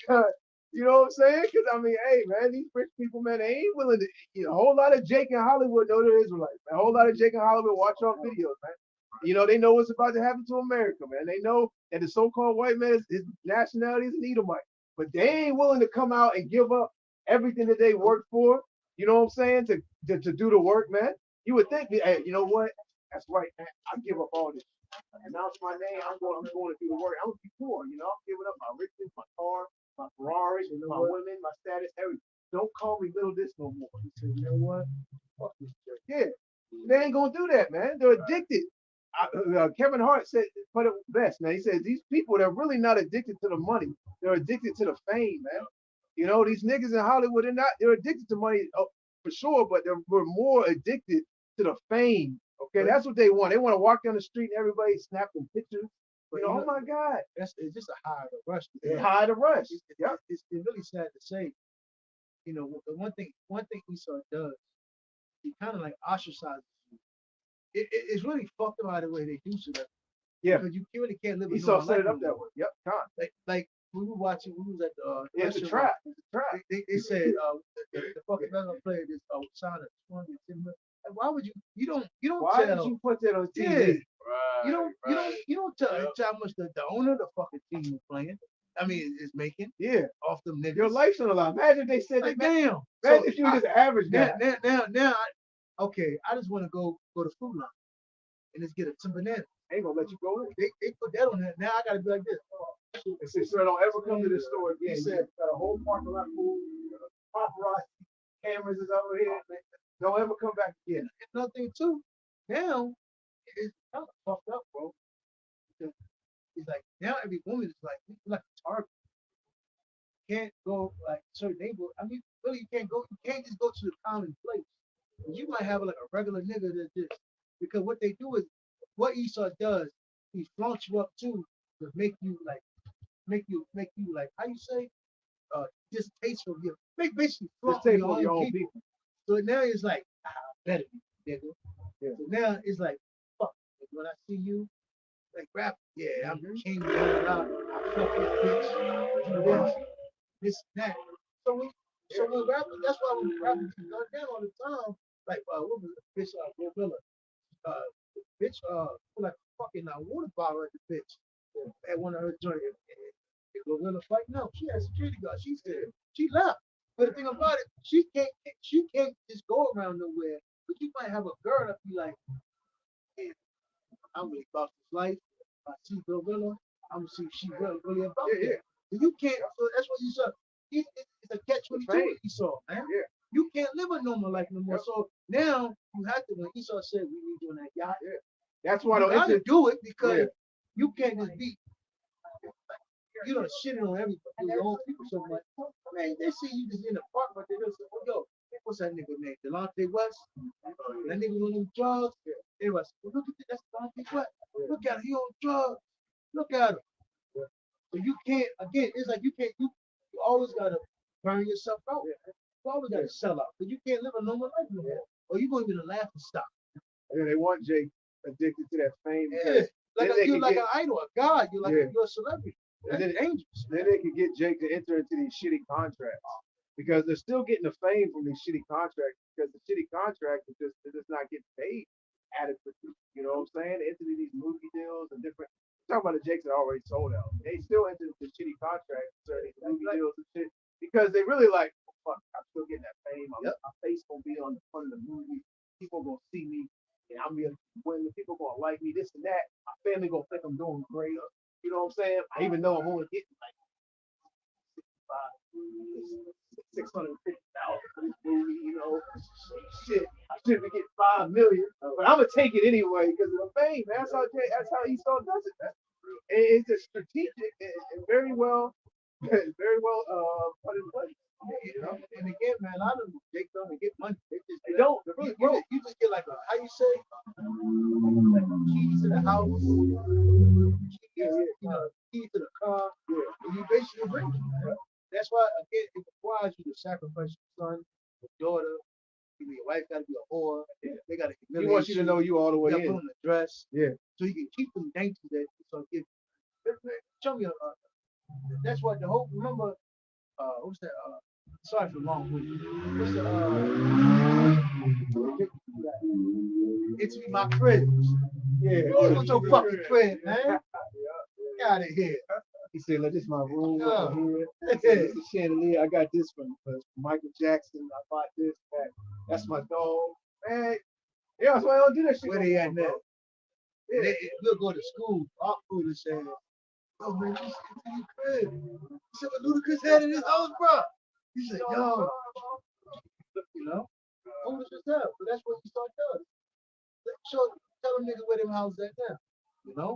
God. You know what I'm saying? Because man, these rich people, man, they ain't willing to. A whole lot of Jake in Hollywood know they're Israelites. A whole lot of Jake in Hollywood watch our videos, man. They know what's about to happen to America, man. They know that the so-called white man, his nationality is an Edomite, but they ain't willing to come out and give up everything that they worked for. You know what I'm saying? To do the work, man. You would think, hey, you know what? That's right, man. I give up all this. Announce my name. I'm going to do the work. I'm gonna be poor. I'm giving up my riches, my car, my Ferrari, my women, my status, everything. Don't call me little this no more. He said, you know what? Fuck this church. Yeah, they ain't gonna do that, man. They're addicted. Kevin Hart put it best, man. He says these people, they're really not addicted to the money. They're addicted to the fame, man. These niggas in Hollywood, they're addicted to money for sure, but we're more addicted to the fame. Okay, that's what they want. They want to walk down the street and everybody snapping pictures. Oh my God. It's just a high to rush. High to rush. It's really sad to say. The one thing Esau does, he kind of like ostracizes you. It's really fucked up how the way they do so. Yeah. Because you really can't live. Esau set it up that way. Yep. Like we were watching. We was at the. It's a trap. They said the fucking basketball player is Sana. Why would you? You don't. Why did you put that on TV? Yeah. You don't tell how much the owner of the fucking team is playing. Is making. Yeah. Off them niggas. Your life's on the line. Imagine they said like, damn. Imagine if you were just average guy. Now, I just want to go to Food Line and just get some bananas. ain't gonna let you go in. They put that on there. Now I gotta be like this. They said, sir, don't ever come to this store again. He said, got a whole parking lot full, paparazzi, cameras is over here. Don't ever come back again. Another thing too, now it's kind of fucked up, bro. It's like now every woman is like a target. Can't go like certain neighborhood. I mean, really, you can't go. You can't just go to the common place. You might have like a regular nigga that just because what they do is what Esau does. He flaunts you up too to make you like how you say distasteful. You make basically flaunt your own people. So now it's like better be nigga. Yeah. So now it's like fuck. When I see you, like rap, yeah, I'm the king. I fuck this bitch. Do this and that. So when rappers, that's why when rappers get done down all the time, like what was it? Bitch Gorilla. Bitch put like a fucking water bottle at the bitch at one of her joints. Gorilla fight. No, she had security guard. She said she left. But the thing about it, she can't just go around nowhere. But you might have a girl that be like, hey, I'm really about this life. I see Gorilla. I'm gonna see if she really about it. You can't. So that's what you saw. It's a catch-22 Esau, man. Yeah. You can't live a normal life no more. Yep. So now you have to. When Esau said we need you on that yacht, that's why you I gotta do it because you can't just be. You don't shit on everybody, your own people so much. Man, they see you just in the park, but they don't say, oh, yo, what's that nigga name? Delonte West? That nigga on them drugs? They was, well, look at that, that's Delonte West. Look at him, he on drugs. Look at him. So you can't, again, it's like you always gotta burn yourself out. You always gotta sell out. Because you can't live a normal life no more. Or you're gonna be the laughing stock. Yeah, they want Jake addicted to that fame. Yeah. You're like an idol, a god, you're a celebrity. And then, dangerous. Then they can get Jake to enter into these shitty contracts because they're still getting the fame from these shitty contracts because the shitty contracts they're just not getting paid adequately. You know what I'm saying? They enter these movie deals and different. Talking about the Jakes that already sold out. They still enter into shitty contracts, certain movie deals and shit because they really like, oh, fuck, I'm still getting that fame. My face gonna be on the front of the movie. People gonna see me, and I'm gonna win. People gonna like me. This and that. My family gonna think I'm doing great. You know what I'm saying? I even know I'm only getting like 650,000 for this movie, you know. Shit, I should be getting 5 million, but I'm gonna take it anyway because of the fame. Man. That's how Esau does it. Man. And it's just strategic and very well put in place. You know? And again, man, a lot of them they don't get money. They don't. You just get like a how you say like a key to the house, key to the car, and you basically rich. That's why again it requires you to sacrifice your son, your daughter. Your wife got to be a whore. They got to. He wants you to know you all the way in. Put on the dress. Yeah. So you can keep them dainty that so give. Show me that's what the whole remember. What's that? Sorry for the long week. What's the it's my crib. Yeah. What's your fucking crib, man? Get out of here. He said, look, this is my room over here. This is chandelier. I got this from Michael Jackson. I bought this. That's my dog. Man, yeah, that's why I don't do that shit. Where they at now? We'll go to school. Our food and say, oh man, you see your crib. You see what Ludacris had in his house, bro? He said, yo. You know? Foolish as hell. But that's what you start doing. Tell them niggas where them houses at now. You know?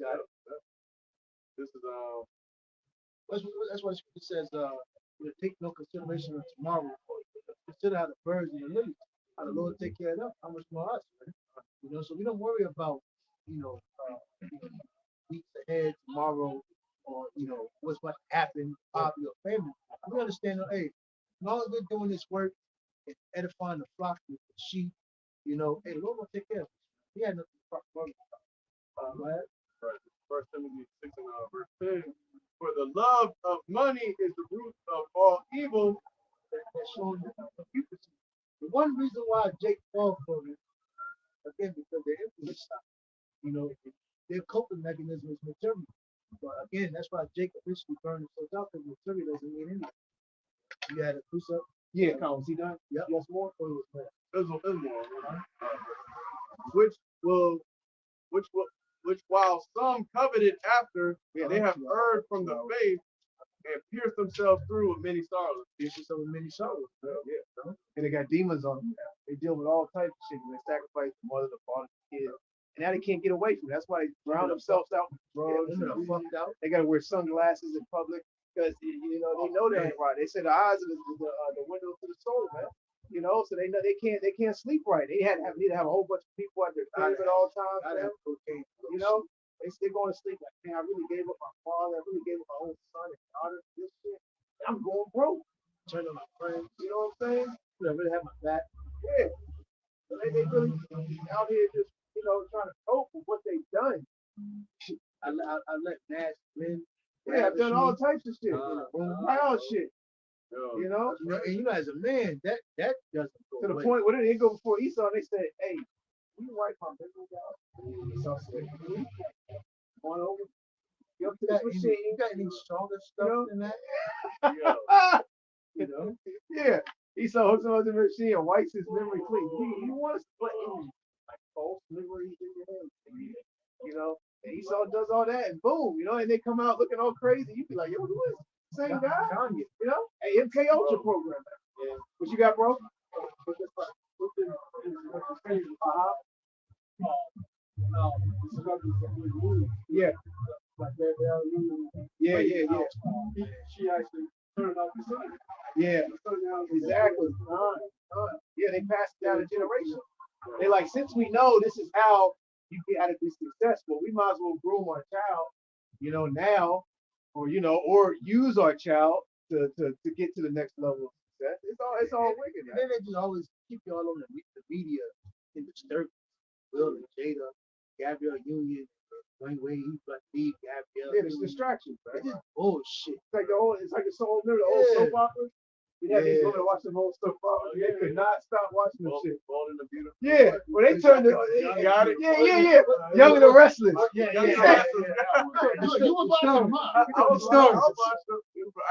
Got it. This is that's what it says. Take no consideration of tomorrow. Consider how the birds and the lilies, how the Lord take care of them. How much more us, man? You know, so we don't worry about weeks ahead, tomorrow, or what's going to happen, probably or family. We understand that. Hey, as long as we're doing this work and edifying the flock with the sheep, hey, the Lord will take care of us. He had nothing to worry about. Right? First Timothy 6 and verse 10. For the love of money is the root of all evil. That's showing the one reason why Jake fell for it, again, because their influence stopped. Their coping mechanism is material. But again, that's why Jake eventually burned himself out because material doesn't mean anything. You had a precept? Yeah, was he done? Yep. Yes, more? Or it was more? It was more. Which will which while some coveted after, they have erred from the faith and pierced themselves through with many sorrows. Yeah. And they got demons on them now. They deal with all types of shit. They sacrifice the mother, the father, the kid. And now they can't get away from it. That's why they drown themselves out with drugs. They got to wear sunglasses in public because, they know they ain't right. They say the eyes are the window to the soul, man. So they know they can't sleep right. They need to have a whole bunch of people at their crib at all times. Man. They're going to sleep like, man, I really gave up my father. I really gave up my own son and daughter. This shit. I'm going broke. Turn on my friends. You know what I'm saying? I really have my back. Yeah. So they really out here just, trying to cope with what they've done. I let Nash win. Yeah, I've done all types of shit. Wild shit. And as a man, that doesn't go to the away. Point where they go before Esau, they said, "Hey, you wipe my business out." Esau said, "Come on over. You got any stronger stuff than that?" Yeah. Esau hooks on the machine and wipes his memory clean. You want to split like false memories in your head, And Esau does all that, and boom, and they come out looking all crazy. You be like, "Yo, who is this? Same guy?" Hey, MK Ultra program. Yeah. What you got, bro? Yeah. She actually turned out the son. Yeah, exactly. Yeah, they passed it down a generation. They like, since we know this is how you got to be successful, we might as well groom our child, now, or use our child to get to the next level of success. It's all wicked. And then they just always keep you all on the media in disturbance. Will and Jada, Gabrielle Union, Dwayne Wade, Black B, Gabrielle. Yeah, it's distractions, right? It's just bullshit. It's like a soul, remember the old soap opera? You had these women watching the whole soap opera. They could not stop watching the shit. Yeah, well, they turned it. Got it. Yeah. Young and the Restless. Yeah. You was watching the story.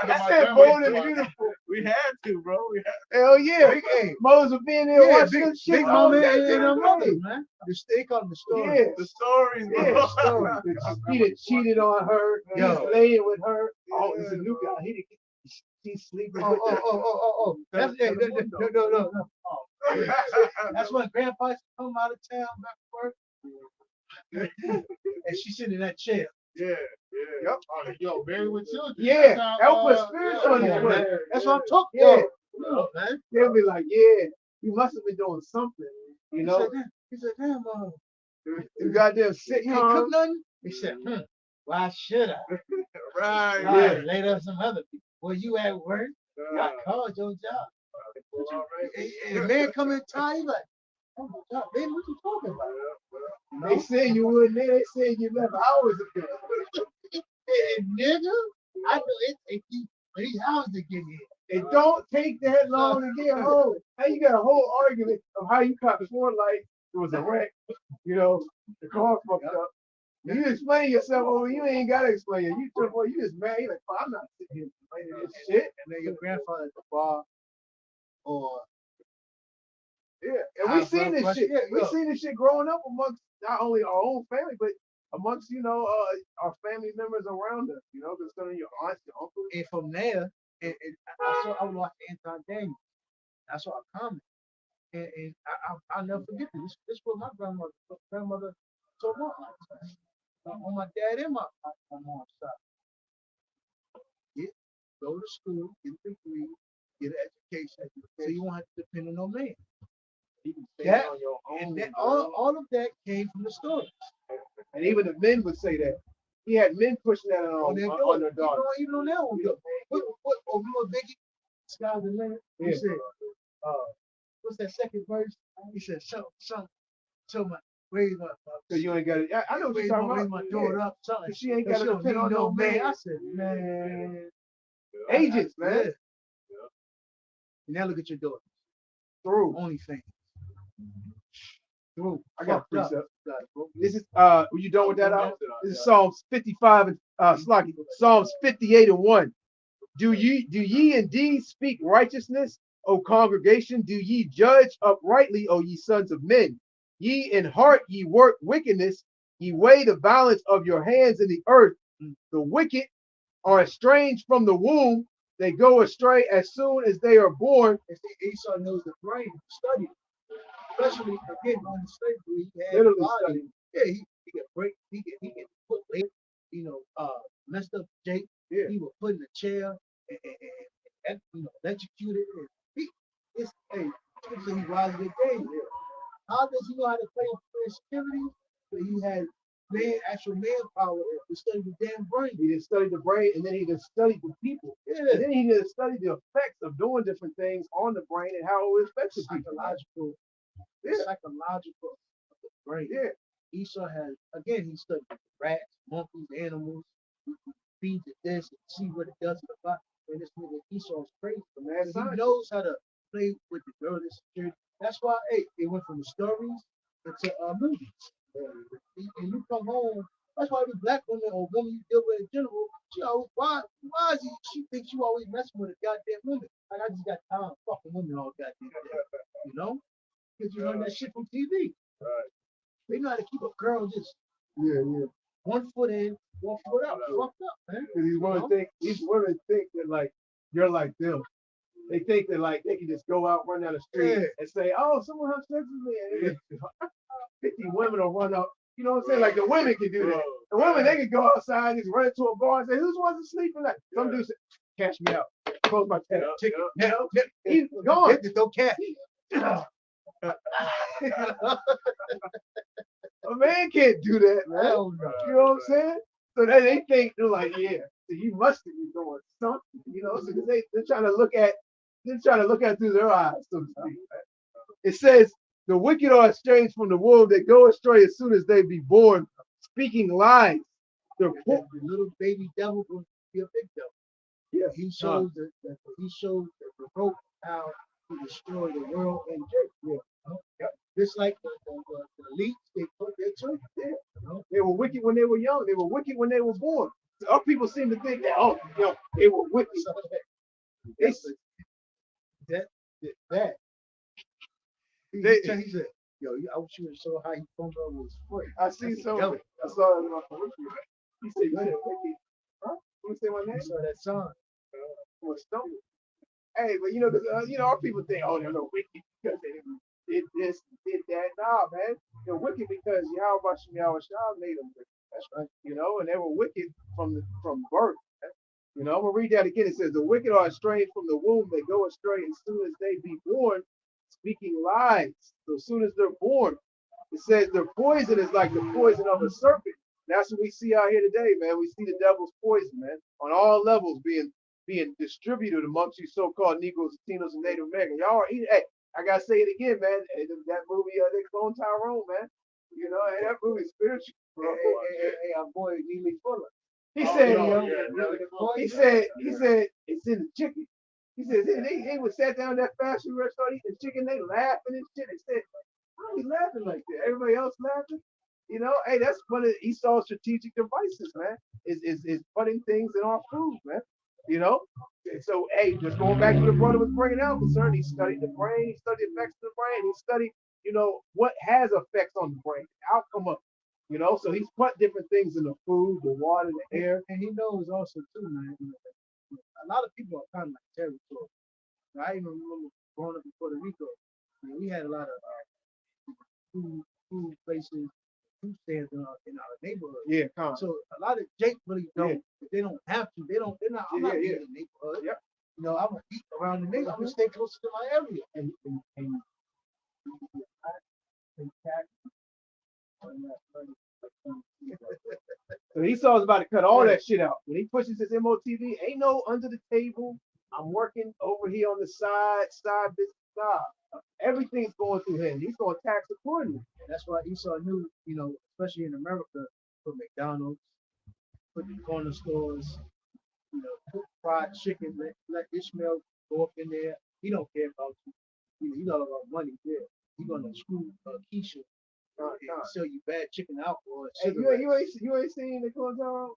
I said bold and beautiful. We had to, bro. Hell yeah. Hey, Moses being there watching shit. Big Mama and her mother, man. They call them the story. Yeah. The stories, bro. Yeah, the story. He done cheated on her. He's laying with her. Oh, it's a new guy. He's sleeping with her. Oh. That's, no. That's when Grandpa used to come out of town back to work. And she's sitting in that chair. Yeah. Yep. Yo, married with children. Yeah. That was spiritual. That's what I'm talking about. Yeah. Man. They'll be like, yeah, you must have been doing something. He said, damn, you goddamn sitcom. You ain't cook nothing? He said, why should I? Right. Yeah. Laid up some other people. Well, you at work, I called your job. And the man come in tired, like, oh my God, man, what you talking about? They said you wouldn't there. They said you left hours ago. And nigga, I know it takes you 3 hours to get here. It don't take that long to get home. Now you got a whole argument of how you caught 4 lights. It was a wreck. The car fucked up. You explain yourself, you ain't gotta explain it. You just mad. You're like, I'm not sitting here explaining this shit. And then your grandfather at the bar, or and we seen this shit. We seen this shit growing up amongst not only our own family, but amongst our family members around us. Because some of your aunts, your uncles. And from there, I would watch Anton Daniels. I saw a comment, and I'll never forget this. This was my grandmother told my aunt. On my dad and my mom's side. Go to school, get a degree, get an education, so you won't have to depend on no man. That, on your own, and that, all of that came from the stories. And even the men would say that. He had men pushing that on their daughters. Even on that one. What Biggie? Sky's the limit. He said, what's that second verse? He said, so my raise my so you ain't got it. I know what you're talking about. My daughter up, something. She ain't got to depend on no man. I said, man. Agents, man. Yeah. Now look at your daughter. Through. OnlyFans. Through. I got a precept. This is were you done with that out? This is Psalms 55 and Psalms 58 and 1. Do ye indeed speak righteousness, O congregation? Do ye judge uprightly, O ye sons of men? Ye in heart ye work wickedness, Ye weigh the balance of your hands in the earth. The wicked are estranged from the womb. They go astray as soon as they are born. And see, Esau knows the brain, study, especially again on slavery. He had Literally body. study. Yeah, he can break, he can put weight, messed up Jake. Yeah. He would put in a chair and electrocute it. And so he rises the game. How does he know how to play for security? But he had actual manpower to study the damn brain. He didn't study the brain, and then he just studied the people. Yeah. And then he didn't study the effects of doing different things on the brain and how it affects the people. Psychological of the brain. Yeah. Esau has, again, he studied rats, monkeys, animals. He feeds it this and see what it does to the body. And this nigga Esau's crazy. Man, He knows how to play with the girl and security. That's why, it went from the stories into movies. And you come home. That's why every black woman or woman you deal with in general, she always, why is she thinks you always messing with a goddamn woman? Like I just got time fucking women all goddamn day. You know? Because you learn that shit from TV. Right. They know how to keep a girl just Yeah. 1 foot in, 1 foot out. Fucked up, man. Because these women think that like you're like them. They think that like they can just go out, run down the street, and say, "Oh, someone has sex with me." And 50 women will run up. You know what I'm saying? Like the women can do that. The women, they can go outside, just run into a bar and say, "Who's wants to sleep tonight?" Some dude say, "Cash me out. Close my tab. Ticket. He's gone. Don't cash. A man can't do that, man. Hell no. You know what I'm saying? So they think they're like, yeah, so you must be doing something, so they're trying to look at through their eyes, so to speak. It says the wicked are estranged from the womb, they go astray as soon as they be born, speaking lies. The little baby devil will be a big devil. Yeah. He shows the rope how to destroy the world and Jake. Yeah. Just like the elites, they put their children there. They were wicked when they were young. They were wicked when they were born. So our people seem to think that, they were wicked. That. He said, I wish you would show how he phoned over his foot. I see some of it. I saw it in my peripheral. He said, "You said wicked." Huh? You say my name? I saw that song. Was stumbled. Hey, but our people think, "Oh, they're no wicked because they did this, did that." Nah, man, they're wicked because Yahweh Shah made them wicked. That's right. And they were wicked from birth. I'm gonna read that again. It says, "The wicked are estranged from the womb; they go astray as soon as they be born, speaking lies." So as soon as they're born, it says their poison is like the poison of a serpent. That's what we see out here today, man. We see the devil's poison, man, on all levels being distributed amongst you so-called Negroes, Latinos, and Native Americans. Y'all are eating. Hey, I gotta say it again, man. That movie, they clone Tyrone, man. That movie's spiritual. Hey, our boy Neely Fuller. He said it's in the chicken. He said they would sat down in that fast food restaurant eating chicken, they laughing and shit. They said, "Why are we laughing like that? Everybody else laughing?" Hey, that's one of Esau's strategic devices, man. Is putting things in our food, man. And so, hey, just going back to what the brother was bringing out concern, he studied the brain, he studied effects of the brain, he studied, what has effects on the brain, the outcome of it. So he's put different things in the food, the water, the air. And he knows also too, man. A lot of people are kind of like territorial. I even remember growing up in Puerto Rico. We had a lot of food places, food stands in our neighborhood. Yeah, so a lot of Jake really don't. If they don't have to. They're not. I'm not eating in the neighborhood. Yep. I'm gonna eat around the neighborhood. I'm gonna stay closer to my area. And so Esau's about to cut all that shit out. When he pushes his MOTV, ain't no under the table. I'm working over here on the side business. Nah. Everything's going through him. He's going to tax accordingly. That's why Esau knew, especially in America, for McDonald's, put the corner stores, cook fried chicken, let Ishmael go up in there. He don't care about you. He's all about money there. He's gonna screw Keisha and sell you bad chicken alcohol. Hey, you ain't seen the Clone Tyrone?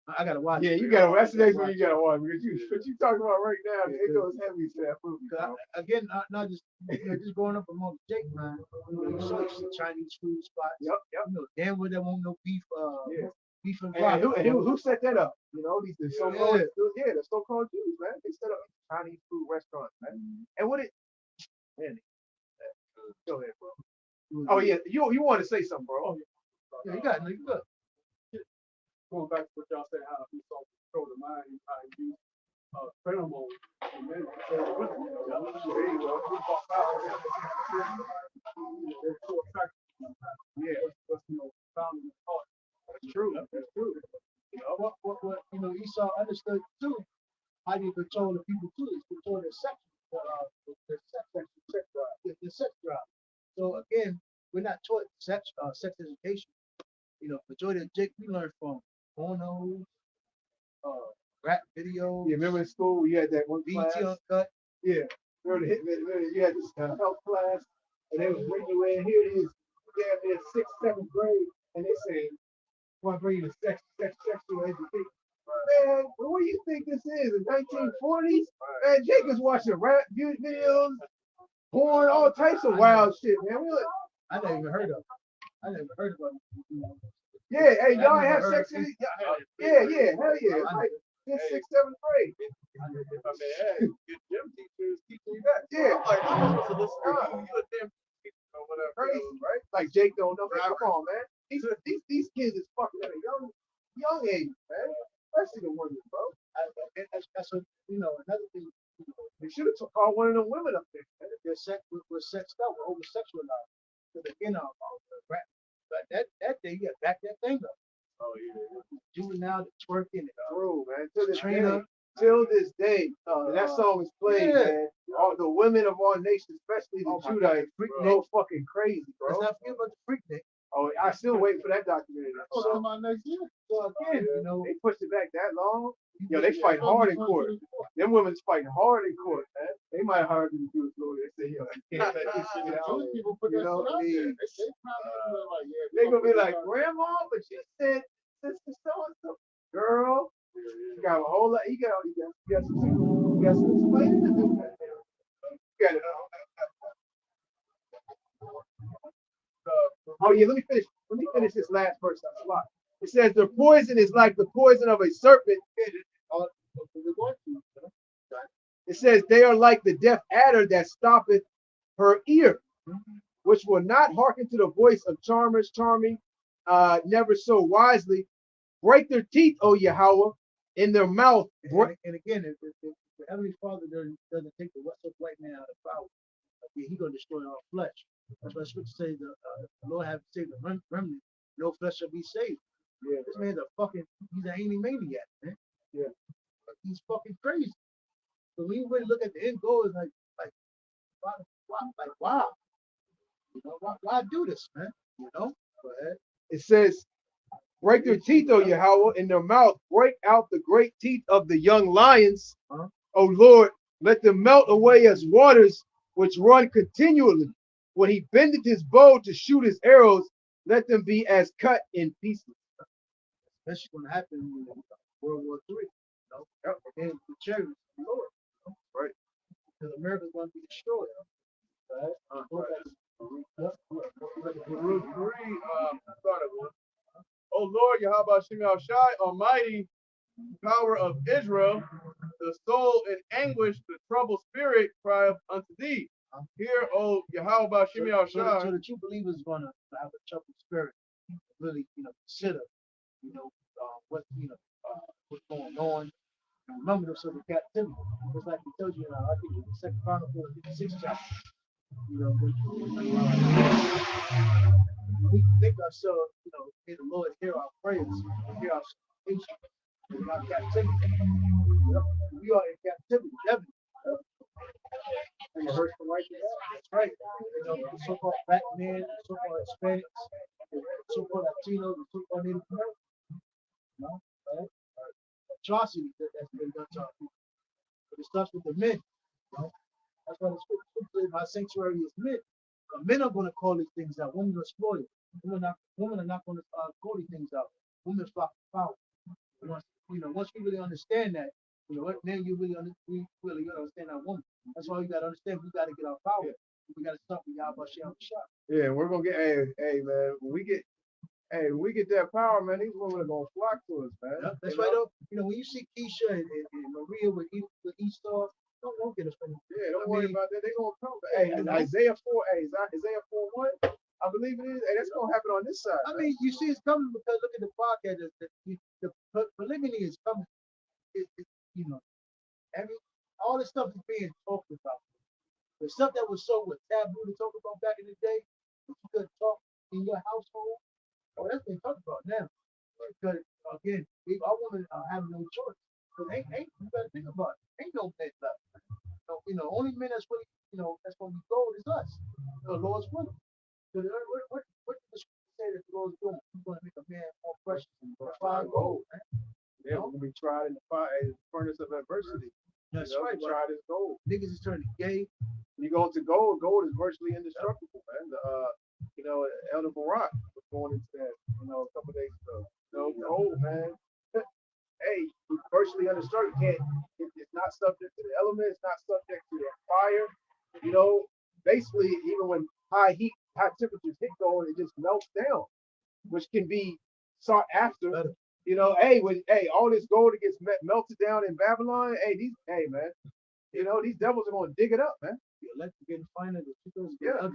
I gotta watch. Yeah, it. you gotta. That's the next one you gotta watch because what you talking about right now, it goes heavy to that movie. Again, not just just growing up among Jake, man. You saw the Chinese food spots. Yep. You know, damn well there won't no beef. Beef and And broccoli. who set that up? You know, these the so-called the so-called Jews, man. They set up Chinese food restaurants, man. And what it man, go ahead, bro. Oh yeah, you want to say something, bro? Yeah, you got it. You good. Going back to what y'all said, how he saw control the mind, how he used pheromones and then control the women. There you go. They're so attractive. Yeah, What's found in the heart. that's true. That's true. You know, what Esau understood too. How do you control the people too? Is control their sex, the sex drive. So again, we're not taught sex education. You know, majority of Jake we learned from pornos, rap videos. Yeah, remember in school we had that one BT class? Uncut. Yeah, remember you had this health class, and they was bringing you in. Here it is, damn near 6th, 7th grade, and they say, "Want to bring you to sexual education." Man, what do you think this is? The 1940s? Man, Jake is watching rap videos, porn, all types of wild shit, man. I never even heard of it. I never heard of it. Yeah, hey, y'all have sex in it? Yeah, hell yeah. It's like in 6th, 7th grade. If I may add, your gym teachers teaching you that. Yeah. Like, I'm supposed to listen to you. You a damn teacher or whatever. Crazy, right? Like Jake don't know. Man, come on, man. These kids is fucking at a young age, man. Especially the women, bro. That's what, another thing. They should have took all one of them women up there. Man. They're we're sexed up, we're over sexualized. But again, but that day, you got back that thing up. Oh yeah. Doing now the twerking and True, man. Till this Trina. day. Till this day, that song is played, man. All the women of our nation, especially the Judites, go fucking crazy, bro. Let's not forget about the freak thing. Oh, I still waiting for that documentary. That's gonna come out next year. So again, they pushed it back that long. Yo, they fight hard in court. Them women's fighting hard in court, man. They might hire them to do it, Lord. They say, yo, you can't let this shit out. Jewish people put that shit out there. They gonna be like, Grandma, but you said sister so and so. Girl, you got a whole lot. You got some explaining to do. You got it. Oh yeah, let me finish this last verse. It says the poison is like the poison of a serpent. It says they are like the deaf adder that stoppeth her ear, which will not hearken to the voice of charmers charming, never so wisely. Break their teeth, O Yahweh, in their mouth. And again, if the Heavenly Father doesn't take the white man out of power, he's going to destroy all flesh. That's why Scripture says the Lord have saved the remnant, no flesh shall be saved. Yeah, this man's he's an maniac, man. Yeah. He's fucking crazy. So when you really look at the end goal, it's wow. Why do this, man? Go ahead. It says, break their teeth, O Yahweh, in their mouth. Break out the great teeth of the young lions. O Lord, let them melt away as waters which run continually. When he bendeth his bow to shoot his arrows, let them be as cut in pieces. That's going to happen in World War III. And the chariots of the Lord. Right. Because America's going to be destroyed. Baruch 3, started one. O Lord, Yahweh Shem Shai, Almighty, power of Israel, the soul in anguish, the troubled spirit crieth unto thee. Hear, O Yahweh Shem Shai. So the true believer is going to have a troubled spirit, really, consider, what's going on, and remember themselves in captivity. Just like he told you, I think in the Second Chronicles, 56th chapter. We think ourselves, may the Lord hear our prayers, hear our supplication, in our captivity. We are in captivity, definitely. And you heard from right there. That's right. The so-called black men, the so-called Hispanics, the so-called Latinos, the so-called Native Americans. Atrocities that's been done to our people. But it starts with the men. That's why the scripture says my sanctuary is men. Men are going to call these things out. Women are exploited. Women are not going to call these things out. Women flock to power. once we really understand that, then we really understand our woman. That's why we gotta understand we gotta get our power. We gotta start with Yahweh Shem Shah. Yeah, we're gonna get hey man, when we get that power, man, these women are gonna flock to us, man. Yep, that's right. When you see Keisha and Maria with Esau, don't get offended. Yeah, don't worry about that. They're gonna come. Hey, Isaiah 4, Isaiah 4:1, I believe it is. Hey, that's gonna happen on this side. I mean, you see it's coming because look at the podcast. The polygamy is coming. You know, all this stuff is being talked about. The stuff that was so taboo to talk about back in the day, that you couldn't talk in your household, that's been talked about now. Because again, our women have no choice. Because ain't you gotta think about it. Ain't no men left. Only men that's really, that's gonna be gold is us. The Lord's women. What did the scripture say that the Lord's doing? He's gonna make a man more precious than fine gold, man. Yeah, we're gonna be tried in the furnace of adversity. That's right. Tried as gold. Niggas is turning gay. When you go into gold is virtually indestructible, man. Elder Barak was going into that, a couple days ago. Gold, man. Hey, virtually indestructible. It's not subject to the elements, it's not subject to the fire. Basically, even when high temperatures hit gold, it just melts down, which can be sought after. All this gold that gets melted down in Babylon, these devils are gonna dig it up, man. Getting finer,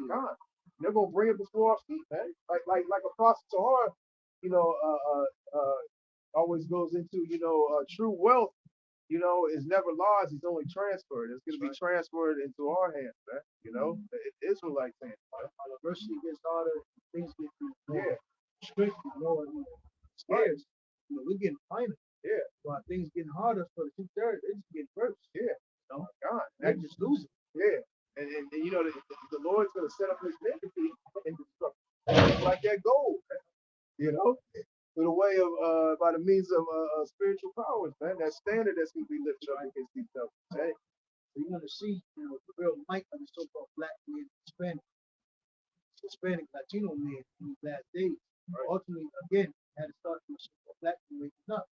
God. They're gonna bring it before our feet, man. Like Apostle Tahar, always goes into, true wealth, is never lost, it's only transferred. It's gonna be transferred into our hands, man. The Israelite hands. Adversity gets harder, things get strict, scarce. We're getting finer. Yeah. While things getting harder for the 2/3, it's getting worse. Yeah. God. They're just losing. Yeah. And the Lord's gonna set up his men to be indestructible. Like that gold, man. With a way of by the means of spiritual powers, man. That standard that's gonna be lifted up against these devils. Hey. So you're gonna see, the real might of the so-called black man, Hispanic, Latino man in these last days. Right. Ultimately, again, had to start from the so-called black man waking up.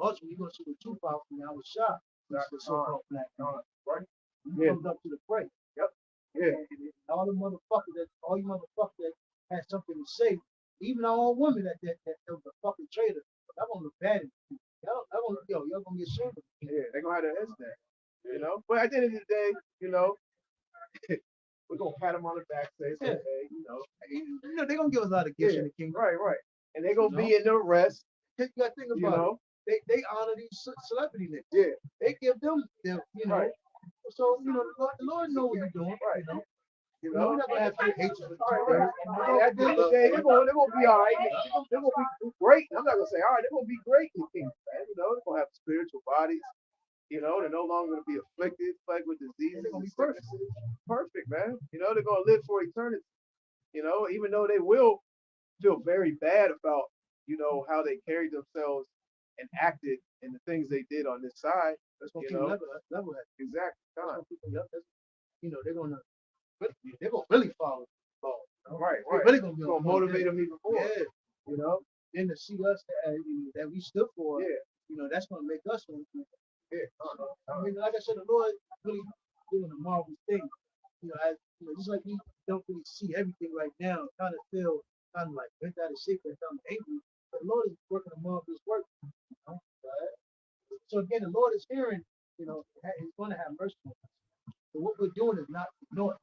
Ultimately, you're gonna see the true power from the Shah, the so-called black man. Right. He comes up to the fray. Yep. Yeah. And all you motherfuckers that had something to say, even our own women that was a fucking traitor, that won't look bad. Y'all gonna get shamed. Yeah, they're gonna have their heads down. But at the end of the day, we're gonna pat them on the back, say, hey, they're gonna give us a lot of gifts in the kingdom. Right. And they're gonna be in the rest. You gotta think about it. They honor these celebrity niggas. Yeah. They give them Right. So the Lord knows what he's doing. Right. We're not gonna have hatred. At the end of the day, they're gonna be all right. They're gonna be great. I'm not gonna say all right. They're gonna be great in the kingdom, man. They're gonna have spiritual bodies. They're no longer gonna be afflicted, plagued with diseases. They're gonna be perfect. Perfect, man. They're gonna live for eternity. Even though they will feel very bad about, how they carried themselves and acted and the things they did on this side. That's what people level at. Exactly. They're gonna really follow. Right. They're really gonna motivate them even more. Yeah. Then to see us that we stood for. Yeah. That's gonna make us. Yeah. I mean, like I said, the Lord really doing a marvelous thing. Just like we don't really see everything right now, kind of feel kind of like bent out of shape and kind of angry. But the Lord is working a marvelous work. Right? So again, the Lord is hearing. He's going to have mercy on us. So what we're doing is not ignoring.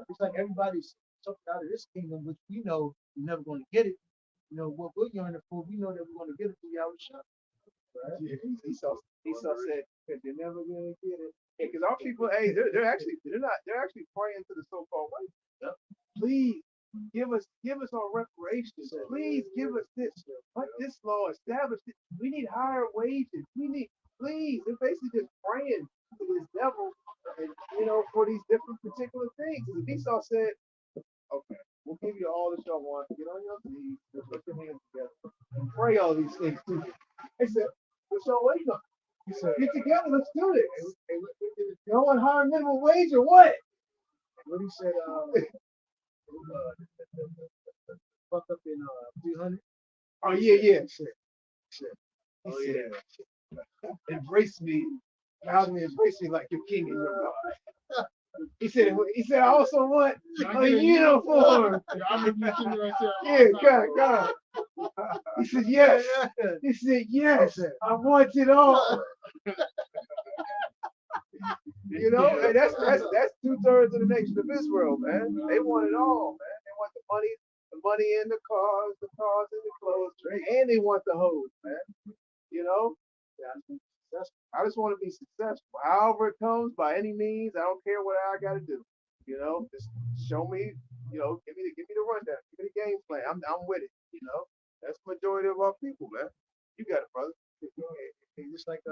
It's like everybody's something out of this kingdom, which we know we're never going to get it. What we're yearning for, we know that we're going to get it through Yahweh Shah. Right? Yeah, Esau said that they're never going to get it. Because our people, they're actually praying to the so-called white. Yep. Please give us our reparations. Please give us this. Let this law establish it. We need higher wages. Please. They're basically just praying to this devil, and, for these different particular things. And Esau said, okay, we'll give you all that y'all want. Get on your knees, just put your hands together, and pray all these things to you. They said, what's y'all waiting on? He said, get together, let's do this. Y'all want higher minimum wage or what? What he said, fuck up in 300. Oh yeah. Shit. He said, embrace me, bow to me, embrace me like your king and your God. He said, I also want a uniform. Yeah, God. He said, yes. He said, yes, I want it all. You know, and that's 2/3 of the nation of Israel, man. They want it all, man. They want the money and the cars and the clothes, and they want the hoes, man. You know, I just want to be successful, however it comes, by any means. I don't care what I got to do. You know, just show me. You know, give me the rundown, give me the game plan. I'm with it. You know, that's the majority of our people, man. You got it, brother. Just like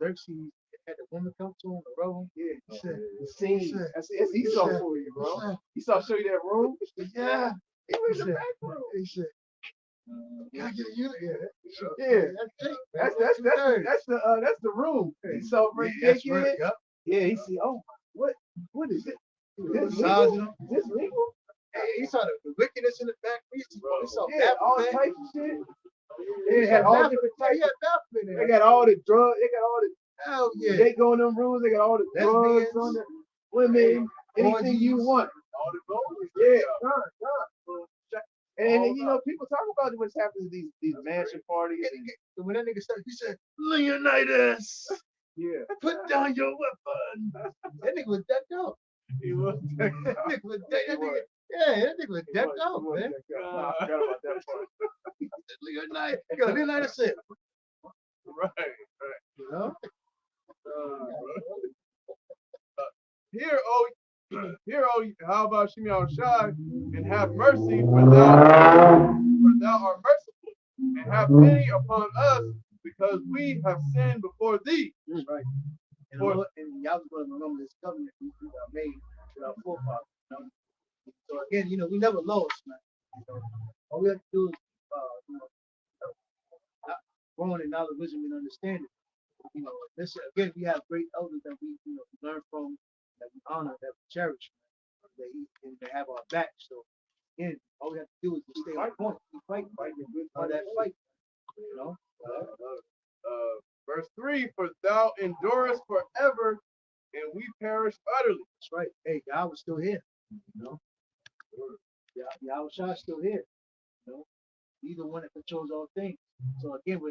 Xerxes had the woman come to him, the room. Yeah, the scene. That's Esau for you, bro. Esau show you that room. Yeah. He was in the back room. He said, "Can I get a unit?" Yeah. That's the room. Esau bring Jake in. Right, yep. Yeah, he see. Oh, what is it? Is this legal? Hey, he saw the wickedness in the back. He saw all Baphomet. types of shit. They had all different types. They got all the drugs. They got all the. Hell yeah. They go in them rooms. They got all the drugs on the women. Anything you want. All the gold. Yeah, God. And you know, people talk about what's happening to these mansion parties. And when that nigga started, he said, "Leonidas, yeah, put down your weapon." That nigga was decked out. He was. That nigga was decked out. That nigga was decked out, man. I forgot about that part. Leonidas said, Right. you know? Hear, how about Shimei Shai, and have mercy, for thou art merciful, and have pity upon us, because we have sinned before thee. Right. And y'all was going to remember this covenant we made with our forefathers. You know? So again, you know, we never lost, man. You know, all we have to do is, growing in knowledge, wisdom, and understanding. You know, this again, we have great elders that we, you know, learn from, that we honor, that we cherish, and they have our back. So again, all we have to do is to stay on point, keep fighting that fight. You know. Verse 3: For thou endurest forever, and we perish utterly. That's right. Hey, God was still here. You know. Yeah, Yahweh still here. You know. He's the one that controls all things. So again, we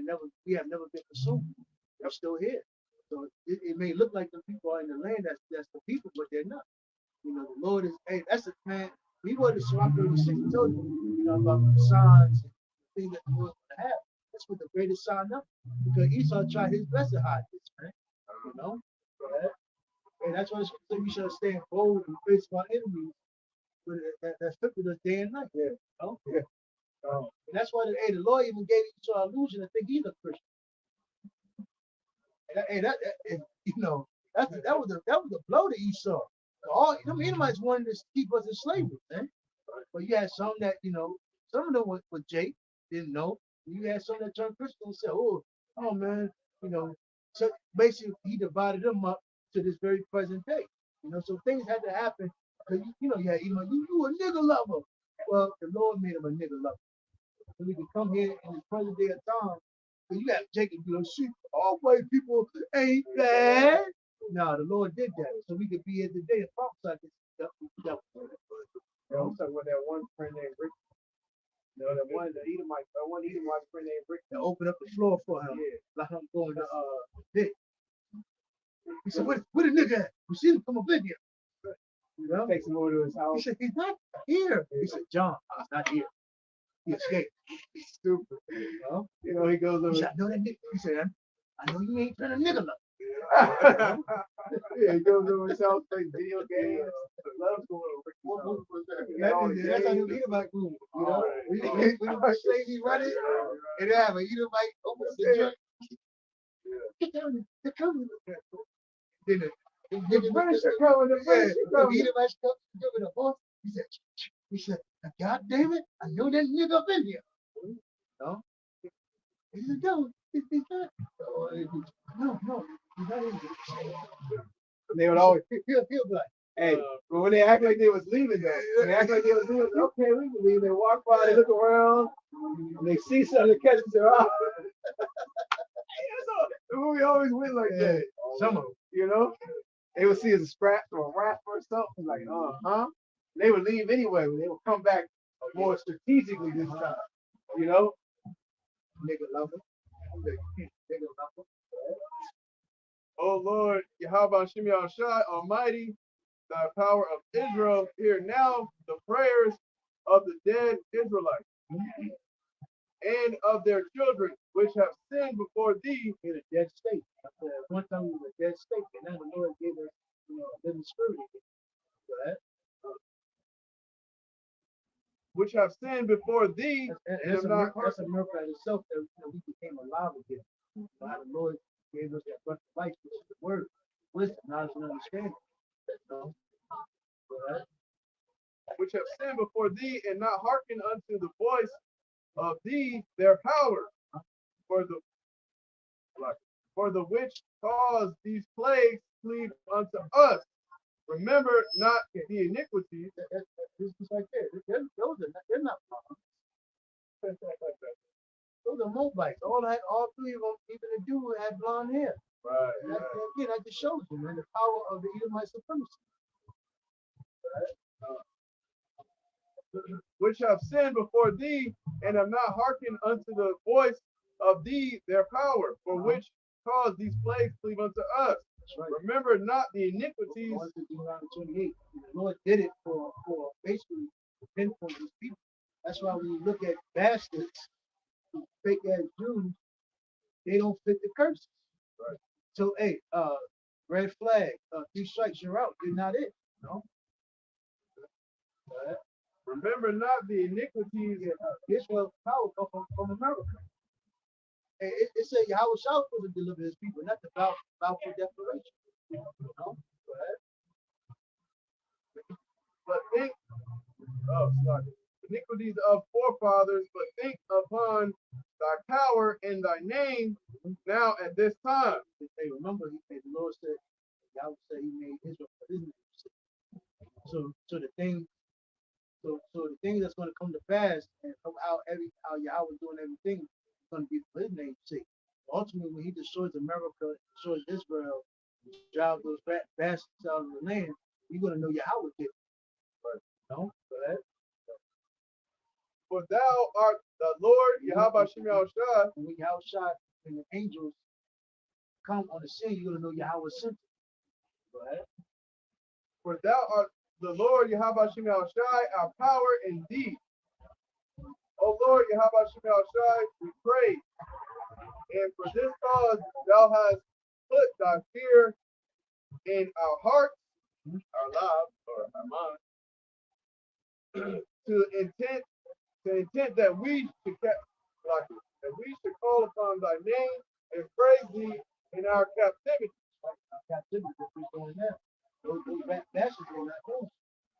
have never been consumed. They're still here. So it may look like the people are in the land that's the people, but they're not. You know, the Lord is, hey, that's the man. We were the Sirach 36 told you know, about the signs and things that the Lord's gonna have. That's what the greatest sign up. Because Esau tried his best to hide this, man. You know? And that's why we should stand bold in the face of our enemies. That's flipping us day and night. Yeah. You know? Yeah. And that's why the Lord even gave Esau an illusion to think he's a Christian. And you know, that was a blow to Esau. All them Edomites wanted to keep us in slavery, man. But you had some that, you know, some of them were Jake, didn't know. You had some that turned Christian and said, oh man, you know. So basically he divided them up to this very present day. You know, so things had to happen. Because you know, you a nigga lover. Well, the Lord made him a nigga lover. So we can come here in the present day of time. So you have Jacob, you know, see, all white people ain't bad. No, the Lord did that. So we could be here today and prophesy this stuff. I'm talking about that one friend named Rick. You know, the Edomite friend named Rick. That opened up the floor for him. Yeah. Like I'm going to Dick. He said, where the nigga at? You see him come up in here. You know? Takes him over to his house. He said, he's not here. He said, John, he's not here. He escaped. Stupid. You know, he goes over. He said, I know that nigga. He said, I know you ain't trying to nigga love. Yeah, he goes over his house, plays video games. Loves going over. That's how you Edomite move. You know, when you say he running, and they have an Edomite open the joint. Get down, they're coming. Then the British are coming. The British are coming. The Edomites come to give it a horse. He said, God damn it, I know that nigga up in here. No? He said, no, he's not. No, he's not in here. They would always, he'll be like, hey, but when they act like they was leaving though, okay, we can leave. They walk by, they look around, and they see something that catches their eye. we always went like that. Some of them. You know, they would see us a scratch or a rap or something like, They would leave anyway. They would come back more strategically this time. You know, Nigga love them. Nigga love them. O Lord, Yahweh Shimei Shai, Almighty, thy power of Israel, hear now the prayers of the dead Israelites and of their children, which have sinned before thee. In a dead state. One time we were a dead state, and now the Lord gave us, a living spirit again. Right? Which have sinned before thee, and have not That's a miracle in itself that we became alive again. How the Lord gave us that breath of life, which is the word, wisdom, knowledge, and understanding. Right? which have sinned before thee, and not hearkened unto the voice of thee, their power, for the which cause these plagues cleave unto us. Remember not the iniquities. This is like that. They're not problems. Those are Moabites. All three of them, even the dude had blonde hair. Right. Again, that just shows you, man, the power of the Edomite supremacy. Which have sinned before thee, and have not hearkened unto the voice of thee, their power, for which cause these plagues cleave unto us. Right. Remember not the iniquities. Going to Deuteronomy 28. The Lord did it for basically to pinpoint these people. That's why when you look at bastards, fake ass Jews, they don't fit the curses. Right. So hey, red flag, 3 strikes, you're out. You're not it. No. Remember not the iniquities. Israel's power come from America. And it said Yahweh shall supposed to deliver his people, not the vow for declaration. You know? But think iniquities of forefathers, but think upon thy power and thy name now at this time. Hey, remember, the Lord said, Yahweh said he made Israel for his name's sake. So the thing that's going to come to pass, and from how Yahweh doing everything, is going to be for his name's sake. Ultimately, when he destroys America, destroys Israel, drives those bastards out of the land, you're going to know Yahweh did it. Right? No? Right? For thou art the Lord, Yahweh Shimei Shai. And when Yahweh shot and the angels come on the scene, you're going to know Yahweh sent it. Right? For thou art the Lord, Yahweh Shimei Shai, our power indeed. O Lord, Yahweh Shimei Shai, we pray. And for this cause thou hast put thy fear in our hearts, our lives, or our minds, to intent that we should call upon thy name and praise thee in our captivity. Captivity, we're going now. Those bastards are not going.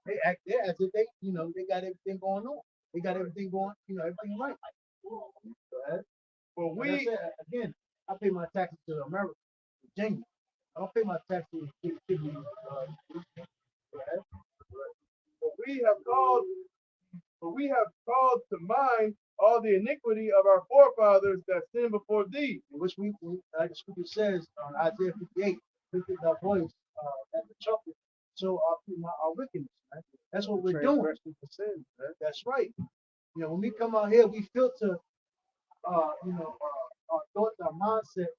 They act there as if they got everything going on. They got everything going, everything right. Right? For Like I said, again, I pay my taxes to America, Virginia. I don't pay my taxes to right? For we have called to mind all the iniquity of our forefathers that sinned before thee. In which like the scripture says, Isaiah 58, lift up thy voice at the trumpet, so our wickedness. Right? That's what we're doing. Sin, right? That's right. When we come out here, we filter, our thoughts, our mindset,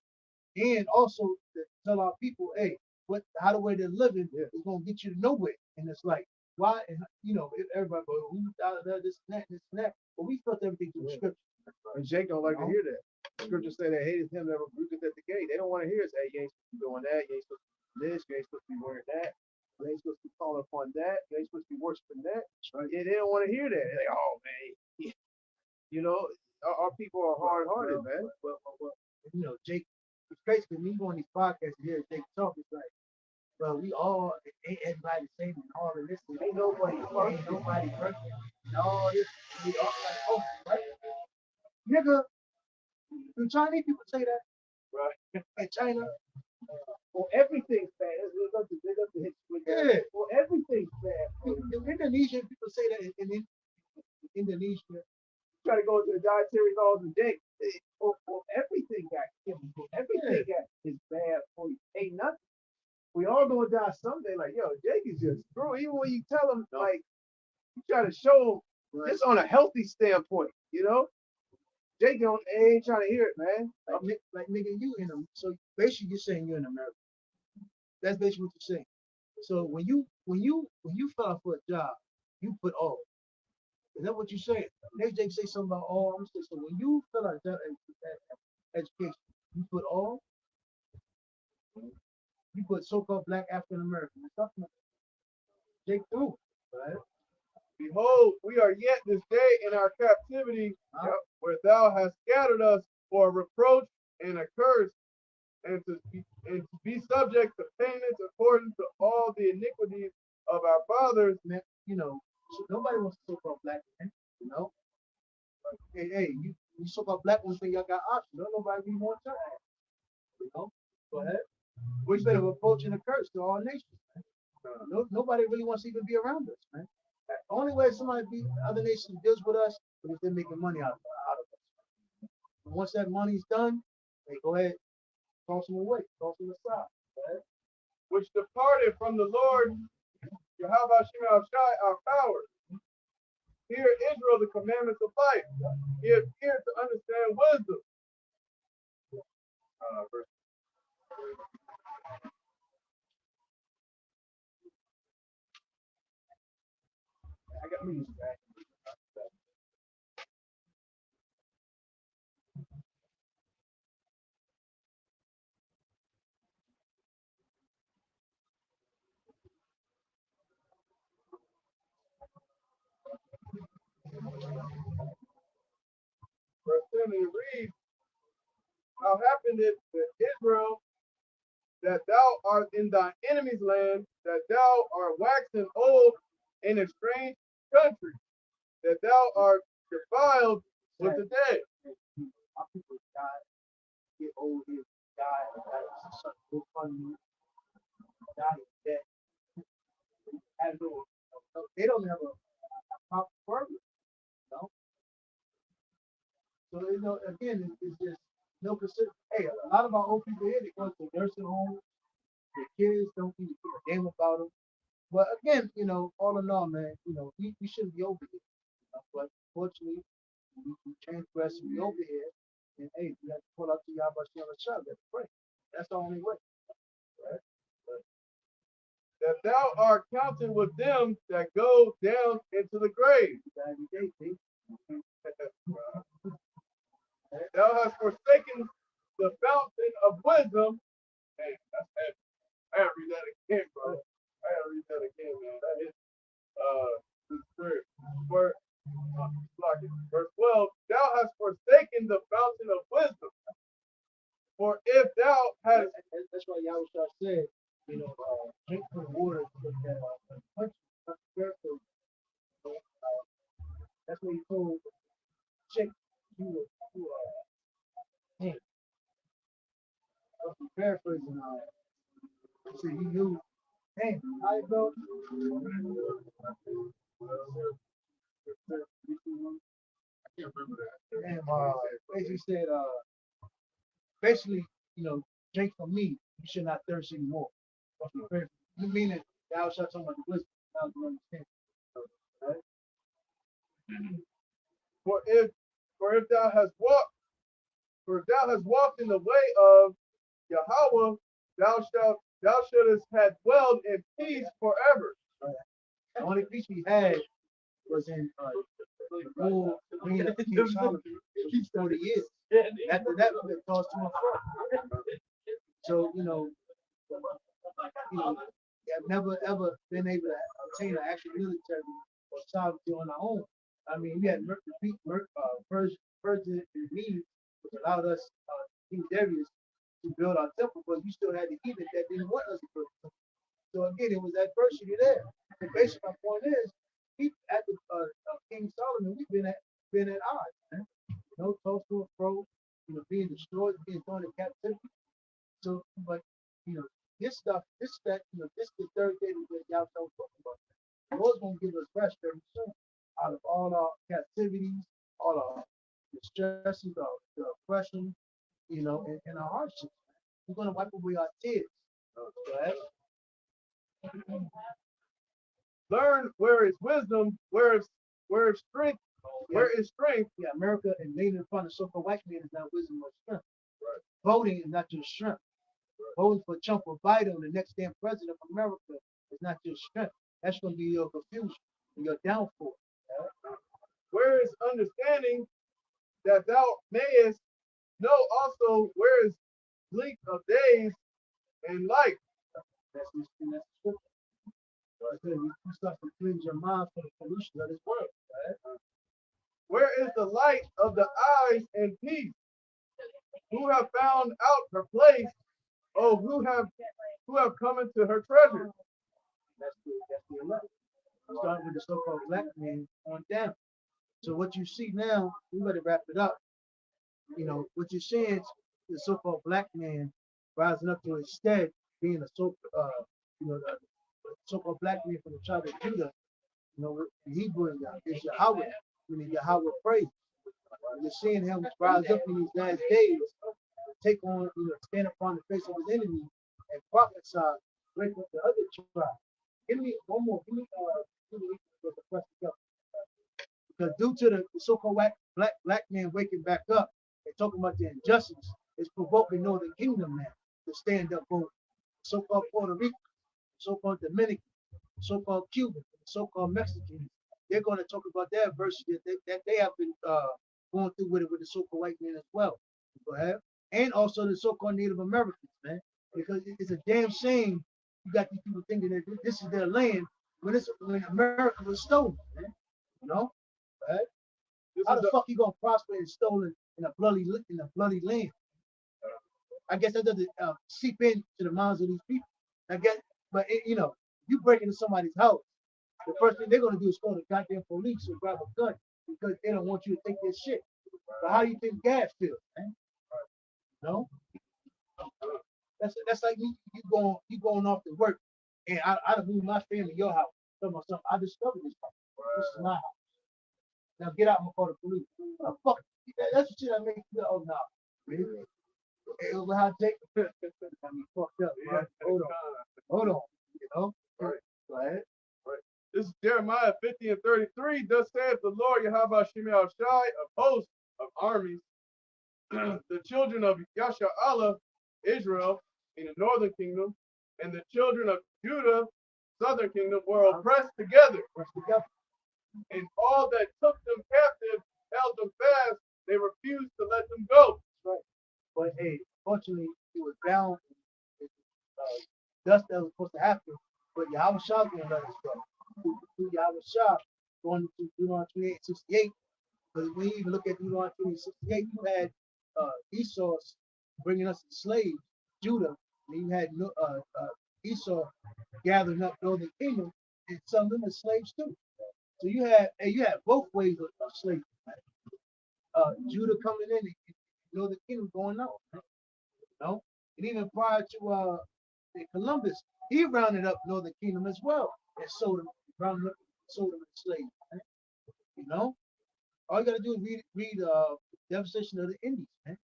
and also to tell our people, hey, how the way they're living is gonna get you to nowhere. And it's like, why? And if everybody goes, we this and that, but we filter everything through the scripture. And Jake don't like to hear that. The scripture say that hateth him that rebuketh at the gate. They don't want to hear us. Hey, you ain't supposed to be doing that. You ain't supposed to do this. You ain't supposed to be wearing that. You ain't supposed to be calling upon that. You ain't supposed to be worshiping that. Right? Yeah, they don't want to hear that. They're like, oh man, our people are hard-hearted, man. Well, Jake, it's crazy because when you go on these podcasts and hear Jake talk, it's like, well, we all ain't everybody the same and all of this. Ain't nobody perfect. And all this, we all like, oh, right? Nigga, the Chinese people say that. Right. In China. Well, everything's bad. They love to hit with that. Yeah. Well, everything's bad. The Indonesian people say that in Indonesia, try to go into the dietary laws and Jake. Everything got chemical. Everything is bad for you. Ain't nothing. We all gonna die someday. Like, yo, Jake is just screw. Even when you tell him, like, you try to show him just on a healthy standpoint, you know? Jake ain't trying to hear it, man. Like nigga, you in them. So basically, you're saying you're in America. That's basically what you're saying. So when you fill out for a job, you put all. Is that what you're saying? Next Jake say something about all. I'm saying so when you fill out job education, you put all. You put so-called Black African American. Jake through, right? Behold, we are yet this day in our captivity, where thou hast scattered us for a reproach and a curse, and to be subject to payments according to all the iniquities of our fathers. Man, you know, nobody wants to so-called black man, you know. Hey, you so-called black ones think y'all got options. Don't nobody really want your ass, you know. Go ahead. Which been a reproach and a curse to all nations, man. Nobody really wants to even be around us, man. The only way somebody other nations deals with us is if they're making money out of us. And once that money's done, they go ahead, toss them away, toss them aside. Right? Which departed from the Lord, Yahweh Shai, our power. Hear Israel the commandments of life. Give ear to understand wisdom. I got me back. Verse 7 reads, how happened it to Israel that thou art in thy enemy's land, that thou art waxen old in a strange country, that thou art defiled with the dead. Our people die, get old, die, go funny, die, dead. They don't have a proper purpose, you know. So you know, again, it's just no consider. Hey, a lot of our old people here, they go to nursing homes. Their kids don't even give a damn about them. But again, you know, all in all, man, you know, we shouldn't be over here. You know? But fortunately, we transgress and be over here. And hey, we have to pull up to Yahweh Shem Shah. Let's pray. That's the only way. Right? That thou art counted with them that go down into the grave. Thou hast forsaken the fountain of wisdom. Hey, that's heavy. I gotta read that again, bro. I gotta read that again, man. That is the spirit. Verse 12, thou hast forsaken the fountain of wisdom. For if thou hast, that's why Yahweh said, you know, drink from the water that that's what he told Jake. You hey, I'm paraphrasing. So you knew, hey, how you go? I can't remember that. And basically said, basically, you know, drink from me, you should not thirst anymore. You mean it? Thou shalt talk about the wisdom. Thou shalt understand. Right? for if thou hast walked in the way of Yahweh, thou shouldest have dwelled in peace forever. The only peace we had was in the rule reign of King Solomon for 40 years. After that, we got tossed to and fro. So, you know, have never ever been able to obtain an actual military or sovereignty on our own. I mean, we had Persian and Medes, which allowed us, King Darius, to build our temple, but we still had the heathen that didn't want us to build the temple. So again, it was adversity there. And basically, my point is, at the King Solomon, we've been at odds, man. No toast to and fro, you know, being destroyed, being thrown in captivity. So, but you know, this stuff, this that, you know, this is the third day that y'all don't talk about. The Lord's gonna give us rest very soon out of all our captivities, all of the stresses, the oppression, and our hardships. We're gonna wipe away our tears. Right? Learn where is wisdom, where is strength, where is strength. Yeah, America and native upon the so-called white man is not wisdom or strength. Voting is not your strength. Voting for Trump or Biden, the next damn president of America, is not your strength. That's going to be your confusion and your downfall. Where is understanding that thou mayest know also where is length of days and life. That's the scripture. You start to cleanse your mind from the pollution of this world. Right? Where is the light of the eyes and peace? Who have found out her place? Oh, who have come into her treasure? That's the elect. Starting with the so-called black man on down. So what you see now, we better wrap it up. What you're seeing is the so-called black man rising up to instead being the so-called black man from the tribe of Judah. The Hebrew is Yahweh, meaning Yahweh praise. You're seeing him rise up in these last days, take on, stand upon the face of his enemy and prophesy, break up the other tribe. Give me one more. Give me the press together. Because due to the so-called black man waking back up and talking about the injustice, it's provoking Northern Kingdom now to stand up for so-called Puerto Rico, so-called Dominican, so-called Cuban, so-called Mexicans. They're going to talk about their adversity that they have been going through with the so-called white man as well. Go ahead. And also the so-called Native Americans, man. Because it's a damn shame you got these people thinking that this is their land when America was stolen, man. You know? Right? How the fuck you gonna prosper and stolen in a bloody land? I guess that doesn't seep into the minds of these people. I guess, but you break into somebody's house, the first thing they're gonna do is call the goddamn police or grab a gun because they don't want you to take their shit. But how do you think gas feels, man? No, that's like you going off to work, and I moved my family to your house. Tell me something. I discovered this house. This is my house. Now get out and call the police. Oh, fuck. That's the shit I make you go, oh no. Really? It was how Jake I mean fucked up, man. Hold on. Right. Go ahead. Right. This is Jeremiah 50 and 33. Thus saith the Lord Yahweh Shemel Shai, a host of armies, the children of Yashar'Allah, Israel, in the northern kingdom, and the children of Judah, southern kingdom, were oppressed together. And all that took them captive held them fast. They refused to let them go. Right. But hey, fortunately, it was bound. Dust that was supposed to happen. But Yahweh Shah going to let us go. Through Yahweh Shah, going to Deuteronomy 28:68. Because when you even look at Deuteronomy 28:68, you had Esau bringing us slaves, Judah. And you had Esau gathering up northern kingdom and selling them as slaves too. So you had both ways of slavery. Judah coming in and northern kingdom going out. And even prior to Columbus, he rounded up northern kingdom as well and sold them, rounded up, sold them as slaves. Right? All you gotta do is read Devastation of the Indies, man.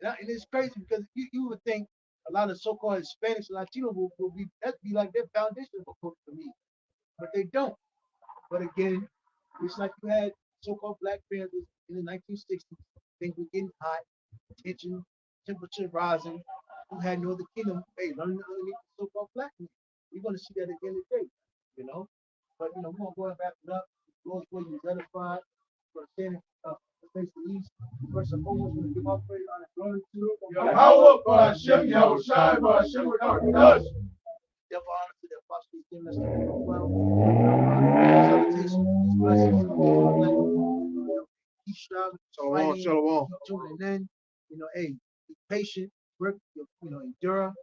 And it's crazy because you would think a lot of so-called Hispanics and Latinos will be like their foundation for me, but they don't. But again, it's like you had so-called Black Panthers in the 1960s. Things were getting hot, tension, temperature rising. You had Northern Kingdom, hey, learning underneath the so-called Black men. You're gonna see that again today, But we're gonna go and wrap it up. Lord's way is edified. For standing face the east. First and foremost, we're gonna give our praise on the glory to Yahweh, for Hashem, Yahweh Shai, for Hashem, without us. Give honor to the apostles, giving us the well. Salutations, blessings, keep striving, Shalom. keep tuning in. Hey, be patient, work, endure.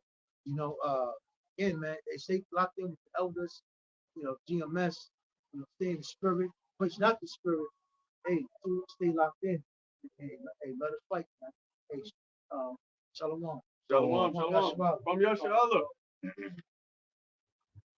Again, man, they stay locked in with the elders. GMS. Stay in the spirit, push not the spirit. Hey, stay locked in. Hey, let us fight, man. Hey, shalom. Shalom. From Yashar'Allah.